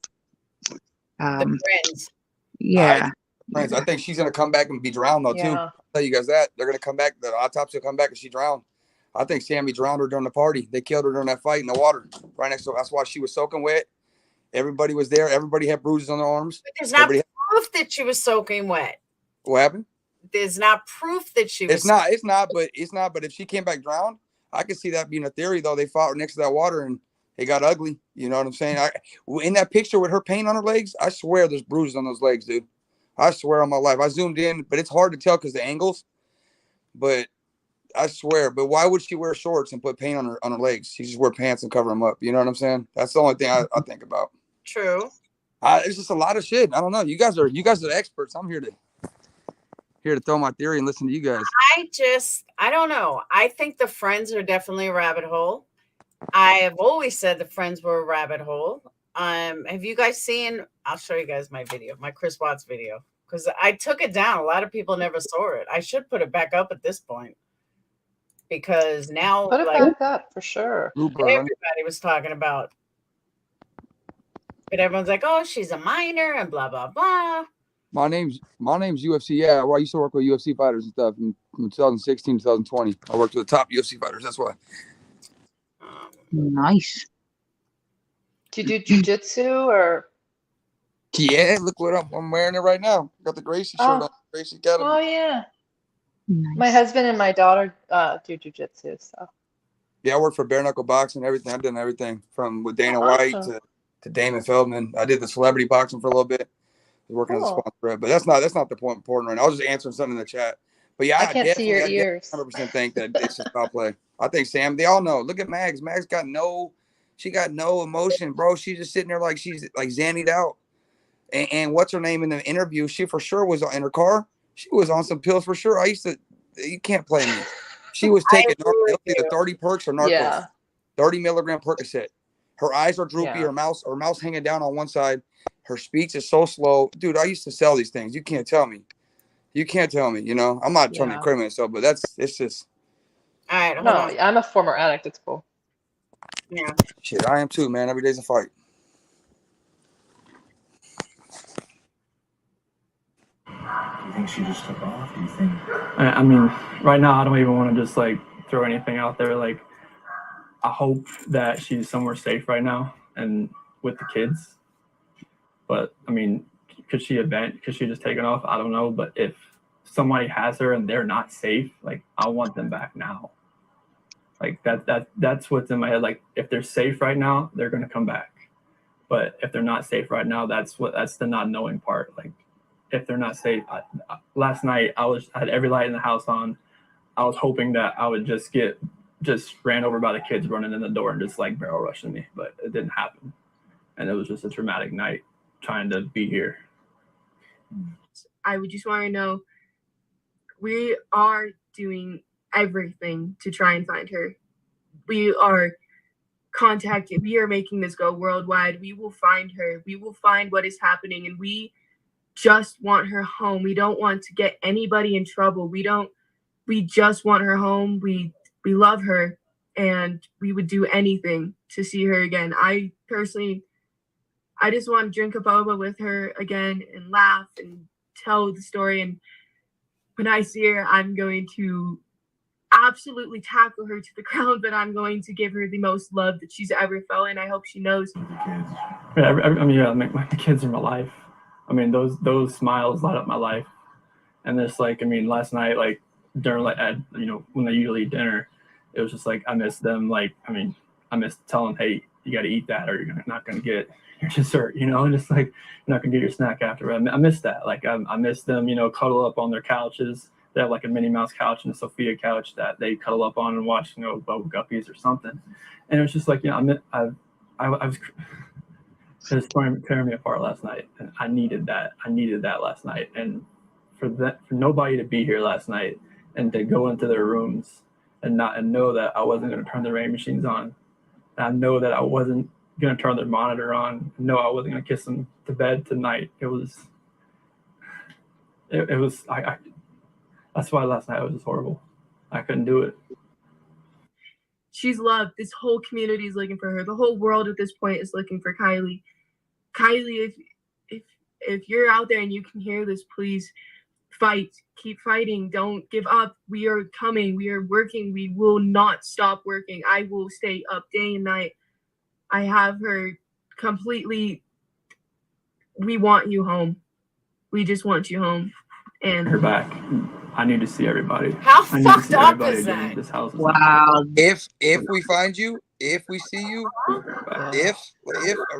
friends. Yeah. Friends. I think she's gonna come back and be drowned though too. I'll tell you guys that they're gonna come back. The autopsy will come back and she drowned. I think Sammy drowned her during the party. They killed her during that fight in the water right next to her. That's why she was soaking wet. Everybody was there. Everybody had bruises on their arms. But there's not proof that she was soaking wet. What happened? There's not proof that she was. It's not. But if she came back drowned, I could see that being a theory though. They fought next to that water and It got ugly. You know what I'm saying? In that picture with her paint on her legs, I swear there's bruises on those legs, dude. I swear on my life. I zoomed in, but it's hard to tell because the angles. But I swear. But why would she wear shorts and put paint on her legs? She just wear pants and cover them up. You know what I'm saying? That's the only thing I think about. True. It's just a lot of shit. I don't know. You guys are the experts. I'm here to throw my theory and listen to you guys. I don't know. I think the Friends are definitely a rabbit hole. I have always said the Friends were a rabbit hole. Have you guys seen? I'll show you guys my video, my Chris Watts video, because I took it down. A lot of people never saw it. I should put it back up at this point because now put it back up for sure. Everybody was talking about, but everyone's like, "Oh, she's a minor," and blah blah blah. My name's UFC. Yeah, well, I used to work with UFC fighters and stuff from 2016 to 2020. I worked with the top UFC fighters. That's why. Nice. Do you do jiu-jitsu or? Yeah, look what I'm wearing it right now. Got the Gracie shirt on. Gracie Academy. Oh yeah. Nice. My husband and my daughter do jiu-jitsu. So. Yeah, I work for bare knuckle boxing. Everything. I've done everything from with Dana White to Damon Feldman. I did the celebrity boxing for a little bit. Working as a sponsor, but that's not the point important right now. I was just answering something in the chat. But yeah, I can't see your ears. 100% think that it's just foul play. I think Sam. They all know. Look at Mags. Mags got no emotion, bro. She's just sitting there like she's like zannied out. And what's her name in the interview? She for sure was in her car. She was on some pills for sure. You can't play me. She was taking either 30 perks or narcos. Yeah. 30 milligram Percocet. Her eyes are droopy. Yeah. Her mouth hanging down on one side. Her speech is so slow. Dude, I used to sell these things. You can't tell me. You know, I'm not trying to incriminate myself, but it's just. All right. No, I'm a former addict. It's cool. Yeah. Shit, I am too, man. Every day's a fight. Do you think she just took off? Do you think? I mean, right now, I don't even want to just like throw anything out there. Like, I hope that she's somewhere safe right now and with the kids. But I mean, could she just taken off? I don't know. But if somebody has her and they're not safe, like I want them back now. Like that's what's in my head. Like if they're safe right now, they're gonna come back. But if they're not safe right now, that's the not knowing part. Like if they're not safe, last night I had every light in the house on. I was hoping that I would just ran over by the kids running in the door and just like barrel rushing me, but it didn't happen. And it was just a traumatic night trying to be here. I would just want to know, we are doing everything to try and find her. We are making this go worldwide. We will find her. We will find what is happening, and we just want her home. We don't want to get anybody in trouble. We just want her home. We love her, and we would do anything to see her again. I just want to drink a boba with her again and laugh and tell the story. And when I see her, I'm going to absolutely tackle her to the ground, but I'm going to give her the most love that she's ever felt. And I hope she knows. My kids are my life. I mean, those smiles light up my life. And it's like, I mean, last night, like during when they usually eat dinner, it was just like, I miss them. Like, I mean, I miss telling, hey, you got to eat that or you're not going to get your dessert, just like you're not gonna get your snack after. I miss that. Like I miss them, cuddle up on their couches. They have like a Minnie Mouse couch and a Sophia couch that they cuddle up on and watch, Bubble Guppies or something. And it was just like, I was just tearing me apart last night, and I needed that. I needed that last night, and for nobody to be here last night and to go into their rooms and know that I wasn't gonna turn the rain machines on. And I know that I wasn't gonna turn their monitor on. No, I wasn't gonna kiss them to bed tonight. It was that's why last night was just horrible. I couldn't do it. She's loved. This whole community is looking for her. The whole world at this point is looking for Kylie. Kylie, if you're out there and you can hear this, please fight. Keep fighting. Don't give up. We are coming. We are working. We will not stop working. I will stay up day and night. I have her completely. We want you home. We just want you home. And her back. I need to see everybody. How fucked up is that? This house is wow. If we find you, if we see you, if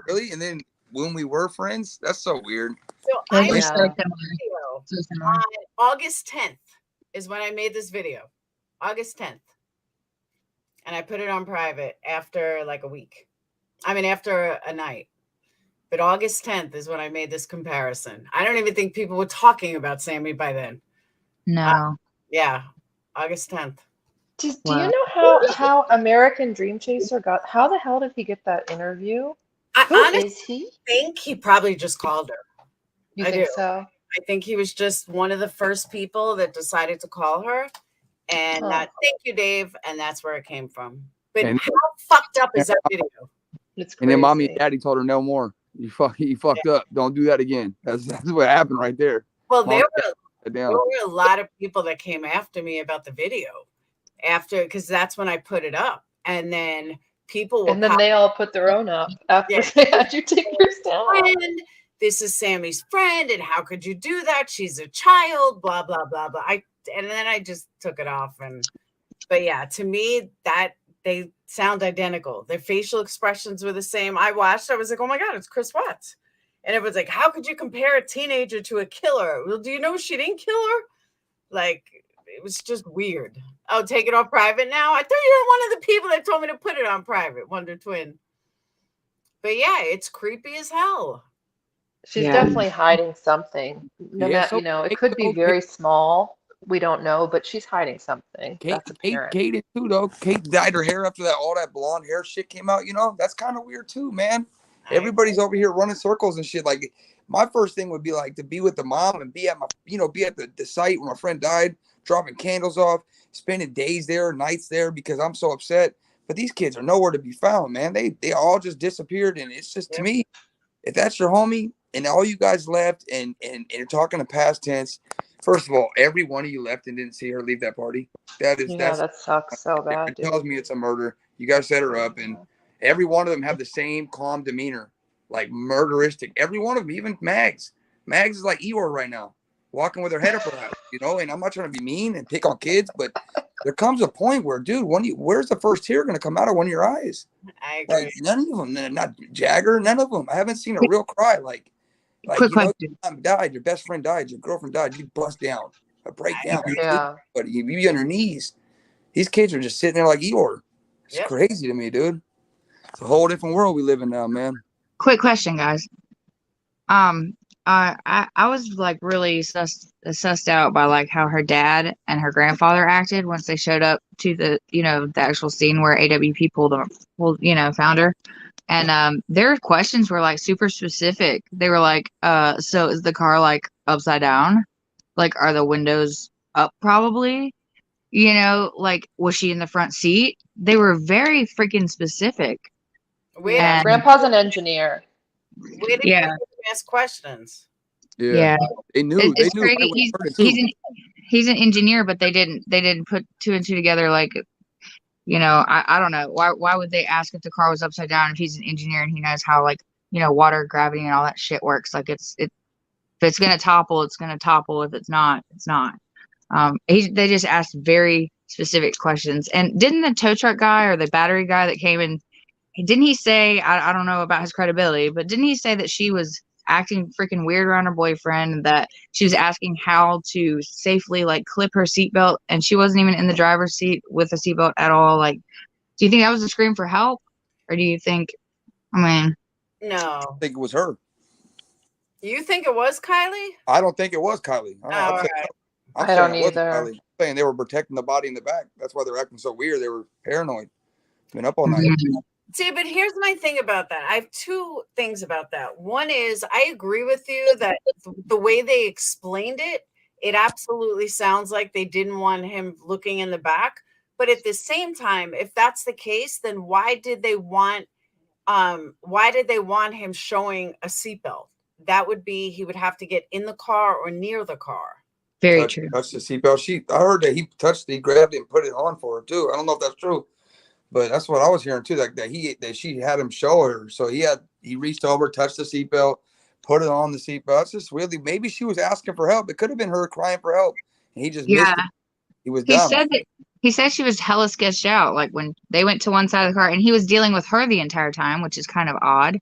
really, and then when we were friends, that's so weird. So I made a video on August 10th is when I made this video. August 10th. And I put it on private after like a week. I mean, after a night. But August 10th is when I made this comparison. I don't even think people were talking about Sammy by then. No. Yeah, August 10th. Do you know how American Dream Chaser got? How the hell did he get that interview? Who is he? I think he probably just called her. You think so? I think he was just one of the first people that decided to call her. And thank you, Dave. And that's where it came from. But how fucked up is that video? It's crazy. And then mommy and daddy told her no more. You fucked up. Don't do that again. That's what happened right there. Well, there were a lot of people that came after me about the video because that's when I put it up. And then people will they all put their own up after they had you take yours down. This is Sammy's friend, and how could you do that? She's a child, blah, blah, blah, blah. And then I just took it off. But yeah, to me, that they sound identical. Their facial expressions were the same. I watched, I was like, oh my God, it's Chris Watts. And it was like, how could you compare a teenager to a killer? Well, do you know she didn't kill her? Like, it was just weird. Oh, take it off private now? I thought you were one of the people that told me to put it on private, Wonder Twin. But yeah, it's creepy as hell. She's definitely hiding something. No matter, it could be very small. We don't know, but she's hiding something. That's apparent. Kate is too, though. Kate dyed her hair after all that blonde hair shit came out. That's kind of weird too, man. Everybody's over here running circles and shit. Like, my first thing would be like to be with the mom and be at the site where my friend died, dropping candles off, spending days there, nights there, because I'm so upset. But these kids are nowhere to be found, man. They all just disappeared, and it's just, to me, if that's your homie and all you guys left and you're talking in past tense. First of all, every one of you left and didn't see her leave that party. That sucks so bad. It tells me it's a murder. You guys set her up, and every one of them have the same calm demeanor, like murderistic. Every one of them, even Mags. Mags is like Eeyore right now, walking with her head up her ass, And I'm not trying to be mean and pick on kids, but there comes a point where, dude, where's the first tear going to come out of one of your eyes? I agree. Like, none of them, not Jagger, none of them. I haven't seen a real cry like Quick question. Your mom died, your best friend died, your girlfriend died, you bust down, a breakdown. But you be on your knees. These kids are just sitting there like Eeyore. It's crazy to me, dude. It's a whole different world we live in now, man. Quick question, guys. I was like really sussed out by like how her dad and her grandfather acted once they showed up to the the actual scene where AWP found her. And their questions were like super specific. They were like, so is the car like upside down? Like, are the windows up probably? Like, was she in the front seat? They were very freaking specific. Grandpa's an engineer. We didn't ask questions. Yeah. They knew. They knew. He's an engineer, but they didn't put two and two together. Like, I don't know. Why would they ask if the car was upside down if he's an engineer and he knows how like, water, gravity and all that shit works? Like if it's gonna topple, it's gonna topple. If it's not, it's not. They just asked very specific questions. And didn't the tow truck guy or the battery guy that came in, didn't he say, I don't know about his credibility, but didn't he say that she was acting freaking weird around her boyfriend, and that she was asking how to safely like clip her seatbelt, and she wasn't even in the driver's seat with a seatbelt at all? Like, do you think that was a scream for help, or do you think, No. I think it was her. You think it was Kylie? I don't think it was Kylie. I don't either. I'm saying they were protecting the body in the back. That's why they're acting so weird. They were paranoid. Been up all night. See, but here's my thing about that. I have two things about that. One is I agree with you that the way they explained it, it absolutely sounds like they didn't want him looking in the back. But at the same time, if that's the case, then why did they want him showing a seatbelt? That would be he would have to get in the car or near the car. Very true. Touch the seatbelt. I heard that he grabbed it and put it on for her too. I don't know if that's true. But that's what I was hearing too, like that she had him show her. So he reached over, touched the seatbelt, put it on the seatbelt. It's just really, maybe she was asking for help. It could have been her crying for help, and he just missed it. He was dumb. He said she was hella sketched out, like when they went to one side of the car and he was dealing with her the entire time, which is kind of odd.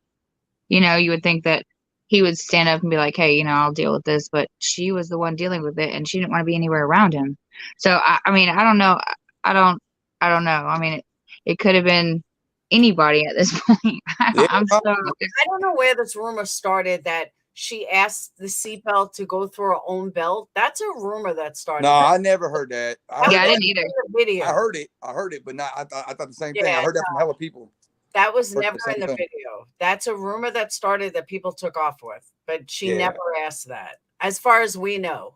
You know, you would think that he would stand up and be like, hey, you know, I'll deal with this, but she was the one dealing with it and she didn't want to be anywhere around him. So I mean, I don't know. I don't know. I mean, it could have been anybody at this point. I'm so I don't know where this rumor started that she asked the seatbelt to go through her own belt. That's a rumor that started. No, I never heard that. I didn't either. Video. I heard it, but not. I thought the same thing. I heard that from hella people. That was never in the video. That's a rumor that started that people took off with, but she never asked that, as far as we know.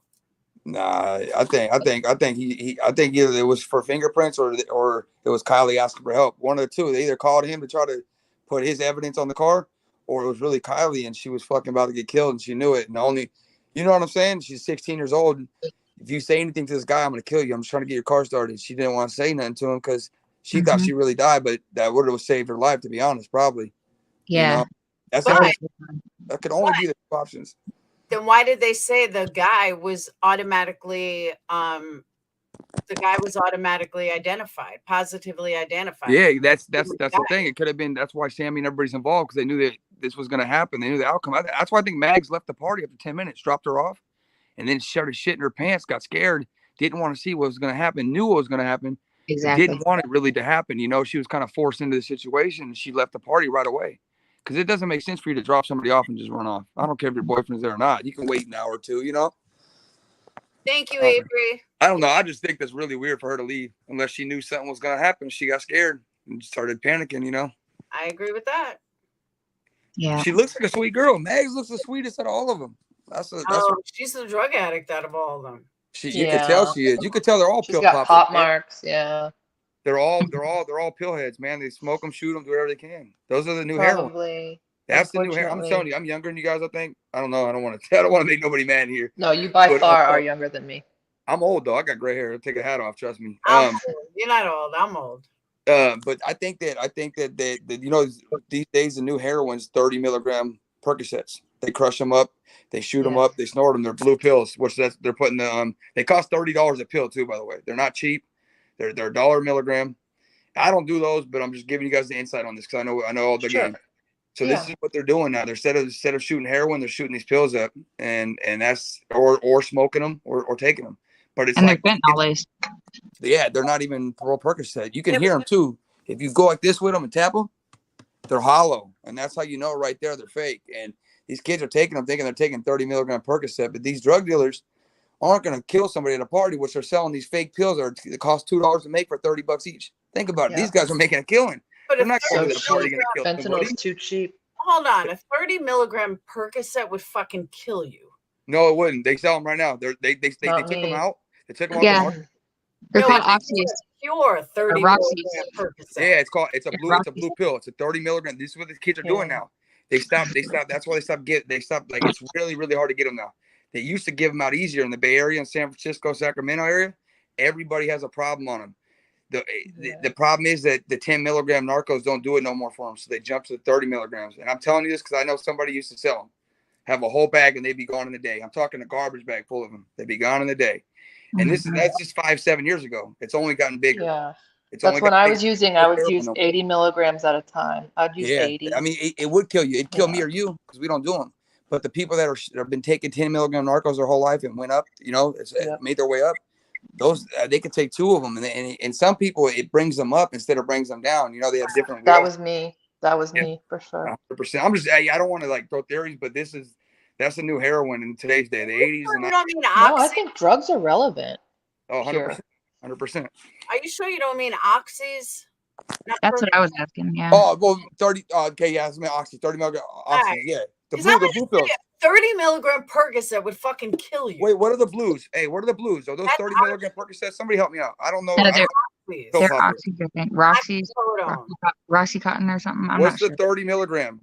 Nah, I think either it was for fingerprints or it was Kylie asking for help. One of the two. They either called him to try to put his evidence on the car, or it was really Kylie and she was fucking about to get killed and she knew it. And only, you know what I'm saying? She's 16 years old. If you say anything to this guy, I'm gonna kill you. I'm just trying to get your car started. She didn't want to say nothing to him because she thought she really died, but that would have saved her life, to be honest, probably. Yeah. You know? That could only be the two options. Then why did they say the guy was automatically identified, positively identified? Yeah, that's the thing. It could have been. That's why Sammy and everybody's involved, because they knew that this was going to happen. They knew the outcome. That's why I think Mags left the party after 10 minutes, dropped her off, and then started shitting her pants. Got scared, didn't want to see what was going to happen, knew what was going to happen. Exactly. Didn't want it really to happen. You know, she was kind of forced into the situation, and she left the party right away. Because it doesn't make sense for you to drop somebody off and just run off. I don't care if your boyfriend's there or not. You can wait an hour or two, you know? Thank you, Avery. I don't know. I just think that's really weird for her to leave. Unless she knew something was going to happen. She got scared and started panicking, you know? I agree with that. Yeah. She looks like a sweet girl. Mags looks the sweetest out of all of them. She's the drug addict out of all of them. You could tell she is. You could tell they're all pill poppers. Pop marks, yeah. They're all pill heads, man. They smoke them, shoot them, do whatever they can. Those are the new heroin. That's the new heroin. I'm telling you, I'm younger than you guys. I think. I don't know. I don't want to make nobody mad here. No, you by far are younger than me. I'm old though. I got gray hair. I'll take a hat off. Trust me. You're not old. I'm old. But I think that you know, these days the new heroin's 30 milligram Percocets. They crush them up, they shoot them up, they snort them. They're blue pills, which they're putting the they cost $30 a pill too. By the way, they're not cheap. They're $1 a milligram. I don't do those, but I'm just giving you guys the insight on this because I know all the game. So this is what they're doing now. They're instead of shooting heroin, they're shooting these pills up, and that's or smoking them or taking them. But it's like they're fentanyl laced. Yeah, they're not even Percocet. You can hear them too. If you go like this with them and tap them, they're hollow, and that's how you know right there they're fake. And these kids are taking them thinking they're taking 30 milligram Percocet, but these drug dealers aren't going to kill somebody at a party, which they're selling these fake pills that cost $2 to make for $30 each. Think about it. These guys are making a killing. But they're not going to the party going to kill somebody. Fentanyl's too cheap. Hold on, a 30 milligram Percocet would fucking kill you. No, it wouldn't. They sell them right now. They took them out. They took them out. Yeah. They're called oxys. Pure 30 milligram Percocet. Yeah, it's a blue pill. It's a 30 milligram. This is what the kids are doing now. They stopped. That's why they stopped. Like, it's really, really hard to get them now. They used to give them out easier in the Bay Area and San Francisco, Sacramento area. Everybody has a problem on them. The problem is that the 10 milligram narcos don't do it no more for them. So they jump to the 30 milligrams. And I'm telling you this because I know somebody used to sell them. Have a whole bag and they'd be gone in a day. I'm talking a garbage bag full of them. They'd be gone in a day. And that's just 5-7 years ago. It's only gotten bigger. Yeah. That's when I was using. I would use 80 milligrams at a time. I'd use 80. I mean, it would kill you. It'd kill me or you because we don't do them. But the people that have been taking 10 milligram narcos their whole life and went up, you know, made their way up. Those they could take 2 of them, and some people it brings them up instead of brings them down. You know, they have different. That was me. That was me for sure. 100%. I'm just. I don't want to like throw theories, but that's the new heroin in today's day. The 80s. And no, I think drugs are relevant. Oh, 100%. 100%. Are you sure you don't mean oxys? That's what I was asking. Yeah. Oh well, 30. Okay, yeah, it's oxy. 30 milligram oxy. Right. Yeah, the blue pills. 30 milligram Percocet would fucking kill you. Wait, what are the blues? Hey, what are the blues? Are those 30 milligram Percocets? Somebody help me out. I don't know. They're oxys, I think. Roxycontin or something. What's the 30 milligram?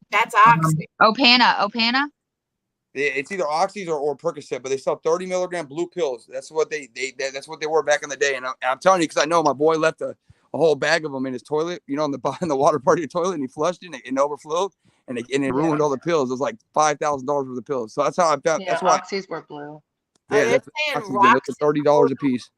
That's oxy. Opana. It's either oxys or Percocet, but they sell 30 milligram blue pills. That's what that's what they were back in the day. And I'm telling you, because I know my boy left a whole bag of them in his toilet, you know, in the water part of your toilet, and he flushed it and it overflowed. And it ruined all the pills. It was like $5,000 worth of pills. So that's how I found. Yeah, that's why oxys were blue. Yeah, that's $30 a piece.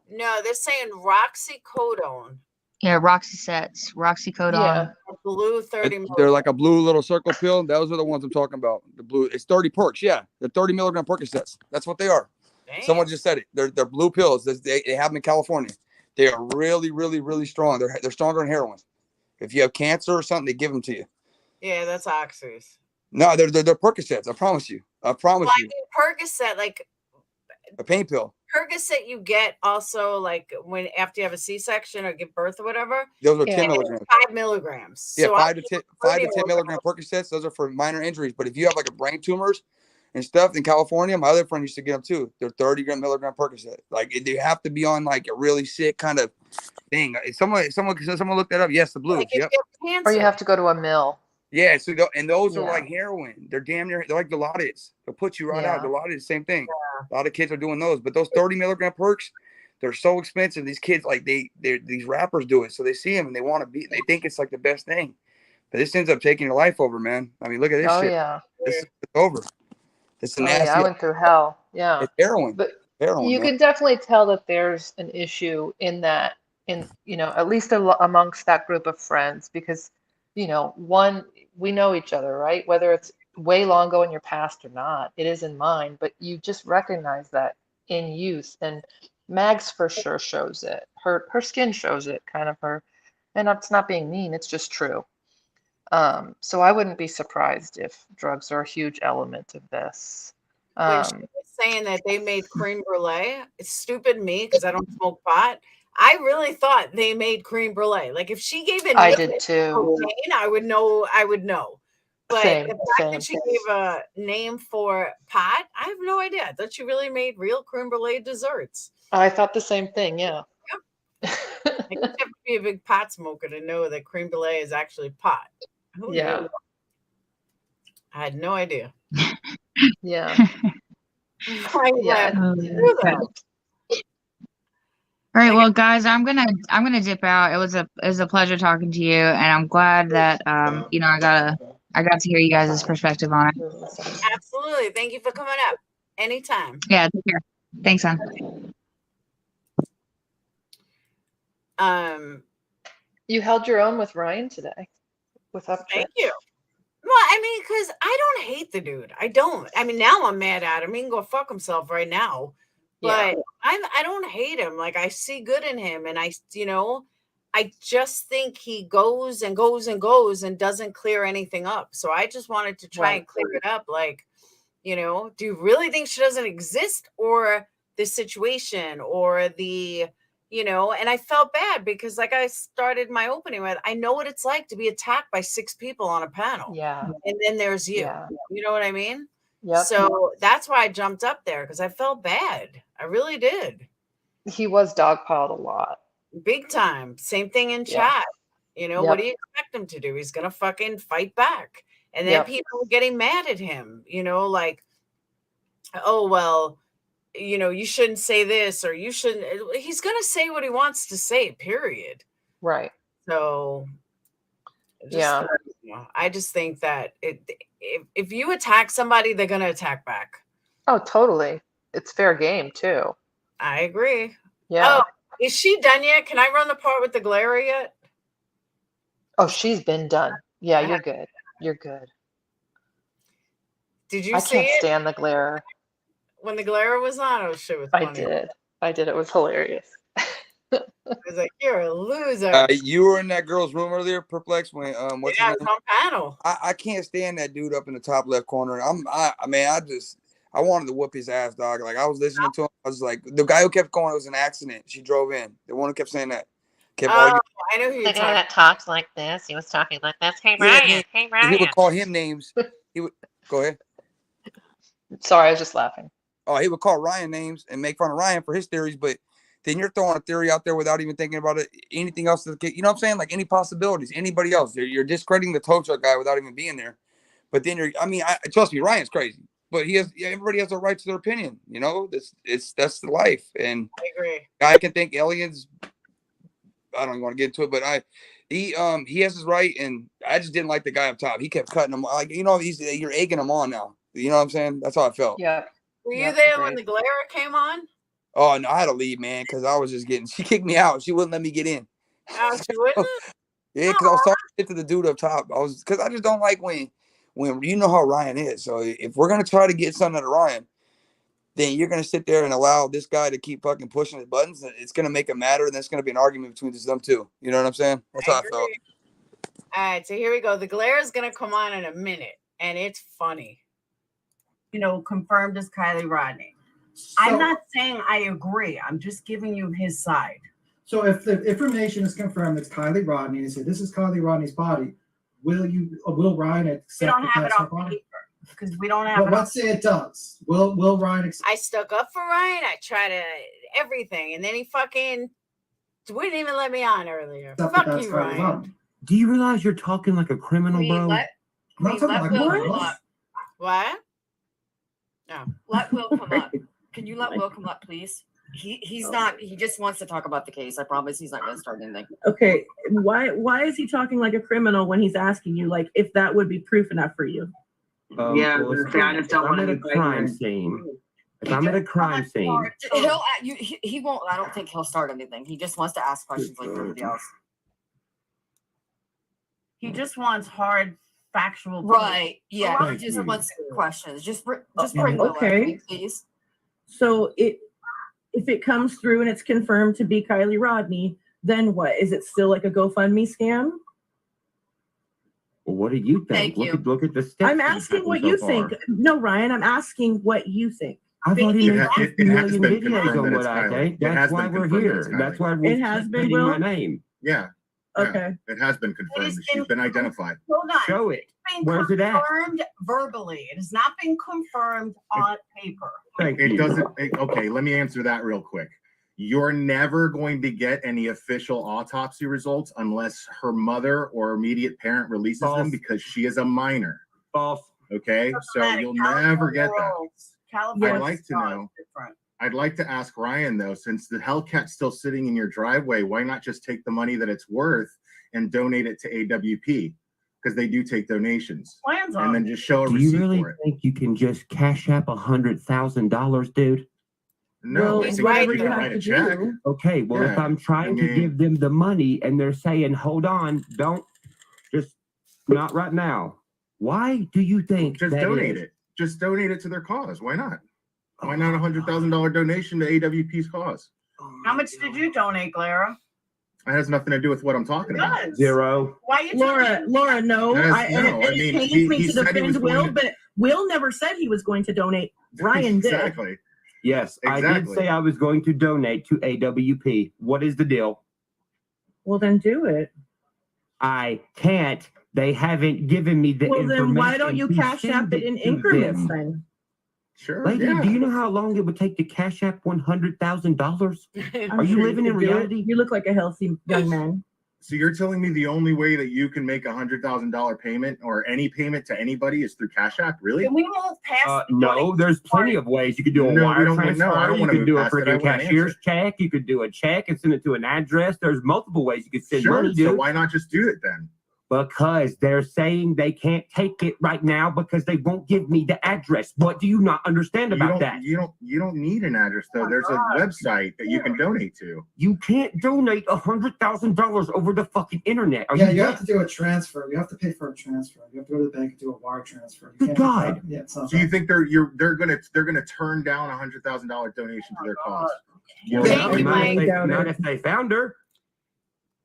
No, they're saying roxycodone. Yeah, roxycodone. Yeah. Blue 30 They're like a blue little circle pill. Those are the ones I'm talking about. The blue, it's 30 perks. Yeah, they're 30 milligram Percocets. That's what they are. Damn. Someone just said it. They're blue pills. They have them in California. They are really, really, really strong. They're stronger than heroin. If you have cancer or something, they give them to you. Yeah, that's oxys. No, they're Percocets. I promise you. I promise you. Percocet, like a pain pill. Percocet you get also like when after you have a C-section or give birth or whatever. Those are 10 milligrams. 5 milligrams. Yeah, so 5 to 10 milligram Percocets. Those are for minor injuries. But if you have like a brain tumors and stuff in California, my other friend used to get them too. They're 30 milligram Percocet. Like they have to be on like a really sick kind of thing. Someone looked that up. Yes, the blues. Yep. Or you have to go to a mill. Yeah, so those are like heroin. They're damn near, they're like Dilaudid. They'll put you right out. Dilaudid, same thing. A lot of kids are doing those, but those 30 milligram perks, they're so expensive. These kids, like these rappers do it, so they see them and they want to be. They think it's like the best thing, but this ends up taking your life over, man. I mean, look at this shit. Yeah. It's over. It's nasty. Yeah, I went through hell. Yeah. It's heroin. But heroin. You can definitely tell that there's an issue in that, at least amongst that group of friends, because one, we know each other, right? Whether it's way long ago in your past or not, it is in mine, but you just recognize that in youth. And Mags for sure shows it. Her skin shows it, kind of her, and it's not being mean, it's just true. So I wouldn't be surprised if drugs are a huge element of this. When she was saying that they made creme brulee, it's stupid me because I don't smoke pot. I really thought they made creme brulee. Like if she gave it, I did too. Cocaine, I would know. But same, the fact that she gave a name for pot, I have no idea. I thought she really made real creme brulee desserts. I thought the same thing. Yeah. Yep. You have to be a big pot smoker to know that creme brulee is actually pot. Who knew? I had no idea. Yeah. All right, well, guys, I'm gonna dip out. It was a pleasure talking to you, and I'm glad that I got to hear you guys' perspective on it. Absolutely, thank you for coming up. Anytime. Yeah, take care. Thanks, hon. You held your own with Ryan today. With Upchurch. Thank you. Well, I mean, because I don't hate the dude. I don't. I mean, now I'm mad at him. He can go fuck himself right now. But I don't hate him. Like I see good in him, and I just think he goes and goes and goes and doesn't clear anything up. So I just wanted to try and clear it up. Like, do you really think she doesn't exist, or the situation, or the, and I felt bad because like I started my opening with, I know what it's like to be attacked by 6 people on a panel. Yeah. And then there's you. Yeah. You know what I mean? Yep. So that's why I jumped up there, because I felt bad. I really did. He was dogpiled a lot. Big time. Same thing in chat. What do you expect him to do? He's going to fucking fight back. And then people getting mad at him, like, oh, well, you shouldn't say this, or you shouldn't. He's going to say what he wants to say, period. Right. So, I just think that if you attack somebody, they're going to attack back. Oh, totally. It's fair game, too. I agree. Yeah. Oh, is she done yet? Can I run the part with the glare yet? Oh, she's been done. Yeah, you're good. You're good. Did you I see can't it? stand the glare. When the glare was on, it was shit was funny. I did. It was hilarious. I was like, you're a loser. You were in that girl's room earlier, perplexed when what's yeah, his I name? was on panel. I can't stand that dude up in the top left corner. I wanted to whoop his ass, dog. Like I was listening to him. I was like, the guy who kept going, it was an accident. She drove in. The one who kept saying that. I know who you're The guy that talks like this. He was talking like this. Hey, Yeah, Ryan. man. Hey, Ryan. He would call him names. He would go ahead. Sorry, I was just laughing. Oh, he would call Ryan names and make fun of Ryan for his theories, but then you're throwing a theory out there without even thinking about it. Anything else? You know what I'm saying? Like any possibilities, anybody else. You're discrediting the tow truck guy without even being there. But then trust me, Ryan's crazy. But everybody has a right to their opinion. That's the life. And I agree. Guy can think aliens. I don't even want to get into it, but he has his right, and I just didn't like the guy up top. He kept cutting him, like you're egging him on now. You know what I'm saying? That's how I felt. Yeah. Were you there when the glare came on? Oh no, I had to leave, man, because I was just getting. She kicked me out. She wouldn't let me get in. Oh, she wouldn't. Yeah, because I was talking shit to the dude up top. Because I just don't like when you know how Ryan is. So if we're gonna try to get something out of Ryan, then you're gonna sit there and allow this guy to keep fucking pushing his buttons. And it's gonna make it matter, and there's gonna be an argument between them two. You know what I'm saying? That's how I felt. All right, so here we go. The glare is gonna come on in a minute, and it's funny. Confirmed as Kylie Rodney. I'm not saying I agree. I'm just giving you his side. So if the information is confirmed, it's Kylie Rodney, and they say this is Kylie Rodney's body, will Ryan accept? We don't have it on paper because we don't have. But let's say it does. Will Ryan accept? I stuck up for Ryan. I tried everything, and then he fucking wouldn't even let me on earlier. Fuck you, Ryan. Do you realize you're talking like a criminal, bro? Let Will come up. What? No. Let Will come up. Can you let Will come up, please? He's not. He just wants to talk about the case. I promise he's not going to start anything. Okay, why is he talking like a criminal when he's asking you like if that would be proof enough for you? Yeah, I just don't want to be crime scene. If I'm at a crime scene, he won't. I don't think he'll start anything. He just wants to ask questions like everybody else. He just wants hard, factual. Right? Yeah. He just wants questions. Just bring Will up, please. So if it comes through and it's confirmed to be Kylie Rodney, then what? Is it still like a GoFundMe scam? Well, what do you think? Look at the steps. I'm asking what you think. No, Ryan, I'm asking what you think. I've already made 50 million videos on what I think. That's why we're here. That's why we're stating my name. Yeah. Okay. It has been confirmed. She's been identified. Hold on. Show it. Where's it at? Confirmed verbally. It has not been confirmed on paper. It doesn't. Okay, let me answer that real quick. You're never going to get any official autopsy results unless her mother or immediate parent releases them because she is a minor. False. Okay, so you'll never get that. I'd like to know. I'd like to ask Ryan though, since the Hellcat's still sitting in your driveway, why not just take the money that it's worth and donate it to AWP? Because they do take donations. And then just show a receipt Do you really for it. think you can just cash app $100,000, dude? No, I think you can write a check. Okay, well, if I'm trying to give them the money and they're saying, hold on, don't, just not right now. Why do you think Just donate it. Just donate it to their cause. Why not? Why not a $100,000 donation to AWP's cause? How much did you donate, Clara? It has nothing to do with what I'm talking about. Zero. Why you Laura, no. It pains me to defend Will, but Will never said he was going to donate. Ryan did. Exactly. Yes, I did say I was going to donate to AWP. What is the deal? Well, then do it. I can't. They haven't given me the information. Well, then why don't you cash app it in increments then? Sure. Lady, do you know how long it would take to cash app $100,000? Are you living in reality? You look like a healthy young man. So you're telling me the only way that you can make a $100,000 payment or any payment to anybody is through Cash App? Really? Can we move past? No, there's plenty of ways. You could do a wire transfer. I don't you could do a move past it. I freaking wanna cashier's answer. check. You could do a check and send it to an address. There's multiple ways you could send Sure. money, dude. So why not just do it then? Because they're saying they can't take it right now because they won't give me the address. What do you not understand about that? You don't need an address though. There's a website that you can donate to. You can't donate $100,000 over the fucking internet. Are Yeah, you you have to do a transfer. You have to pay for a transfer. You have to go to the bank and do a wire transfer. You Good can't- God. Yeah, it's not So you think they're gonna turn down a $100,000 donation to their cause? Thank you, Mike. Not if they found her.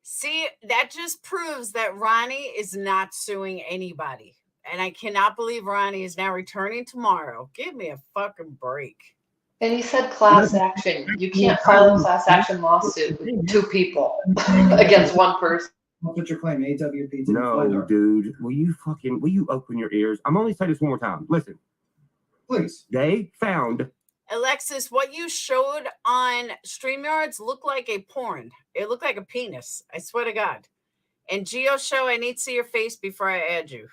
See, that just proves that Ronnie is not suing anybody. And I cannot believe Ronnie is now returning tomorrow. Give me a fucking break. And he said class action. You can't file a class action lawsuit with two people against one person. What's your claim? AWP? No, dude. Will you open your ears? I'm only saying this one more time. Listen. Please. They found Alexis, what you showed on StreamYards looked like a porn. It looked like a penis. I swear to God. And Geo show, I need to see your face before I add you.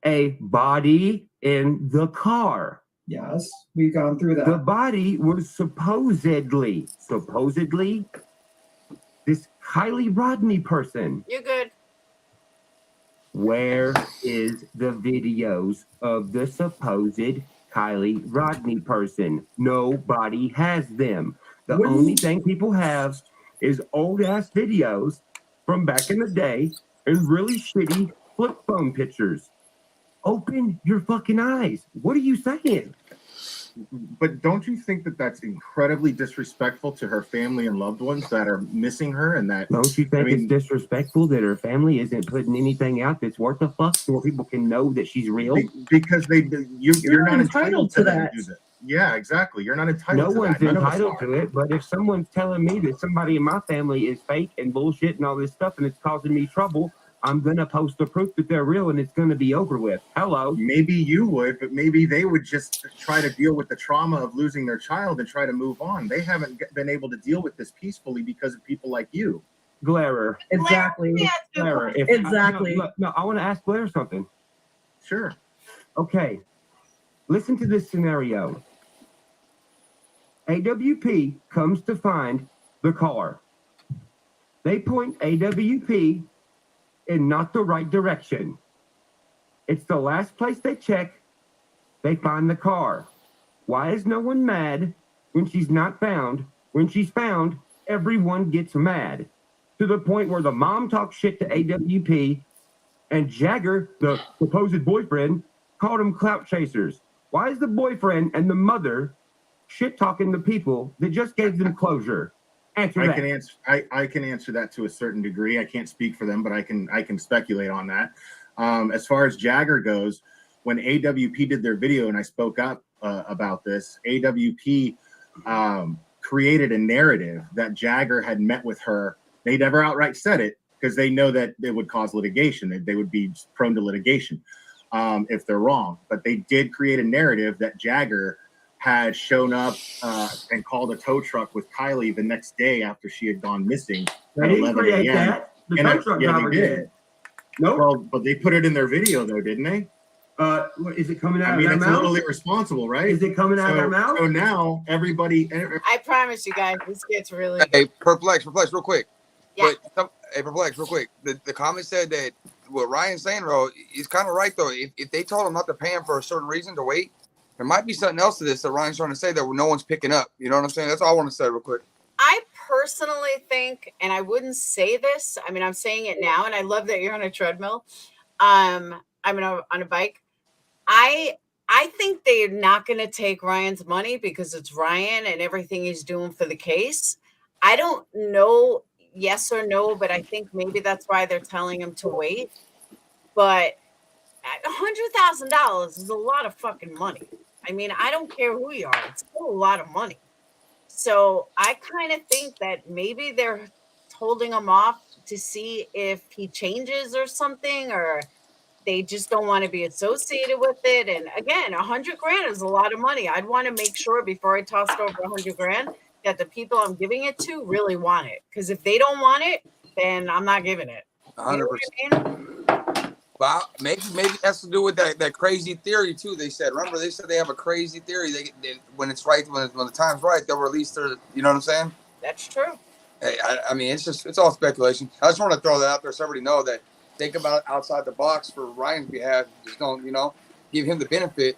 a body in the car. Yes, we've gone through that. The body was supposedly this Kylie Rodney person. You're good. Where is the videos of the supposed Kylie Rodney person? Nobody has them. The only thing people have is old ass videos from back in the day and really shitty flip phone pictures. Open your fucking eyes. What are you saying? But don't you think that that's incredibly disrespectful to her family and loved ones that are missing her? And that Don't you think it's disrespectful that her family isn't putting anything out that's worth a fuck so people can know that she's real? Because you're not entitled to that. Do that. Yeah, exactly. You're not entitled No to one's that. entitled to it, but if someone's telling me that somebody in my family is fake and bullshit and all this stuff and it's causing me trouble, I'm going to post the proof that they're real and it's going to be over with. Hello. Maybe you would, but maybe they would just try to deal with the trauma of losing their child and try to move on. They haven't been able to deal with this peacefully because of people like you. Glairer. Exactly. Glairer. Exactly. No, I want to ask Glairer something. Sure. Okay. Listen to this scenario. AWP comes to find the car. They point AWP in not the right direction. It's the last place they check. They find the car. Why is no one mad when she's not found? When she's found, everyone gets mad. To the point where the mom talks shit to AWP and Jagger, the supposed boyfriend, called them clout chasers. Why is the boyfriend and the mother shit talking the people that just gave them closure? Answer that. I can answer that to a certain degree. I can't speak for them, but I can speculate on that. As far as Jagger goes, when AWP did their video and I spoke up about this, AWP created a narrative that Jagger had met with her. They never outright said it because they know that it would cause litigation. They would be prone to litigation if they're wrong. But they did create a narrative that Jagger had shown up and called a tow truck with Kylie the next day after she had gone missing at 11 a.m. The tow truck driver did. Nope. Well, but they put it in their video though, didn't they? Is it coming out of their mouth? It's a little irresponsible, right? Is it coming out of their mouth? So now everybody. I promise you guys, this gets really. Hey, perplex, real quick. Yeah. But, hey, perplex, real quick. The comment said that what Ryan's saying, bro, he's kind of right though. If they told him not to pay him for a certain reason to wait, there might be something else to this that Ryan's trying to say that no one's picking up. You know what I'm saying? That's all I want to say real quick. I personally think, and I wouldn't say this, I mean, I'm saying it now, and I love that you're on a treadmill. I'm on a bike. I think they're not going to take Ryan's money because it's Ryan and everything he's doing for the case. I don't know, yes or no, but I think maybe that's why they're telling him to wait. But $100,000 is a lot of fucking money. I mean, I don't care who you are. It's still a lot of money. So I kind of think that maybe they're holding him off to see if he changes or something, or they just don't want to be associated with it. And again, $100,000 is a lot of money. I'd want to make sure before I tossed over $100,000 that the people I'm giving it to really want it. Because if they don't want it, then I'm not giving it. 100%. You know what I mean? Well, maybe it has to do with that crazy theory too. They said, remember, they said they have a crazy theory. They when it's right, when the time's right, they'll release their. You know what I'm saying? That's true. Hey, I mean, it's all speculation. I just want to throw that out there so everybody know that. Think about outside the box for Ryan's behalf. Just don't, give him the benefit.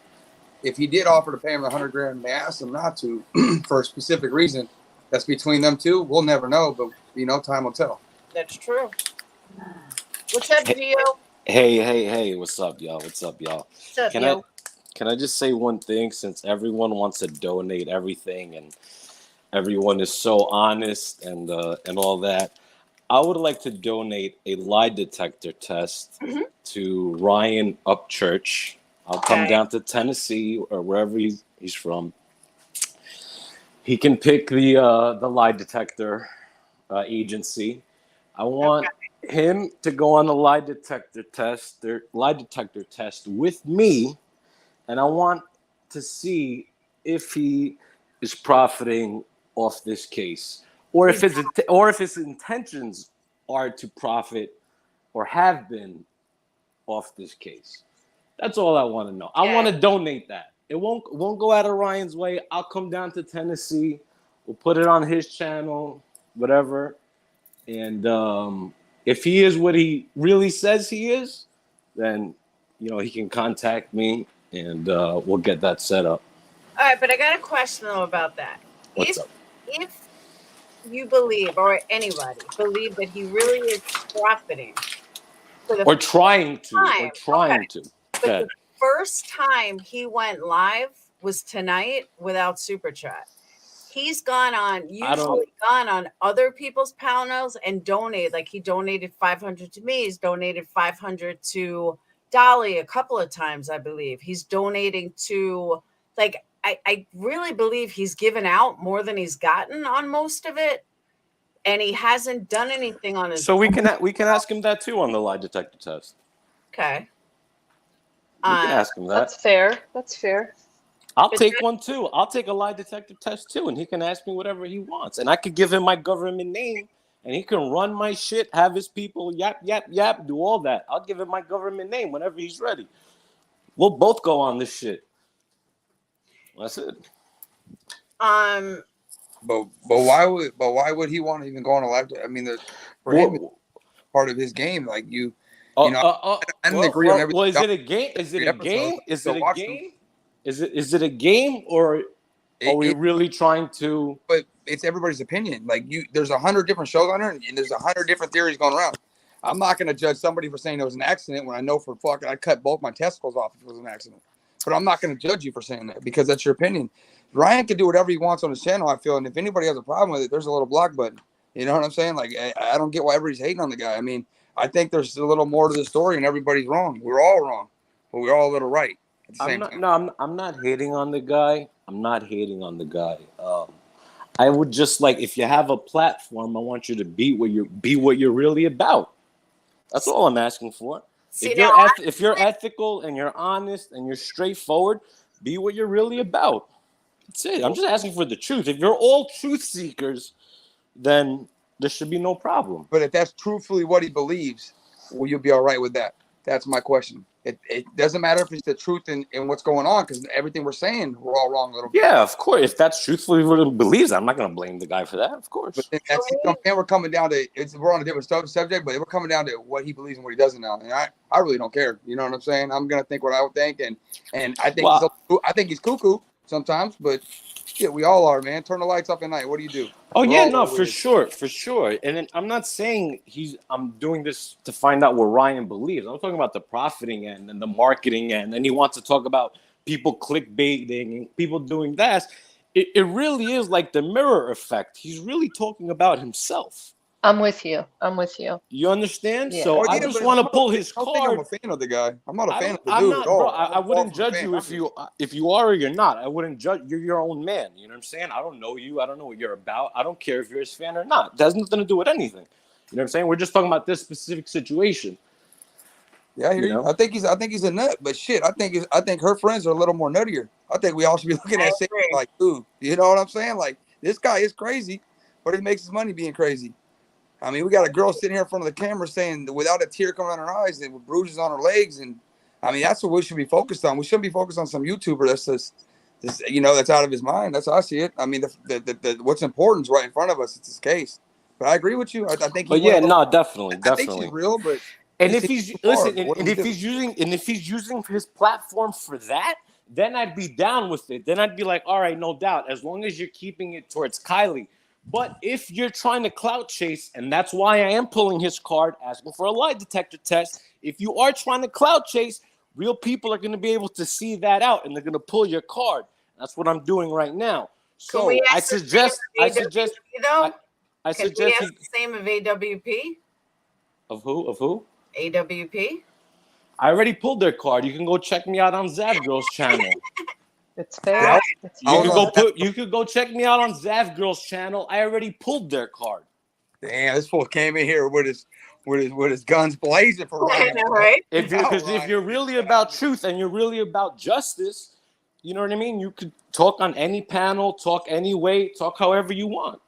If he did offer to pay him $100,000 and they asked him not to for a specific reason, that's between them two. We'll never know, but time will tell. That's true. What's up, Gio? Hey, what's up, y'all? What's up, y'all? What's up, yo? Can I just say one thing, since everyone wants to donate everything and everyone is so honest and all that? I would like to donate a lie detector test to Ryan Upchurch. I'll come down to Tennessee or wherever he's from. He can pick the lie detector agency. I want him to go on the lie detector test with me, and I want to see if he is profiting off this case, or if his intentions are to profit or have been off this case. That's all I want to know. I want to donate that. It won't go out of Ryan's way. I'll come down to Tennessee. We'll put it on his channel, whatever. And if he is what he really says he is, then he can contact me and we'll get that set up. All right, but I got a question though about that. What's up? if you believe, or anybody believe, that he really is profiting for the Or trying to. time, Or trying to. but Okay. the first time he went live was tonight without Super Chat. He's gone on, usually gone on other people's panels and donated. Like he donated 500 to me. He's donated 500 to Dolly a couple of times, I believe. He's donating to, like, I really believe he's given out more than he's gotten on most of it. And he hasn't done anything on his So we can ask him that too on the lie detector test. Okay. We can ask him that. That's fair. That's fair. I'll take one too. I'll take a lie detector test too, and he can ask me whatever he wants. And I could give him my government name, and he can run my shit, have his people yap, yap, yap, do all that. I'll give him my government name whenever he's ready. We'll both go on this shit. That's it. But why would he want to even go on a live? I mean, for him, it's part of his game. Like I didn't agree on everything. Well, is it a game? Is it a game? Is it a game? Is it a game, or are we really trying to? But it's everybody's opinion. Like there's 100 different shows on there, and there's 100 different theories going around. I'm not going to judge somebody for saying it was an accident when I know for fucking I cut both my testicles off if it was an accident. But I'm not going to judge you for saying that because that's your opinion. Ryan can do whatever he wants on his channel, I feel, and if anybody has a problem with it, there's a little block button. You know what I'm saying? Like I don't get why everybody's hating on the guy. I mean, I think there's a little more to the story, and everybody's wrong. We're all wrong, but we're all a little right at the same time. I'm not hating on the guy. I'm not hating on the guy. I would just like, if you have a platform, I want you to be what you're really about. That's all I'm asking for. If you're ethical and you're honest and you're straightforward, be what you're really about. That's it. I'm just asking for the truth. If you're all truth seekers, then there should be no problem. But if that's truthfully what he believes, will you be all right with that? That's my question. It doesn't matter if it's the truth in what's going on, because everything we're saying, we're all wrong a little bit. Yeah, of course. If that's truthfully what he believes, I'm not going to blame the guy for that, of course. But then we're coming down to, we're on a different subject, but we're coming down to what he believes and what he doesn't now. And I really don't care. You know what I'm saying? I'm going to think what I would think. And I think I think he's cuckoo sometimes, but yeah, we all are, man. Turn the lights off at night. What do you do? Oh, yeah, no, for sure. And then I'm not saying I'm doing this to find out what Ryan believes. I'm talking about the profiting end and the marketing end. And he wants to talk about people clickbaiting and people doing that. It really is like the mirror effect. He's really talking about himself. I'm with you. You understand? Yeah. So I just want to pull his card. I'm a fan of the guy. I'm not a fan of the I'm dude not, at all. bro. I wouldn't judge you if you are or you're not. I wouldn't judge. You're your own man. You know what I'm saying? I don't know you. I don't know what you're about. I don't care if you're his fan or not. It has nothing to do with anything. You know what I'm saying? We're just talking about this specific situation. Yeah, I hear you. I think he's a nut, but shit, I think her friends are a little more nuttier. I think we all should be looking at it like, ooh, you know what I'm saying? Like, this guy is crazy, but he makes his money being crazy. I mean, we got a girl sitting here in front of the camera saying without a tear coming out her eyes and with bruises on her legs, and I mean that's what we should be focused on. We shouldn't be focused on some YouTuber that's just that's out of his mind. That's how I see it. I mean, the what's important is right in front of us. It's his case. But I agree with you. I think. But yeah, no, definitely. I think he's real, but. And if he's if he's using his platform for that, then I'd be down with it. Then I'd be like, all right, no doubt, as long as you're keeping it towards Kylie. But if you're trying to clout chase, and that's why I am pulling his card, asking for a lie detector test. If you are trying to clout chase, real people are going to be able to see that out, and they're going to pull your card. That's what I'm doing right now. So I suggest the same of AWP. Of who? AWP. I already pulled their card. You can go check me out on Zav Girl's channel. It's fair. You could go check me out on Zav Girl's channel. I already pulled their card. Damn, this fool came in here with his guns blazing for Ryan. Right? Because if you're really about truth and you're really about justice, you know what I mean? You could talk on any panel, talk any way, talk however you want.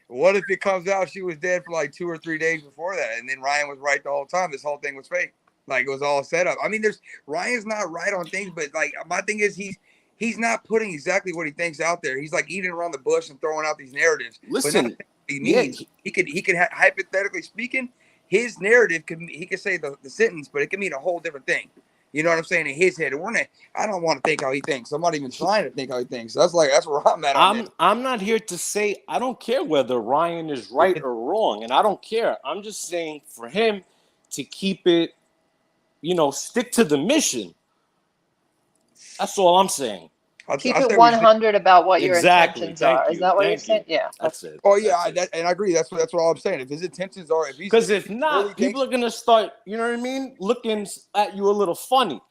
What if it comes out she was dead for like 2 or 3 days before that, and then Ryan was right the whole time? This whole thing was fake. Like it was all set up. I mean, Ryan's not right on things, but like my thing is he's not putting exactly what he thinks out there. He's like eating around the bush and throwing out these narratives. Listen, he needs. He could hypothetically speaking, his narrative he could say the sentence, but it could mean a whole different thing. You know what I'm saying? In his head, and I don't want to think how he thinks. I'm not even trying to think how he thinks. That's where I'm at. I'm not here to say I don't care whether Ryan is right or wrong, and I don't care. I'm just saying for him to keep it, stick to the mission. That's all I'm saying. Keep it 100 about what your Exactly. intentions Thank are. you. Is that what you're Thank saying? you. Yeah. That's it. Oh yeah, and I agree. That's all I'm saying. If his intentions are, Because if not, really people are gonna start, you know what I mean, looking at you a little funny.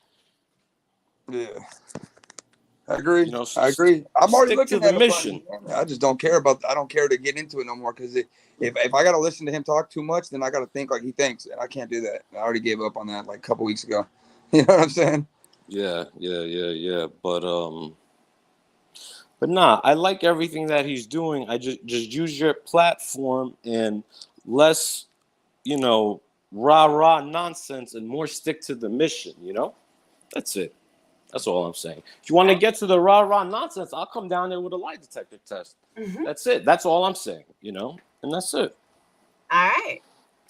Yeah, I agree. I agree. I'm already stick looking to the at it, mission. but I just don't care I don't care to get into it no more because if I gotta listen to him talk too much, then I gotta think like he thinks, and I can't do that. I already gave up on that like a couple weeks ago. You know what I'm saying? Yeah. But nah, I like everything that he's doing. I just use your platform and less, rah nonsense and more stick to the mission. That's it. That's all I'm saying. If you want to get to the rah nonsense, I'll come down there with a lie detector test. Mhm. That's it. That's all I'm saying. And that's it. All right.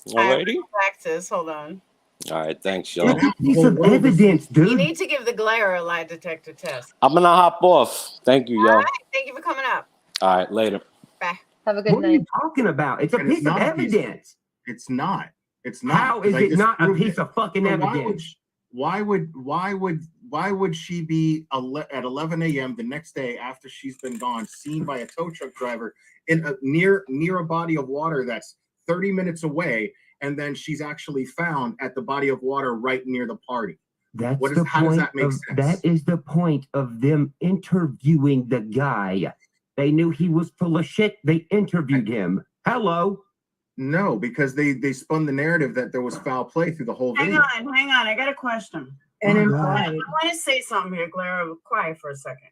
Alrighty. Back to this. Hold on. All right. Thanks, y'all. Piece of evidence, You dude. need to give the glare a lie detector test. I'm gonna hop off. Thank you, All y'all. right. Thank you for coming up. All right, later. Bye. Have a good What are you talking about? It's a And piece of not a piece evidence. It's not. It's not. How is 'cause I it not a disproved piece it. of fucking So evidence? Why would she be at 11 a.m. the next day after she's been gone, seen by a tow truck driver near a body of water that's 30 minutes away, and then she's actually found at the body of water right near the party? That's How the does point that make of sense? that is the point of them interviewing the guy. They knew he was full of shit. They interviewed him. Hello. No, because they spun the narrative that there was foul play through the whole Hang video. on. I got a question. And I implied. want to say something here, Clara. Quiet for a second.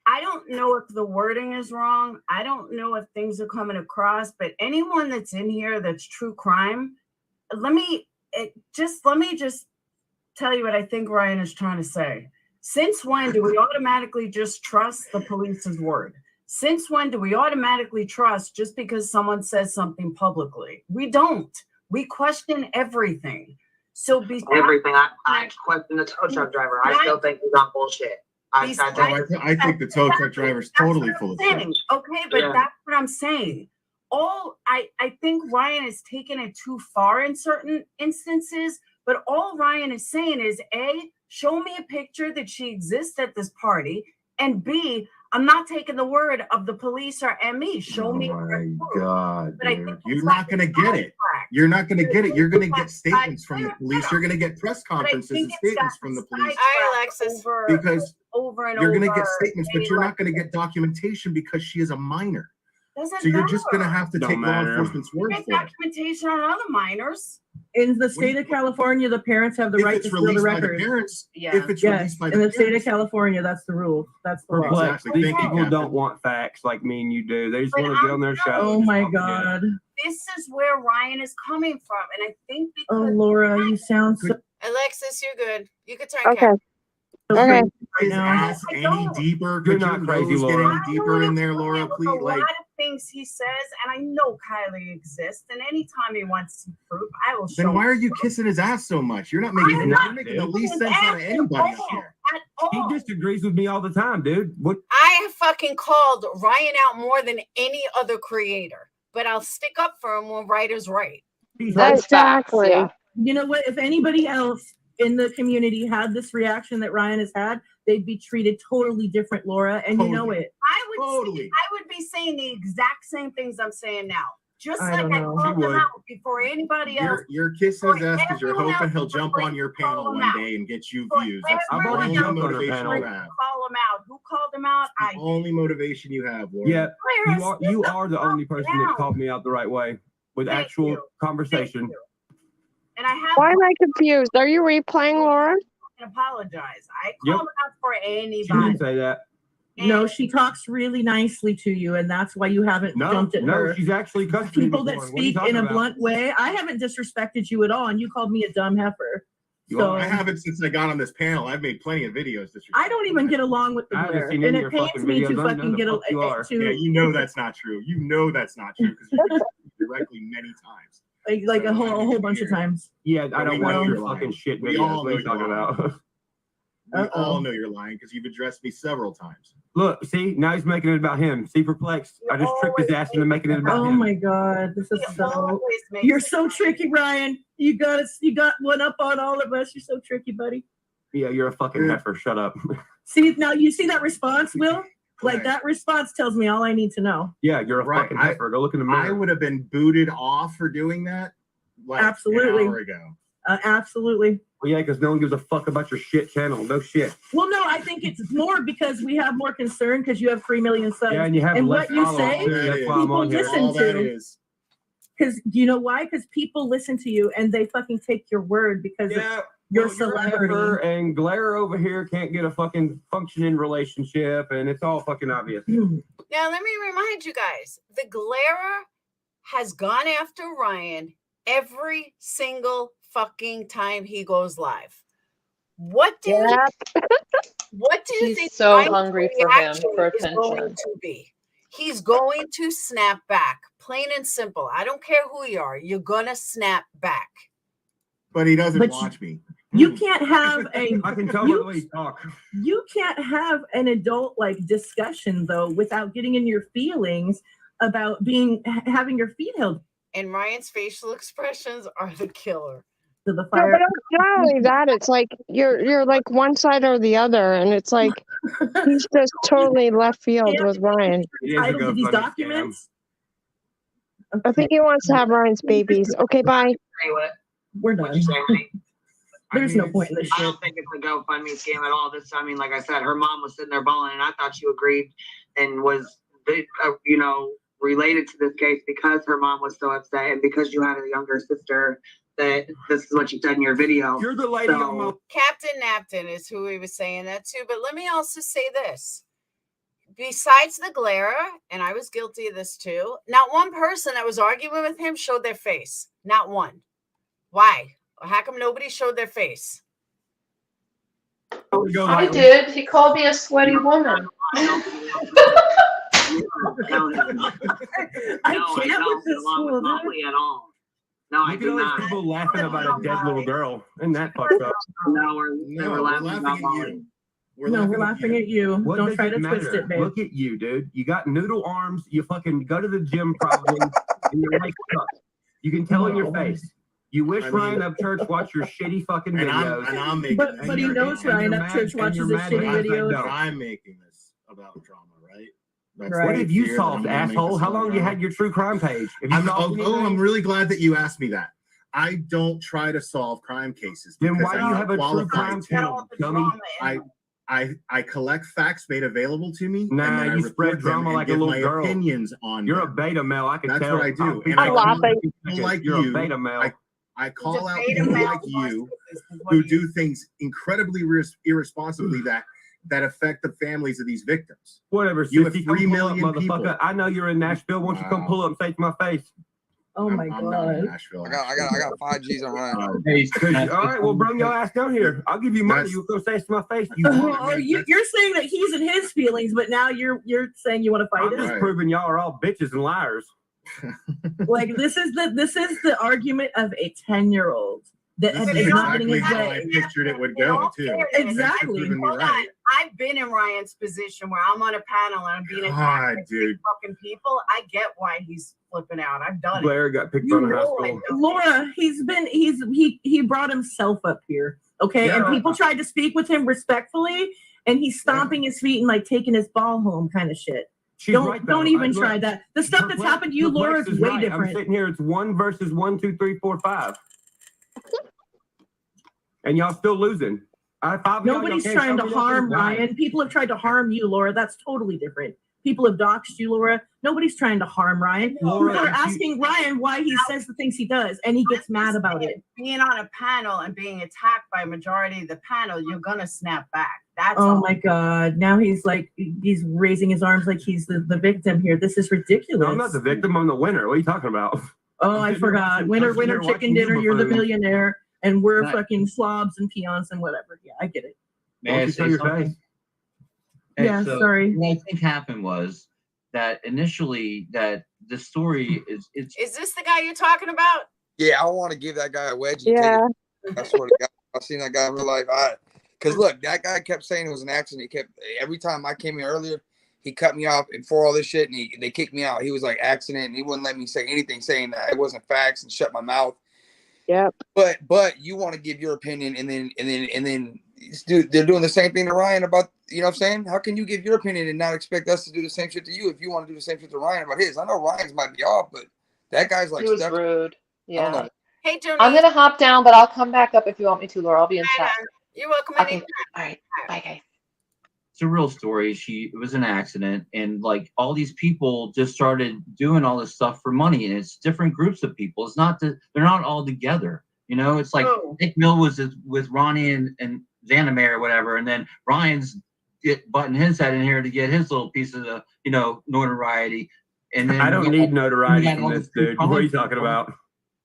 I don't know if the wording is wrong. I don't know if things are coming across, but anyone that's in here that's true crime, let me just tell you what I think Ryan is trying to say. Since when do we automatically just trust the police's word? Since when do we automatically trust just because someone says something publicly? We don't. We question everything. So Everything. I question the tow truck driver. I still think he's on bullshit. I think the tow truck driver is totally full of shit. Okay, but that's what I'm saying. I think Ryan is taking it too far in certain instances, but all Ryan is saying is A, show me a picture that she exists at this party, and B, I'm not taking the word of the police or ME. Show me. Oh my God, But I dude. think You're not going to get it. You're not going to get it. You're going to get statements from the police. You're going to get press conferences and statements from the police. All right, Alexis. Because over and you're going to over get statements, but you're not going to get documentation because she is a minor. So you're just going to have to take law enforcement's word Get for it. documentation on other minors. In the state of California, the parents have the If right it's to steal the released by the records. parents, Yeah. if it's Yes, released by in the the state of parents. California, that's the rule. That's the law. But Exactly. these Thank you, people Captain. don't want facts like me and you do. They just But want to get on their show. Oh and just my propagate. God. This is where Ryan is coming from, and I think Oh, because Laura, you sound so. Alexis, you're good. You can turn Okay. camera. Okay. His ass any deeper? You're Could not your crazy, nose get Laura. any deeper in there, Laura? A Please, lot like. of things he says, and I know Kylie exists, and anytime he wants some proof, I will show Then why him. are you kissing his ass so much? You're not making the least sense out of anybody up here. At all. He disagrees with me all the time, dude. What? I have fucking called Ryan out more than any other creator, but I'll stick up for him when right is right. That's Exactly. Yeah. You know what? If anybody else in the community had this reaction that Ryan has had, they'd be treated totally different, Laura, and you know it. I would be saying the exact same things I'm saying now. Just I like don't I know. called You him would. out before anybody else. You're kissing his ass because you're everyone hoping else he'll jump on your panel call him one out. day and get you For views. That's the everyone only else motivation you have. Call him out. Who called him out? I The only motivation you have, Laura. Yeah, you are the only person that called me out the right way with actual conversation. And I have Why am I confused? Are you replaying, Laura? and apologize. I Yep. called him out for She anybody. didn't say that. No, she talks really nicely to you, and that's why you haven't jumped at No, her. she's actually cussed me People before. that What are you speak talking in a about? blunt way. I haven't disrespected you at all, and you called me a dumb heifer. Well, I haven't since I got on this panel. I've made plenty of videos. I don't even get along with the I haven't glare, seen and any of it your pains fucking me videos. to I don't know fucking the get fuck you are. to. Yeah, you know that's not true. You know that's not true because you directly many times. like a whole bunch of times. Yeah, I don't watch your lying. fucking shit We videos. all What are know you talking you're lying. about? We all know you're lying because you've addressed me several times. Look, see, now he's making it about him. See, perplexed. I just tricked his ass into making it about Oh him. my god, this is so. You're so tricky, Ryan. You got one up on all of us. You're so tricky, buddy. Yeah, you're a fucking heifer. Shut up. See now, you see that response, Will? Like that response tells me all I need to know. Yeah, you're a fucking heifer. Go look in the mirror. I would have been booted off for doing that like Absolutely. an hour ago. Absolutely. Well, yeah, because no one gives a fuck about your shit channel. No shit. Well, no, I think it's more because we have more concern because you have 3 million subs. Yeah, and you have less what you followers, say, too. That's why I'm people on here. listen All that to. is. Because you know why? Because people listen to you and they fucking take your word because of your celebrity. And Glare over here can't get a fucking functioning relationship, and it's all fucking obvious. Now, let me remind you guys, the Glare has gone after Ryan every single fucking time he goes live. What do you He's think so Ryan's hungry for him, reaction for is going attention. to be? He's going to snap back, plain and simple. I don't care who you are. You're gonna snap back. But he doesn't watch me. You can't have a. I can tell by the way you talk. You can't have an adult like discussion though without getting in your feelings about having your feet held And Ryan's facial expressions are the killer. to the No, fire. but not only that, it's like you're like one side or the other, and it's like he's just totally left field with Ryan. Titles of these documents. I think he wants to have Ryan's babies. Okay, bye. We're done. There's no point in this I shit. don't think it's a GoFundMe scam at all. This, I mean, like I said, her mom was sitting there bawling, and I thought you agreed and was, related to this case because her mom was so upset and because you had a younger sister. That this is what you said in your video. You're the lady on my. Captain Napton is who he was saying that to. But let me also say this. Besides the Glare, and I was guilty of this too, not one person that was arguing with him showed their face. Not one. Why? How come nobody showed their face? I did. He called me a sweaty woman. I don't belong with Molly at all. No, I Look at do all not. these people laughing about a dead little girl. Isn't that fucked up? No, we're laughing about Molly. We're laughing at you. What Don't does try it to twist matter? it, babe. Look at you, dude. You got noodle arms. You fucking go to the gym probably, and your legs suck. You can tell in your face. You wish Ryan Upchurch watched your shitty fucking videos. And I'm making But he knows Ryan Upchurch watches his shitty videos. I'm making this about drama, right? That's What the have you fear that solved, I'm gonna make asshole? this How about long you drama. had your true crime page? Have you solved I'm anything? really glad that you asked me that. I don't try to solve crime cases. Then because why do I'm you not have a true qualified crime to. channel, dummy? I collect facts made available to me. Nah, and then I you spread report them drama and like a give little my girl. opinions on You're them. a beta male. I can That's tell. what I do. And I call out people seconds. like You're you. a beta male. I call out people like you who do things incredibly irresponsibly that affect the families of these victims. Whatever. You have sissy, 3 come pull up, million people. motherfucker. I know you're in Nashville. Why don't you come pull up and say to my face? Oh my I'm not in god. Nashville. I got 5 G's on Ryan. All right, well, bring your ass down here. I'll give you money. You go say it to my face. You want it. You're saying that he's in his feelings, but now you're saying you want to fight I'm him. just proving y'all are all bitches and liars. Like this is the argument of a 10-year-old that This is is not getting exactly his how I way. pictured it would go, too. Exactly. Proving me Hold right. on. I've been in Ryan's position where I'm on a panel and I'm being attacked God, by dude. fucking people. I get why he's flipping out. I've done Blair it. got picked on in high know school. Laura, he brought himself up here. Okay. Yeah. And people tried to speak with him respectfully, and he's stomping his feet and like taking his ball home kind of shit. She's right, though. Don't even Look, try that. The stuff that's Perplex- happened to you, Laura, Perplex is way right. different. I'm sitting here. It's 1 versus 1, 2, 3, 4, 5. And y'all still losing. Nobody's trying to harm Ryan. People have tried to harm you, Laura. That's totally different. People have doxed you, Laura. Nobody's trying to harm Ryan. Laura, People are if you- asking Ryan why he says the things he does, and he gets mad about it. Being on a panel and being attacked by a majority of the panel, you're gonna snap back. That's Oh all. my God. Now he's raising his arms like he's the victim here. This is ridiculous. No, I'm not the victim. I'm the winner. What are you talking about? Oh, I forgot. Winner, winner, chicken dinner. You're the millionaire, and we're fucking slobs and peons and whatever. Yeah, I get it. May I say something? Yeah, sorry. What I think happened was that initially that the story is Is this the guy you're talking about? Yeah, I want to give that guy a wedgie. Yeah. I swear to God, I've seen that guy in real life. Because look, that guy kept saying it was an accident. He kept every time I came in earlier, he cut me off and for all this shit, and they kicked me out. He was like accident, and he wouldn't let me say anything, saying that it wasn't facts, and shut my mouth. Yep. But you want to give your opinion, and then dude, they're doing the same thing to Ryan about, you know what I'm saying? How can you give your opinion and not expect us to do the same shit to you if you want to do the same shit to Ryan about his? I know Ryan's might be off, but that guy's like He was stuck. rude. I don't Yeah. know. Hey, Joni. I'm gonna hop down, but I'll come back up if you want me to, Laura. I'll be in chat. You're welcome. Okay. Anytime. All right. Bye, guys. It's a real story. It was an accident, and like all these people just started doing all this stuff for money, and it's different groups of people. It's not that they're not all together. You know, it's like Nick Mill was with Ronnie and Zanamare or whatever, and then Ryan's butting his head in here to get his little piece of the, you know, notoriety. And then I don't need notoriety from this dude. What are you talking about?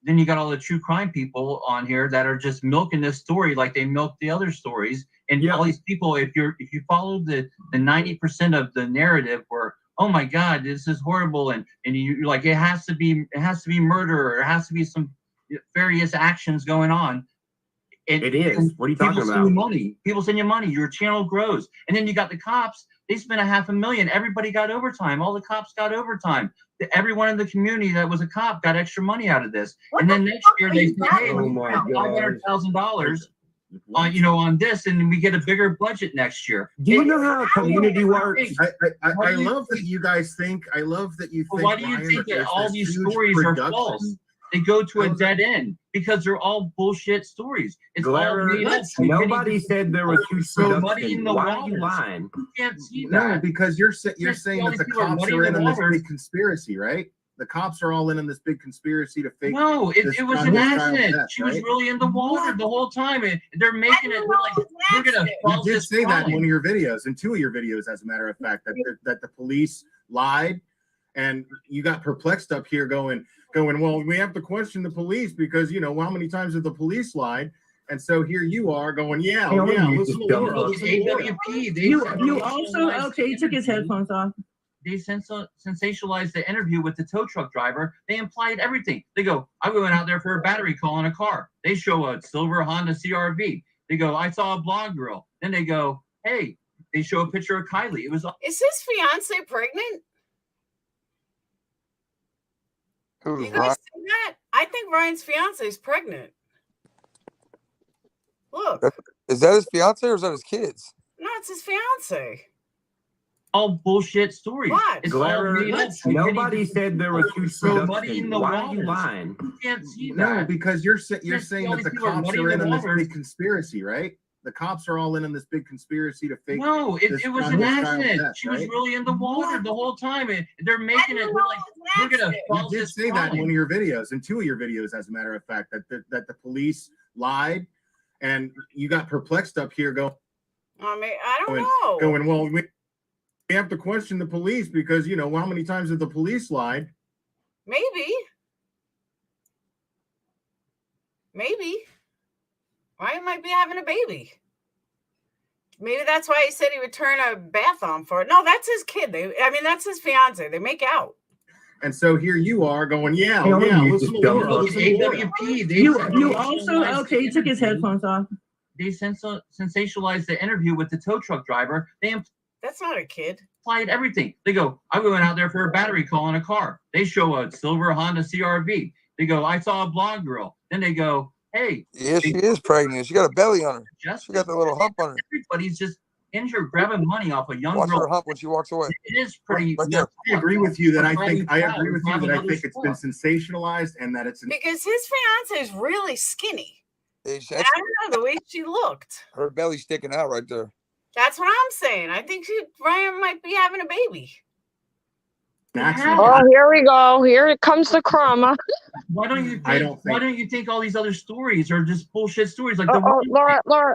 Then you got all the true crime people on here that are just milking this story like they milk the other stories. And all these people, if you follow the 90% of the narrative where, oh my God, this is horrible, and you're like, it has to be murder, or it has to be some various actions going on. It is. What are you talking about? People send you money. Your channel grows. And then you got the cops. They spent $500,000. Everybody got overtime. All the cops got overtime. Everyone in the community that was a cop got extra money out of this. And then next year they say, hey, we spent $500,000 you know, on this, and we get a bigger budget next year. Do you know how a community works? I love that you guys think. I love that you think. Why do you think that all these stories are false? They go to a dead end because they're all bullshit stories. It's all made up. Nobody said there was huge production. Why are you lying? You can't see No, that. because you're saying that the cops are in this big conspiracy, right? The cops are all in this big conspiracy to fake. No, it was an accident. She was really in the water the whole time. And they're making it like we're gonna You did say that in one of your videos, in 2 of your videos, as a matter of fact, that the police lied, and you got perplexed up here going, well, we have to question the police because, you know, how many times have the police lied? And so here you are going, yeah, listen to Laura. AWP. You also, okay, he took his headphones off. They sensationalized the interview with the tow truck driver. They implied everything. They go, I went out there for a battery call in a car. They show a silver Honda CRV. They go, I saw a blonde girl. Then they go, hey, they show a picture of Kylie. It was. Is his fiance pregnant? You guys see that? I think Ryan's fiance is pregnant. Look. Is that his fiance or is that his kids? No, it's his fiance. All bullshit stories. What? It's all made up. Nobody said there was huge production. Why are you waters. lying? You can't see No, that. because you're saying all that the these people are cops muddying are in the this waters. big conspiracy, right? The cops are all in this big conspiracy to fake. No, it was an accident. She was right? really in the water the whole time. And they're making it like we're gonna You did say that in one of your videos, in 2 of your videos, as a matter of fact, that the police lied, and you got perplexed up here going. I mean, I don't know. Going, well, we have to question the police because, you know, how many times have the police lied? Maybe. Ryan might be having a baby. Maybe that's why he said he would turn a bath on for it. No, that's his kid. That's his fiance. They make out. And so here you are going, yeah. Listen to Laura. You also, okay, he took his headphones off. They sensationalized the interview with the tow truck driver. That's not a kid. Implied everything. They go, I went out there for a battery call in a car. They show a silver Honda CRV. They go, I saw a blonde girl. Then they go, hey. Yeah, she is pregnant. She got a belly on her. She got the little hump on her. Everybody's just in here grabbing money off a young Watch girl. her hump when she walks away. It is pretty. Right there. I agree with you that I think it's been sensationalized and that it's because his fiance is really skinny. I don't know the way she looked. Her belly sticking out right there. That's what I'm saying. I think Ryan might be having a baby. Oh, here we go. Here comes the drama. Why don't you think? Why don't you think all these other stories are just bullshit stories? Like Laura.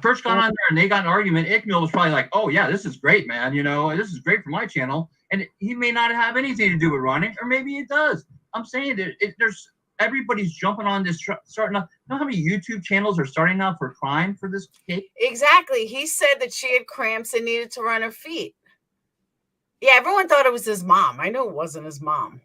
First got on there and they got an argument. Ickmill was probably like, "Oh yeah, this is great, man. You know, this is great for my channel." And he may not have anything to do with Ronnie, or maybe it does. I'm saying that there's everybody's jumping on this, starting up. You know how many YouTube channels are starting up for crime for this case? Exactly. He said that she had cramps and needed to run her feet. Yeah, everyone thought it was his mom. I know it wasn't his mom.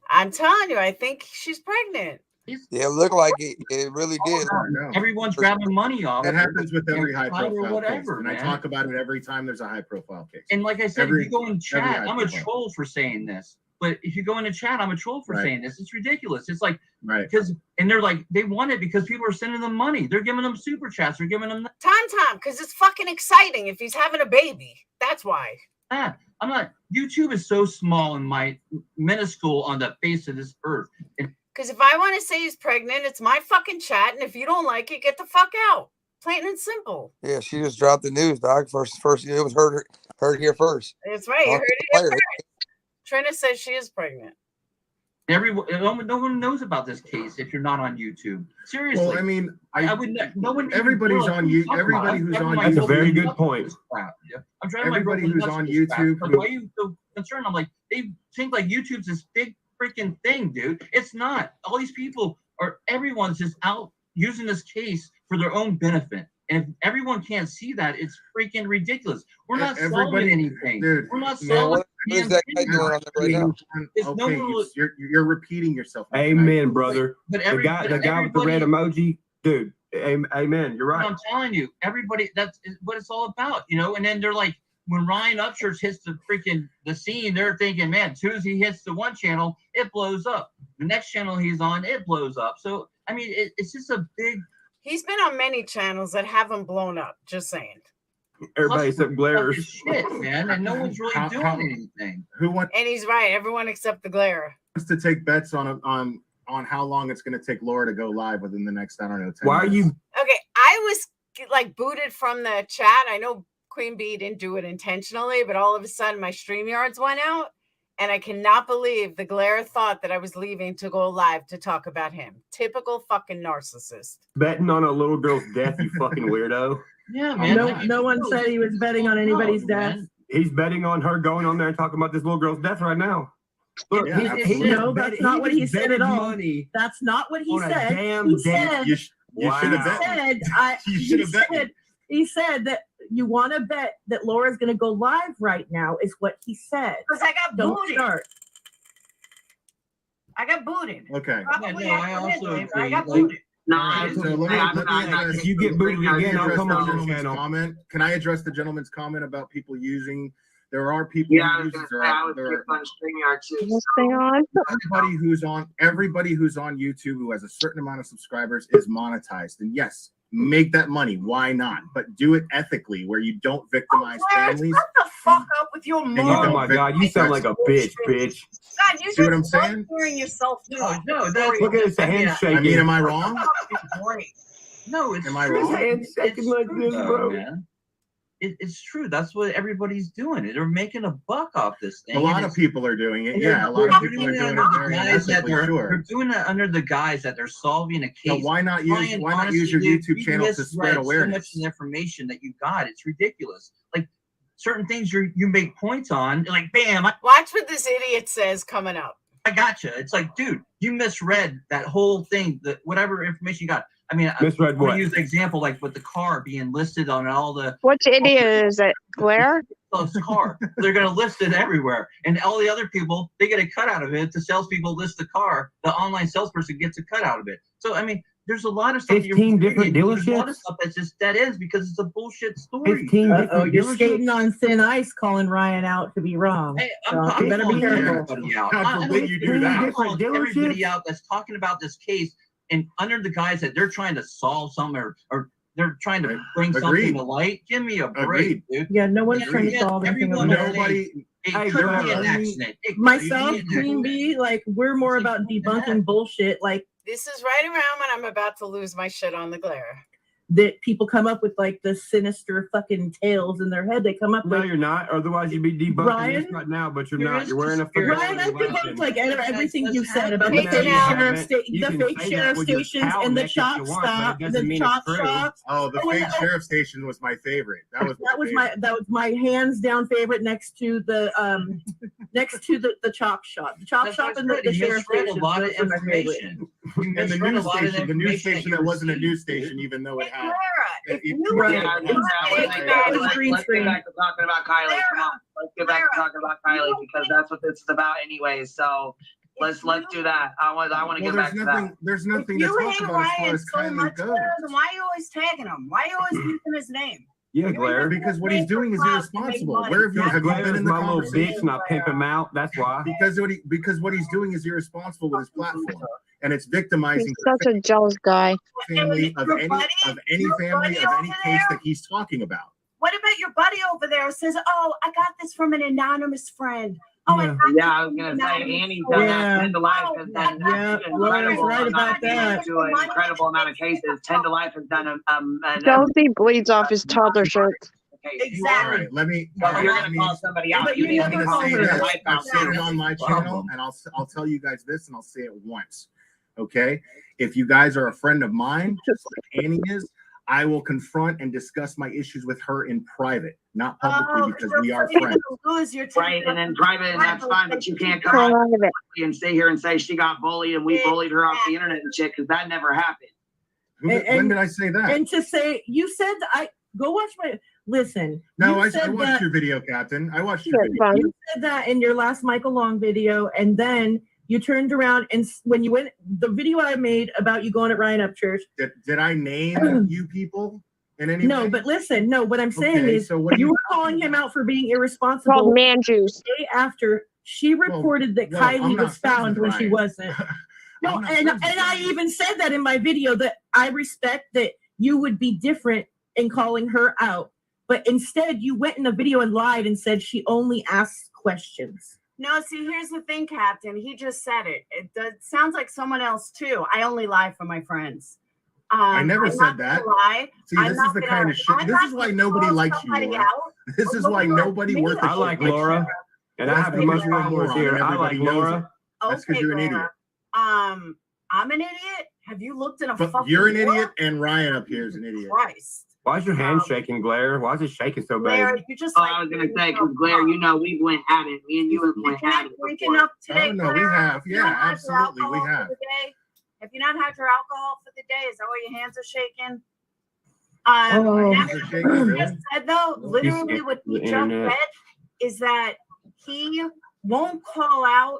I'm telling you, I think she's pregnant. Yeah, it looked like it. It really did. Everyone's grabbing money off. That happens with every high Or profile whatever, case, and man. I talk about it every time there's a high profile case. And like I said, if you go in chat, every I'm a troll for saying this. But if you go into chat, I'm a troll for saying this. It's ridiculous. It's like because and they're like they want it because people are sending them money. They're giving them super chats. They're giving them Tom, because it's fucking exciting if he's having a baby. That's why. I'm not. YouTube is so small and minuscule on the face of this earth. Because if I want to say he's pregnant, it's my fucking chat, and if you don't like it, get the fuck out. Plain and simple. Yeah, she just dropped the news, dog. First, it was heard here first. That's right. You heard it here first. Trina says she is pregnant. No one knows about this case if you're not on YouTube. Seriously. Well, I mean, I would. No one. Everybody's on YouTube. Everybody who's on That's YouTube. a very good point. I'm trying Everybody my who's on YouTube. Why are you so concerned? I'm like, they think like YouTube's this big freaking thing, dude. It's not. All these people everyone's just out using this case for their own benefit. And if everyone can't see that, it's freaking ridiculous. We're not solving anything. Dude, we're not solving what is that guy doing on there right now? Okay, you're repeating yourself. Amen, brother. But the guy with the red emoji, dude. Amen. You're right. I'm telling you, everybody, that's what it's all about, you know. And then they're like, when Ryan Upchurch hits the scene, they're thinking, man, as soon as he hits the one channel, it blows up. The next channel he's on, it blows up. So I mean, it's just a big. He's been on many channels that haven't blown up. Just saying. Everybody except Glares. Shit, man, and no one's really doing anything. And he's right. Everyone except the Glare. Wants to take bets on how long it's going to take Laura to go live within the next, I don't know, 10 Why are you? Okay, I was like booted from the chat. I know QueenBee didn't do it intentionally, but all of a sudden my StreamYards went out. And I cannot believe the Glare thought that I was leaving to go live to talk about him. Typical fucking narcissist. Betting on a little girl's death, you fucking weirdo. Yeah, man. No one said he was betting on anybody's death. He's betting on her going on there and talking about this little girl's death right now. Look, no, that's not what he said at all. That's not what he said. You should have bet. You should have bet. He said that you want to bet that Laura's going to go live right now is what he said. Because I got booted. I got booted. Okay. Probably I also agree. I got booted. If you get booted again, I'll come on the channel. Comment. Can I address the gentleman's comment about people using? There are people. Yeah, I was on StreamYard too. Everybody who's on YouTube who has a certain amount of subscribers is monetized, and yes, make that money. Why not? But do it ethically, where you don't victimize families. What the fuck up with your mom? Oh my God, you sound like a bitch. God, you see what I'm saying? Hearing yourself. No, look at his handshake. I mean, am I wrong? No, it's am I true. wrong? Handshaking like this, bro. Man. It's true. That's what everybody's doing. They're making a buck off this thing. A lot of people are doing it. Yeah, a lot of people are doing it very ethically. They're doing it under the guise that they're solving a case. So why not use your YouTube channel to spread awareness? So much information that you got, it's ridiculous. Like certain things you make points on, like bam. Watch what this idiot says coming up. I gotcha. It's like, dude, you misread that whole thing. That whatever information you got. I mean, misread what? I use the example like with the car being listed on all the. Which idiot is it? Glare? It's car. They're going to list it everywhere, and all the other people they get a cut out of it. The salespeople list the car. The online salesperson gets a cut out of it. So I mean, there's a lot of stuff. 15 different dealerships. There's a lot of stuff that's just dead ends because it's a bullshit story. 15 different you're dealerships. skating on thin ice, calling Ryan out to be wrong. Hey, you better be careful. I'm everybody out that's talking about this case. And under the guise that they're trying to solve something or they're trying to bring something to light, give me a break, dude. Yeah, no one's trying to solve anything. Nobody. It could be an accident. Myself, QueenBee, like we're more about debunking bullshit. Like this is right around when I'm about to lose my shit on the Glare. That people come up with like the sinister fucking tales in their head. They come up. No, with, you're not. Otherwise, you'd be debunking this right now, but you're not. You're wearing a fucking. Ryan, I've debunked like everything you said about the fake sheriff stations and the chop stop, the chop shops. Oh, the fake sheriff station was my favorite. That was my hands down favorite next to the chop shop. The chop shop and the sheriff station. A lot of information. And the news station that wasn't a news station, even though it had. Let's get back to talking about Kylie. Come on, let's get back to talking about Kylie because that's what this is about, anyways. So, Let's do that. I want to get back to that. There's nothing If to you talk hate about as far Ryan as so Kylie much, goes. Blair, then why are you always tagging him? Why are you always using his name? Yeah, Blair. Because what he's doing is irresponsible. Where have you been in the my little bitch conversation? and I pimp him out. That's why. Because what he's doing is irresponsible with his platform, and it's victimizing He's such a jealous guy. family of any family of any case that he's talking about. What about your buddy over there who says, "Oh, I got this from an anonymous friend"? Oh, I was gonna say Annie's done that. 10 to Life has done an incredible amount of cases. 10 to Life has done Jealousy bleeds off his toddler shirts. All right, let me. If you're gonna call somebody out, you need to call her. I've said it on my channel, and I'll tell you guys this, and I'll say it once. Okay, if you guys are a friend of mine, just like Annie is, I will confront and discuss my issues with her in private, not publicly, because we are friends. Right, and in private, and that's fine, but you can't come out and stay here and say she got bullied and we bullied her off the internet and shit, because that never happened. When did I say that? And to say, you said, go watch my, listen. No, I said watched that, your video, Captain. I watched your video. You said that in your last Michael Long video, and then you turned around and when you went, the video I made about you going at Ryan Upchurch. Did I name you people in any way? No, but listen, what I'm saying is so what you were calling him out for being irresponsible. Called man juice. The day after she reported that Kylie was found when she wasn't. No, and I even said that in my video that I respect that you would be different in calling her out, but instead you went in a video and lied and said she only asks questions. No, see, here's the thing, Captain. He just said it. It sounds like someone else too. I only lie for my friends. I never I'm said not that. gonna lie. See, I'm this not is the gonna- kind of shit. I'm This not is why gonna nobody call likes you, somebody Laura. out. This is why nobody worth a I shit like likes Laura, you. and I have the most followers here. I like Laura. That's because you're an idiot. I'm an idiot. Have you looked in a But fucking you're an mirror? idiot, and Ryan up here is an idiot. Christ. Why is your hand shaking, Blair? Why is it shaking so Blair, bad? you just I was gonna say, because Blair, we went at it. Me and you went at it. Drinking up today, Oh, no, we Blair? have. Have you Yeah, not had your absolutely, we alcohol for have. the day? Have you not had your alcohol for the day? Is that why your hands are shaking? hands are shaking, really? Just said though, literally what he the just internet. said is that he won't call out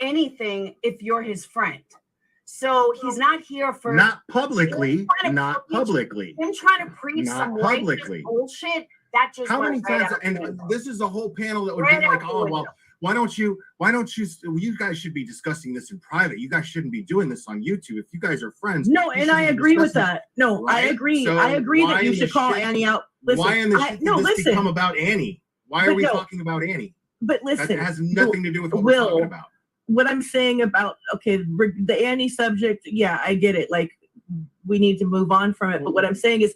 anything if you're his friend. So he's not here for Not publicly. him Not publicly. trying to preach Not some righteous publicly. bullshit. That just How went many right times? out the And window. this is a whole panel that would Right be out like, the oh window. well, why don't you? You guys should be discussing this in private. You guys shouldn't be doing this on YouTube. If you guys are friends. No, you and I shouldn't be agree with discussing- that. No, I Right? agree. So I agree why that you in the should call shit- Annie out. Listen, why in the shit did this listen. become about Annie? Why are But we no. talking about Annie? But listen, that has nothing to do with what Will, we're talking about. What I'm saying about the Annie subject, yeah, I get it. Like we need to move on from it. But what I'm saying is,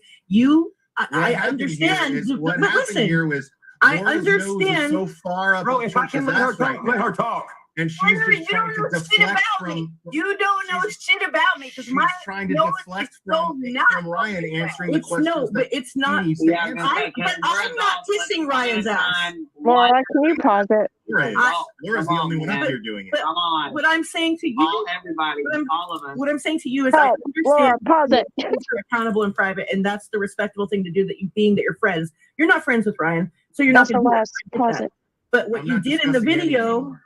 I understand. What but happened listen, here was I Laura's nose is understand. so far up. Bro, if I can let her talk. And she's Wonder, just you trying don't know to shit deflect about me. from. You don't know shit about me because She's my trying to nose deflect is so not from Ryan answering the It's questions. no, but it's not. he needs to I'm answer. not kissing Ryan's ass. Laura, can you pause it? Laura's the only one up here doing it. But what I'm saying to you, everybody, all of us. What I'm saying to you is, I Oh, understand Laura, pause it. that you're accountable in private, and that's the respectable thing to do. That being that you're friends, you're not friends with Ryan, so you're That's not the going to last. Pause it. But what I'm you not did in the discussing video, anymore.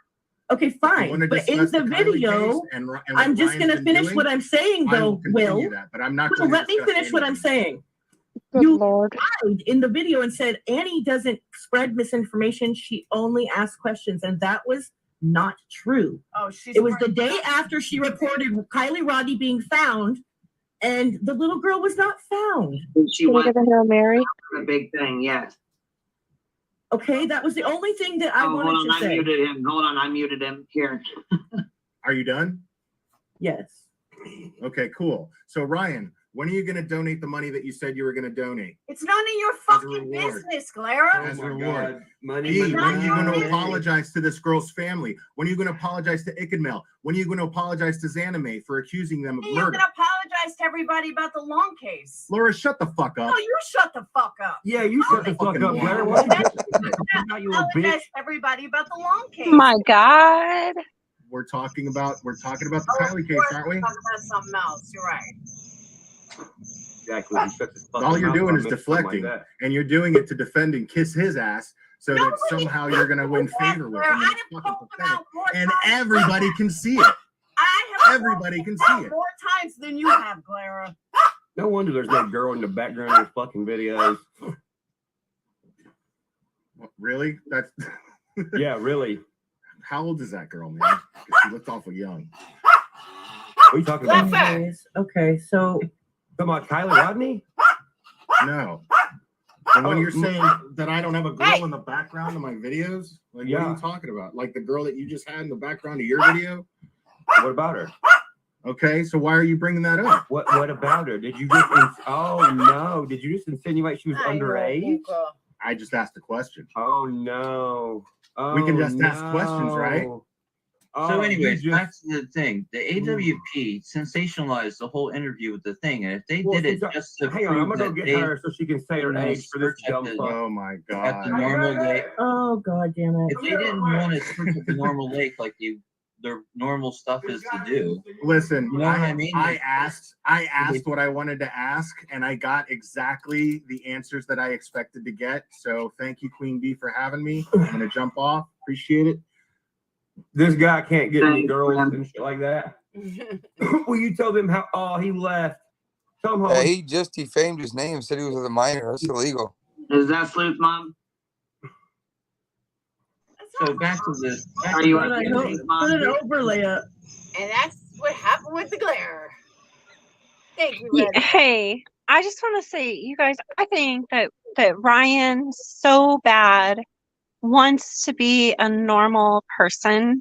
okay, fine. wanna But in discuss the the Kylie video, case and what I'm just Ryan's going to been finish doing, what I'm saying, I though. will continue Will, that, but I'm not Will, going to let me discuss finish what I'm anything. saying. Good You Lord. lied in the video and said Annie doesn't spread misinformation. She only asks questions, and that was not true. Oh, she's It was the day after she reported Kylie Rodney being found, and the little girl was not found. She Can we was get the Hail Mary? a big thing, yes. Okay, that was the only thing that I hold wanted on, to I say. muted him. Hold on, I muted him. Here. Are you done? Yes. Okay, cool. So Ryan, when are you going to donate the money that you said you were going to donate? It's none of your As a fucking reward. business, Clara. As a my reward. God. Money, B, money, when are you money, going to money. apologize to this girl's family? When are you going to apologize to Ickadmel? When are you going to apologize to Zanime for accusing them of Hey, you're murder? gonna apologize to everybody about the long case. Laura, shut the fuck up. No, you shut the fuck up. Yeah, you shut the fuck up, Blair. What you little bitch? Apologize to everybody about the long case. My God. We're talking about the Kylie case, aren't we? Talk about something else. You're right. Exactly. You shut this fucking All you're mouth doing or is I meant something deflecting, like that. and you're doing it to defend and kiss his ass so that somehow you're going to win favor with him. And everybody can see it. Everybody can see it. More times than you have, Clara. No wonder there's no girl in the background of the fucking videos. Really? That's yeah, really. How old is that girl, man? She looked awful young. What are you talking about? Okay, so talking about Kylie Rodney? No. And when you're saying that I don't have a girl in the background of my videos, like what are you talking about? Like the girl that you just had in the background of your video? What about her? Okay, so why are you bringing that up? What about her? Did you just oh no, did you just insinuate she was underage? I just asked a question. Oh no. We can just ask questions, right? So anyways, back to the thing. The AWP sensationalized the whole interview with the thing, and if they did it just to hang on, I'm prove gonna go that get they, her so she can say her age for this dumb fuck. Oh my at god. the normal lake. oh god damn it. If they didn't want to search at the normal lake like their normal stuff is to do. Listen, You know what I mean? I asked what I wanted to ask, and I got exactly the answers that I expected to get. So thank you, QueenBee, for having me. I'm gonna jump off. Appreciate it. This guy can't get any girls and shit like that. Will you tell them how he left? Tell him how he just defamed his name, said he was a minor. That's illegal. Is that Sleuth Mom? So back to this. Are you Put an overlay up. And that's what happened with the glare. Thank you, Yeah, Red. hey, I just want to say, you guys, I think that Ryan so bad wants to be a normal person.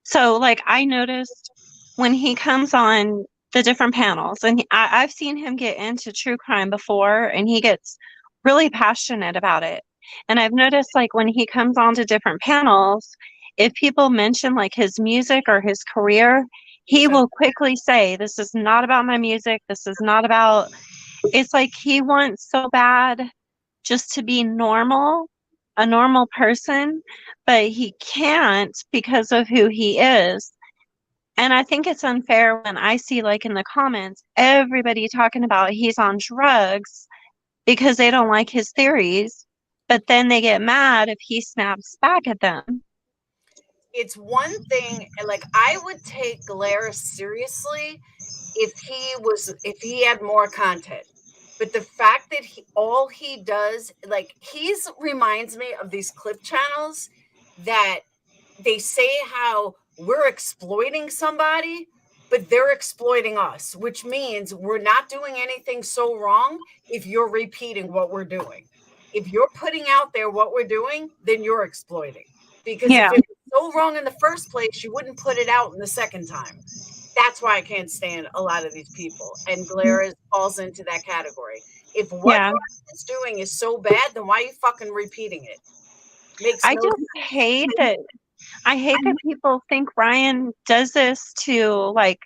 So, like, I noticed when he comes on the different panels, and I've seen him get into true crime before, and he gets really passionate about it. And I've noticed, like, when he comes on to different panels, if people mention, like, his music or his career, he will quickly say, this is not about my music. This is not about, it's like he wants so bad just to be normal, a normal person, but he can't because of who he is. And I think it's unfair when I see, like, in the comments, everybody talking about he's on drugs because they don't like his theories, but then they get mad if he snaps back at them. It's one thing, like, I would take Glare seriously if he had more content. But the fact that all he does, like, reminds me of these clip channels that they say how we're exploiting somebody, but they're exploiting us, which means we're not doing anything so wrong if you're repeating what we're doing. If you're putting out there what we're doing, then you're exploiting. Because if it was so wrong in the first place, you wouldn't put it out in the second time. That's why I can't stand a lot of these people. And Glare falls into that category. If what Ryan is doing is so bad, then why are you fucking repeating it? I just hate that. I hate that people think Ryan does this to, like,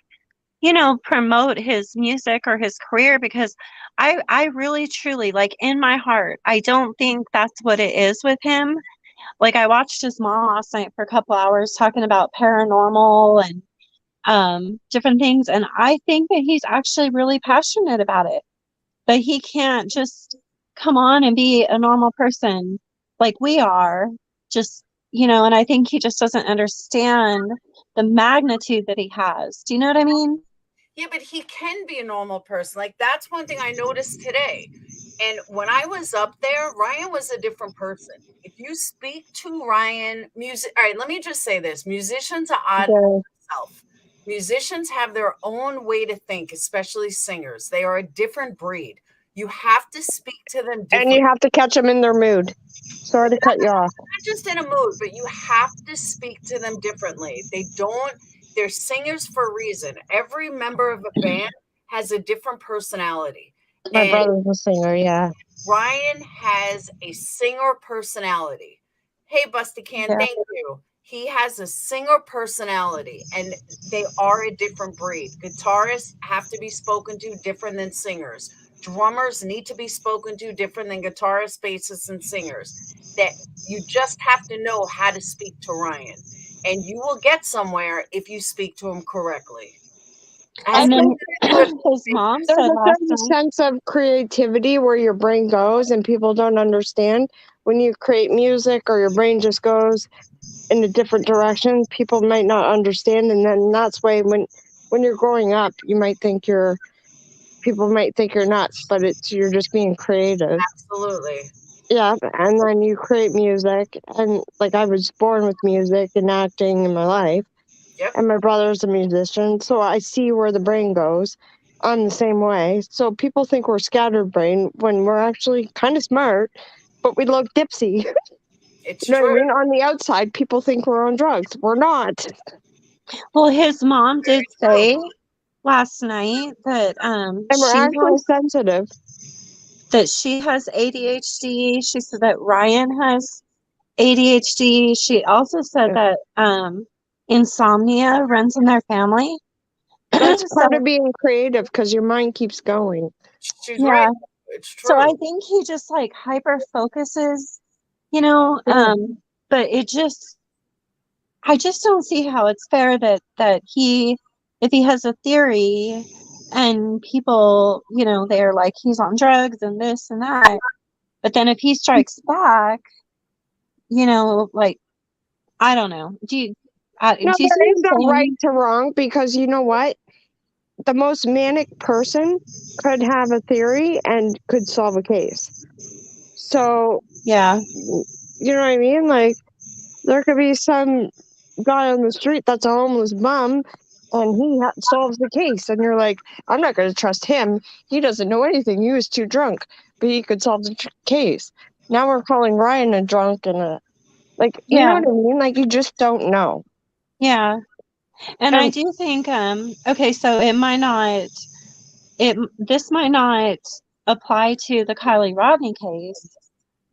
you know, promote his music or his career, because I really truly, like, in my heart, I don't think that's what it is with him. Like, I watched his mom last night for a couple hours talking about paranormal and different things, and I think that he's actually really passionate about it. But he can't just come on and be a normal person like we are, just, you know, and I think he just doesn't understand the magnitude that he has. Do you know what I mean? Yeah, but he can be a normal person. Like, that's one thing I noticed today. And when I was up there, Ryan was a different person. If you speak to Ryan, all right, let me just say this. Musicians are odd themselves. Musicians have their own way to think, especially singers. They are a different breed. You have to speak to them differently. And you have to catch them in their mood. Sorry to cut you off. Not just in a mood, but you have to speak to them differently. They're singers for a reason. Every member of a band has a different personality. My brother's a singer, yeah. Ryan has a singer personality. Hey, Busty Can, thank you. He has a singer personality, and they are a different breed. Guitarists have to be spoken to different than singers. Drummers need to be spoken to different than guitarists, bassists, and singers. That you just have to know how to speak to Ryan, and you will get somewhere if you speak to him correctly. And then, His mom There's said a last certain night. sense of creativity where your brain goes and people don't understand. When you create music or your brain just goes in a different direction, people might not understand. And then that's why when you're growing up, people might think you're nuts, but you're just being creative. Absolutely. Yeah, and then you create music, and like I was born with music and acting in my life. Yep. And my brother's a musician, so I see where the brain goes. I'm the same way. So people think we're scatterbrained when we're actually kind of smart, but we look dipsy. It's You know true. what I mean? On the outside, people think we're on drugs. We're not. Well, his mom did say last night that And we're actually sensitive. that she has ADHD. She said that Ryan has ADHD. She also said that insomnia runs in their family. That's part of being creative because your mind keeps going. She's Yeah. right. It's true. So I think he just like hyper focuses, you know, but I just don't see how it's fair that if he has a theory and people, you know, they're like he's on drugs and this and that, but then if he strikes back, you know, like I don't know. Do you No, see what there I'm is no right saying? to wrong because you know what? The most manic person could have a theory and could solve a case. So, yeah, you know what I mean? Like, there could be some guy on the street that's a homeless bum and he solves the case. And you're like, I'm not going to trust him. He doesn't know anything. He was too drunk, but he could solve the case. Now we're calling Ryan a drunk and you know Yeah. what I mean? Like, you just don't know. Yeah. And I do think okay, so this might not apply to the Kylie Rodney case,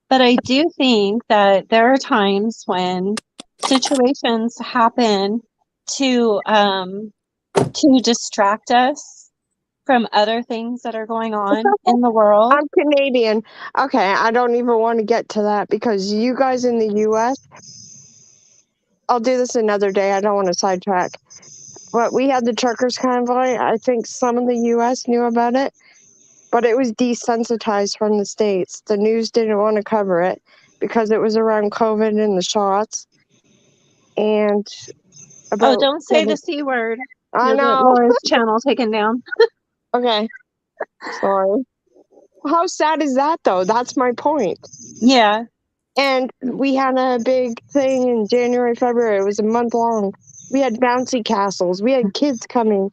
but I do think that there are times when situations happen to distract us from other things that are going on in the world. I'm Canadian. Okay, I don't even want to get to that because you guys in the US, I'll do this another day. I don't want to sidetrack. But we had the truckers convoy. I think some of the US knew about it, but it was desensitized from the States. The news didn't want to cover it because it was around COVID and the shots. And about don't say the C word. I You'll get know. Laura's channel taken down. Okay. Sorry. How sad is that though? That's my point. Yeah. And we had a big thing in January, February. It was a month long. We had bouncy castles. We had kids coming.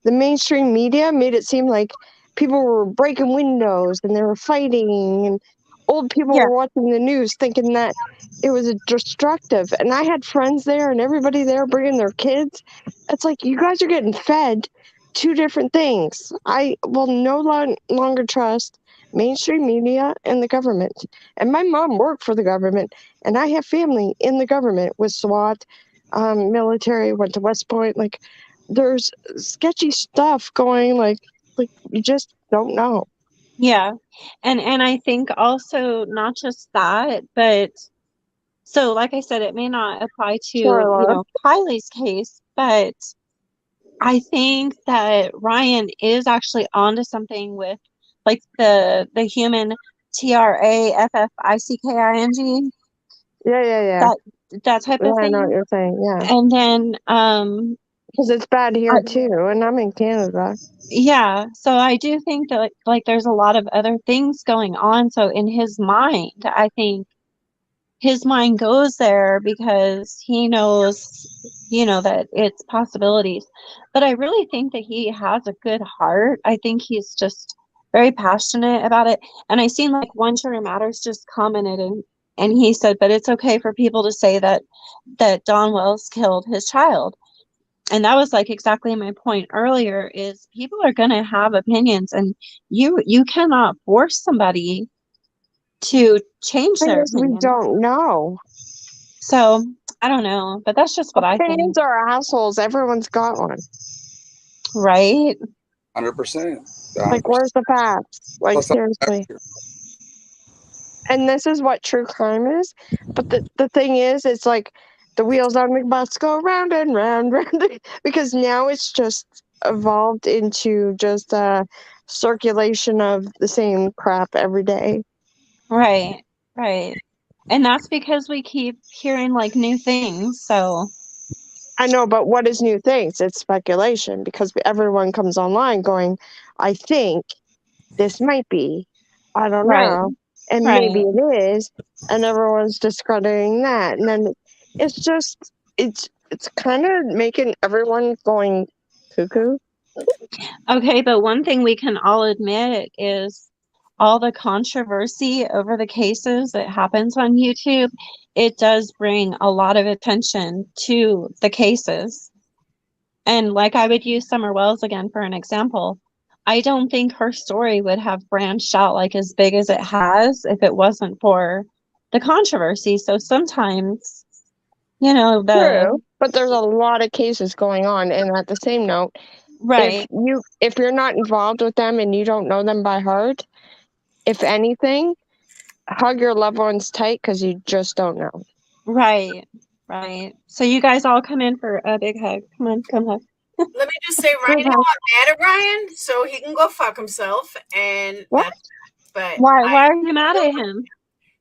The mainstream media made it seem like people were breaking windows and they were fighting, and old people were watching the news thinking that it was destructive. And I had friends there and everybody there bringing their kids. It's like, you guys are getting fed two different things. I will no longer trust mainstream media and the government. And my mom worked for the government, and I have family in the government with SWAT, military, went to West Point. Like, there's sketchy stuff going, like you just don't know. Yeah. And I think also not just that, but so like I said, it may not apply to, you know, Kylie's case, but I think that Ryan is actually onto something with like the human TRAFFICKING. Yeah. That type of I know what thing. you're saying. Yeah. And then because it's bad here too, and I'm in Canada. Yeah, so I do think that like there's a lot of other things going on. So in his mind, I think his mind goes there because he knows, you know, that it's possibilities. But I really think that he has a good heart. I think he's just very passionate about it. And I seen like One True Matters just commented and he said, but it's okay for people to say that Don Wells killed his child. And that was like exactly my point earlier is people are going to have opinions and you cannot force somebody to change their opinion. We don't know. So I don't know, but that's just what I think. Opinions are assholes. Everyone's got one. Right? 100%. Like, where's the facts? Like, seriously. And this is what true crime is. But the thing is, it's like the wheels on the bus go round and round, round. Because now it's just evolved into just a circulation of the same crap every day. Right, right. And that's because we keep hearing like new things. So I know, but what is new things? It's speculation because everyone comes online going, I think this might be, I don't right, know, and right. maybe it is, and everyone's discrediting that, and then it's just it's kind of making everyone going cuckoo. Okay, but one thing we can all admit is all the controversy over the cases that happens on YouTube, it does bring a lot of attention to the cases. And like I would use Summer Wells again for an example. I don't think her story would have branched out like as big as it has if it wasn't for the controversy. So sometimes, you know, True, but there's a lot of cases going on, and at the same note, right. if you're not involved with them and you don't know them by heart, if anything, hug your loved ones tight because you just don't know. Right, right. So you guys all come in for a big hug. Come on, come hug. Let me just say right now, I'm mad at Ryan, so he can go fuck himself. And what? But why are you mad at him?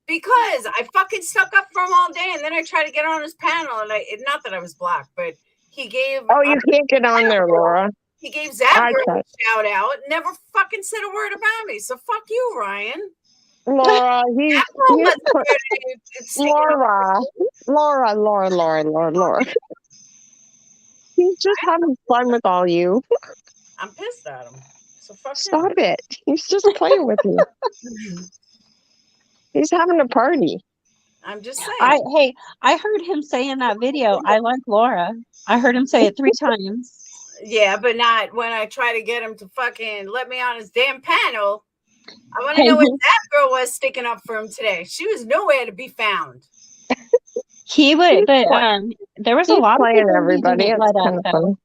Because I fucking stuck up for him all day, and then I tried to get on his panel, and not that I was blocked, but he gave. Oh, you can't get on there, Laura. He gave Zap Girl a shout out, never fucking said a word about me. So fuck you, Ryan. Laura, Laura. He's just having fun with all you. I'm pissed at him. So fuck Stop him. it. He's just playing with you. He's having a party. I'm just saying. I heard him say in that video, I like Laura. I heard him say it 3 times. Yeah, but not when I try to get him to fucking let me on his damn panel. I want to know what that girl was sticking up for him today. She was nowhere to be found. He would, but there was a lot of people everybody. It's kind of funny.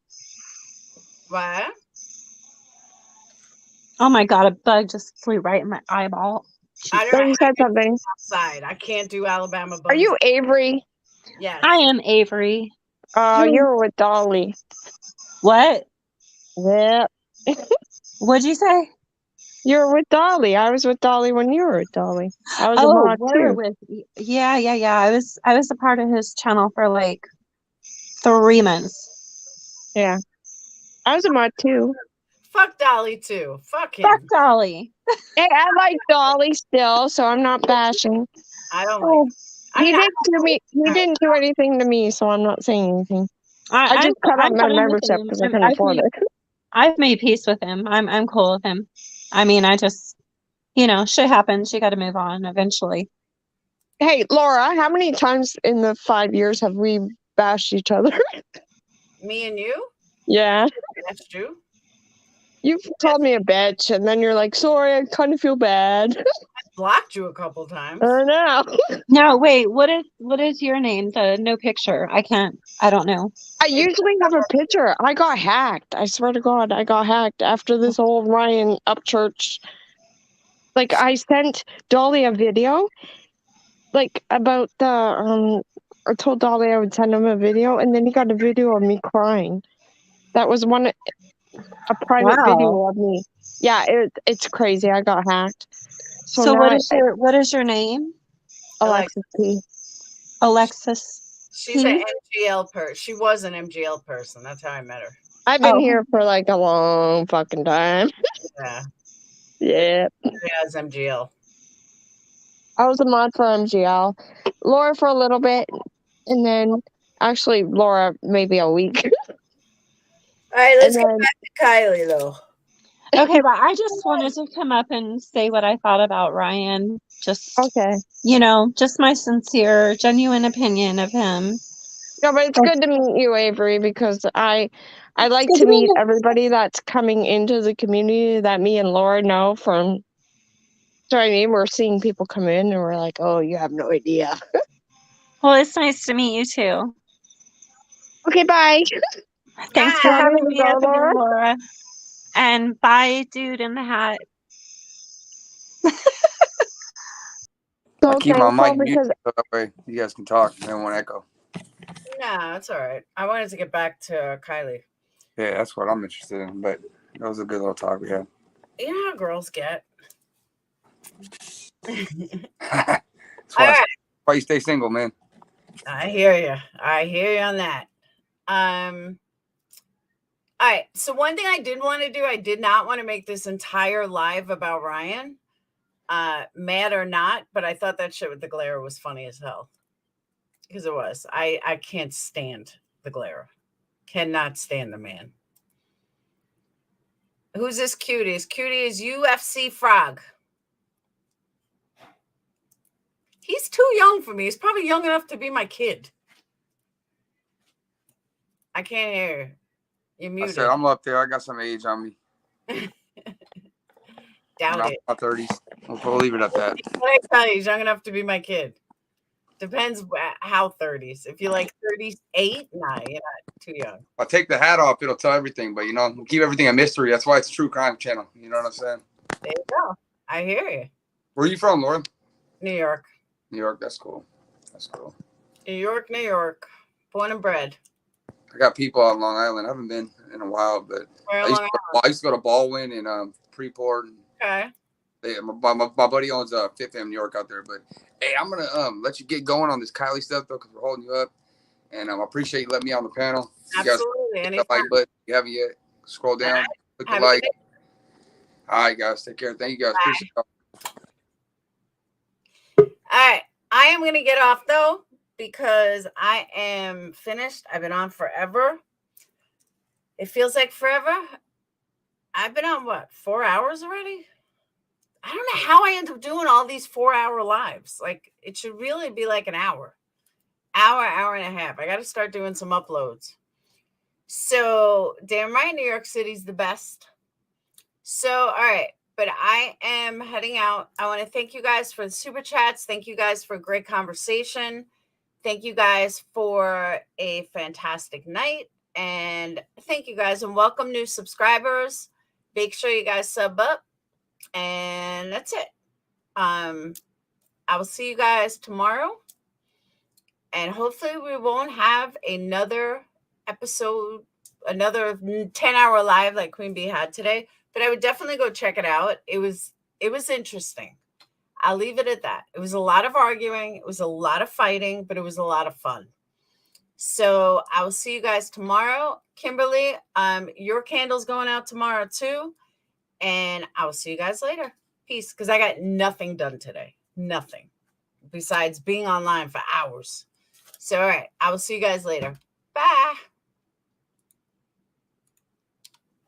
What? Oh my god, a bug just flew right in my eyeball. I don't know. You said something. Outside. I can't do Alabama bugs. Are you Avery? Yes. I am Avery. You're with Dolly. What? Yeah. What'd you say? You're with Dolly. I was with Dolly when you were with Dolly. I was a Oh, mod we're too. with yeah. I was a part of his channel for like 3 months. Yeah. I was a mod too. Fuck Dolly too. Fuck him. Fuck Dolly. Hey, I like Dolly still, so I'm not bashing. I don't like. He didn't do anything to me, so I'm not saying anything. I just cut off my membership because I couldn't afford it. I've made peace with him. I'm cool with him. I mean, I just, you know, shit happens. You got to move on eventually. Hey, Laura, how many times in the 5 years have we bashed each other? Me and you? Yeah. That's true. You've called me a bitch, and then you're like, sorry, I kind of feel bad. I blocked you a couple times. I know. No, wait, what is your name? The no picture. I don't know. I usually have a picture. I got hacked. I swear to God, I got hacked after this whole Ryan Upchurch. Like, I sent Dolly a video, like, about the, I told Dolly I would send him a video, and then he got a video of me crying. That was a private video of me. Yeah, it's crazy. I got hacked. So what is your name? Alexis P. Alexis. She's an MGL person. She was an MGL person. That's how I met her. I've been here for like a long fucking time. Yeah. Yeah. As MGL. I was a mod for MGL. Laura for a little bit, and then actually Laura maybe a week. All right, let's get back to Kylie though. Okay, but I just wanted to come up and say what I thought about Ryan. Just you know, just my sincere, genuine opinion of him. No, but it's good to meet you, Avery, because I like to meet everybody that's coming into the community that me and Laura know from. So I mean, we're seeing people come in and we're like, oh, you have no idea. Well, it's nice to meet you too. Okay, bye. Thanks for having me up again, Laura. And bye, dude in the hat. So I keep my mic muted because so that way you guys can talk and it won't echo. Nah, it's all right. I wanted to get back to Kylie. Yeah, that's what I'm interested in. But that was a good little talk we had. You know how girls get. That's All right. why you stay single, man. I hear you. I hear you on that. All right. So one thing I did want to do, I did not want to make this entire live about Ryan, mad or not, but I thought that shit with the glare was funny as hell. Because it was. I can't stand the glare. Cannot stand the man. Who's this cutie? His cutie is UFC Frog. He's too young for me. He's probably young enough to be my kid. I can't hear you. You're muted. I said I'm up there. I got some age on me. Doubt it. My 30s. We'll leave it at that. What I tell you, he's young enough to be my kid. Depends how 30s. If you're like 38, nah, you're not too young. I'll take the hat off. It'll tell everything. But, keep everything a mystery. That's why it's a true crime channel. You know what I'm saying? There you go. I hear you. Where are you from, Laura? New York. New York. That's cool. That's cool. New York, New York. Born and bred. I got people on Long Island. I haven't been in a while, but I used to go to Baldwin and Freeport. Okay. My buddy owns Fifth Ave New York out there. But hey, I'm gonna let you get going on this Kylie stuff though, because we're holding you up, and I appreciate you letting me on the panel. Absolutely. You guys, the like button. If you haven't yet, scroll down, click the like. All right, guys, take care. Thank you guys. Appreciate it. All right, I am gonna get off though because I am finished. I've been on forever. It feels like forever. I've been on what, 4 hours already? I don't know how I end up doing all these 4-hour lives. Like, it should really be like an hour and a half. I got to start doing some uploads. So, damn right, New York City's the best. So, all right. But I am heading out. I want to thank you guys for the super chats. Thank you guys for a great conversation. Thank you guys for a fantastic night. And thank you guys. And welcome new subscribers. Make sure you guys sub up. And that's it. I will see you guys tomorrow. And hopefully we won't have another episode, another 10-hour live like QueenBee had today. But I would definitely go check it out. It was interesting. I'll leave it at that. It was a lot of arguing. It was a lot of fighting, but it was a lot of fun. So I will see you guys tomorrow. Kimberly, your candle's going out tomorrow too. And I will see you guys later. Peace. Because I got nothing done today. Nothing. Besides being online for hours. So, all right. I will see you guys later. Bye.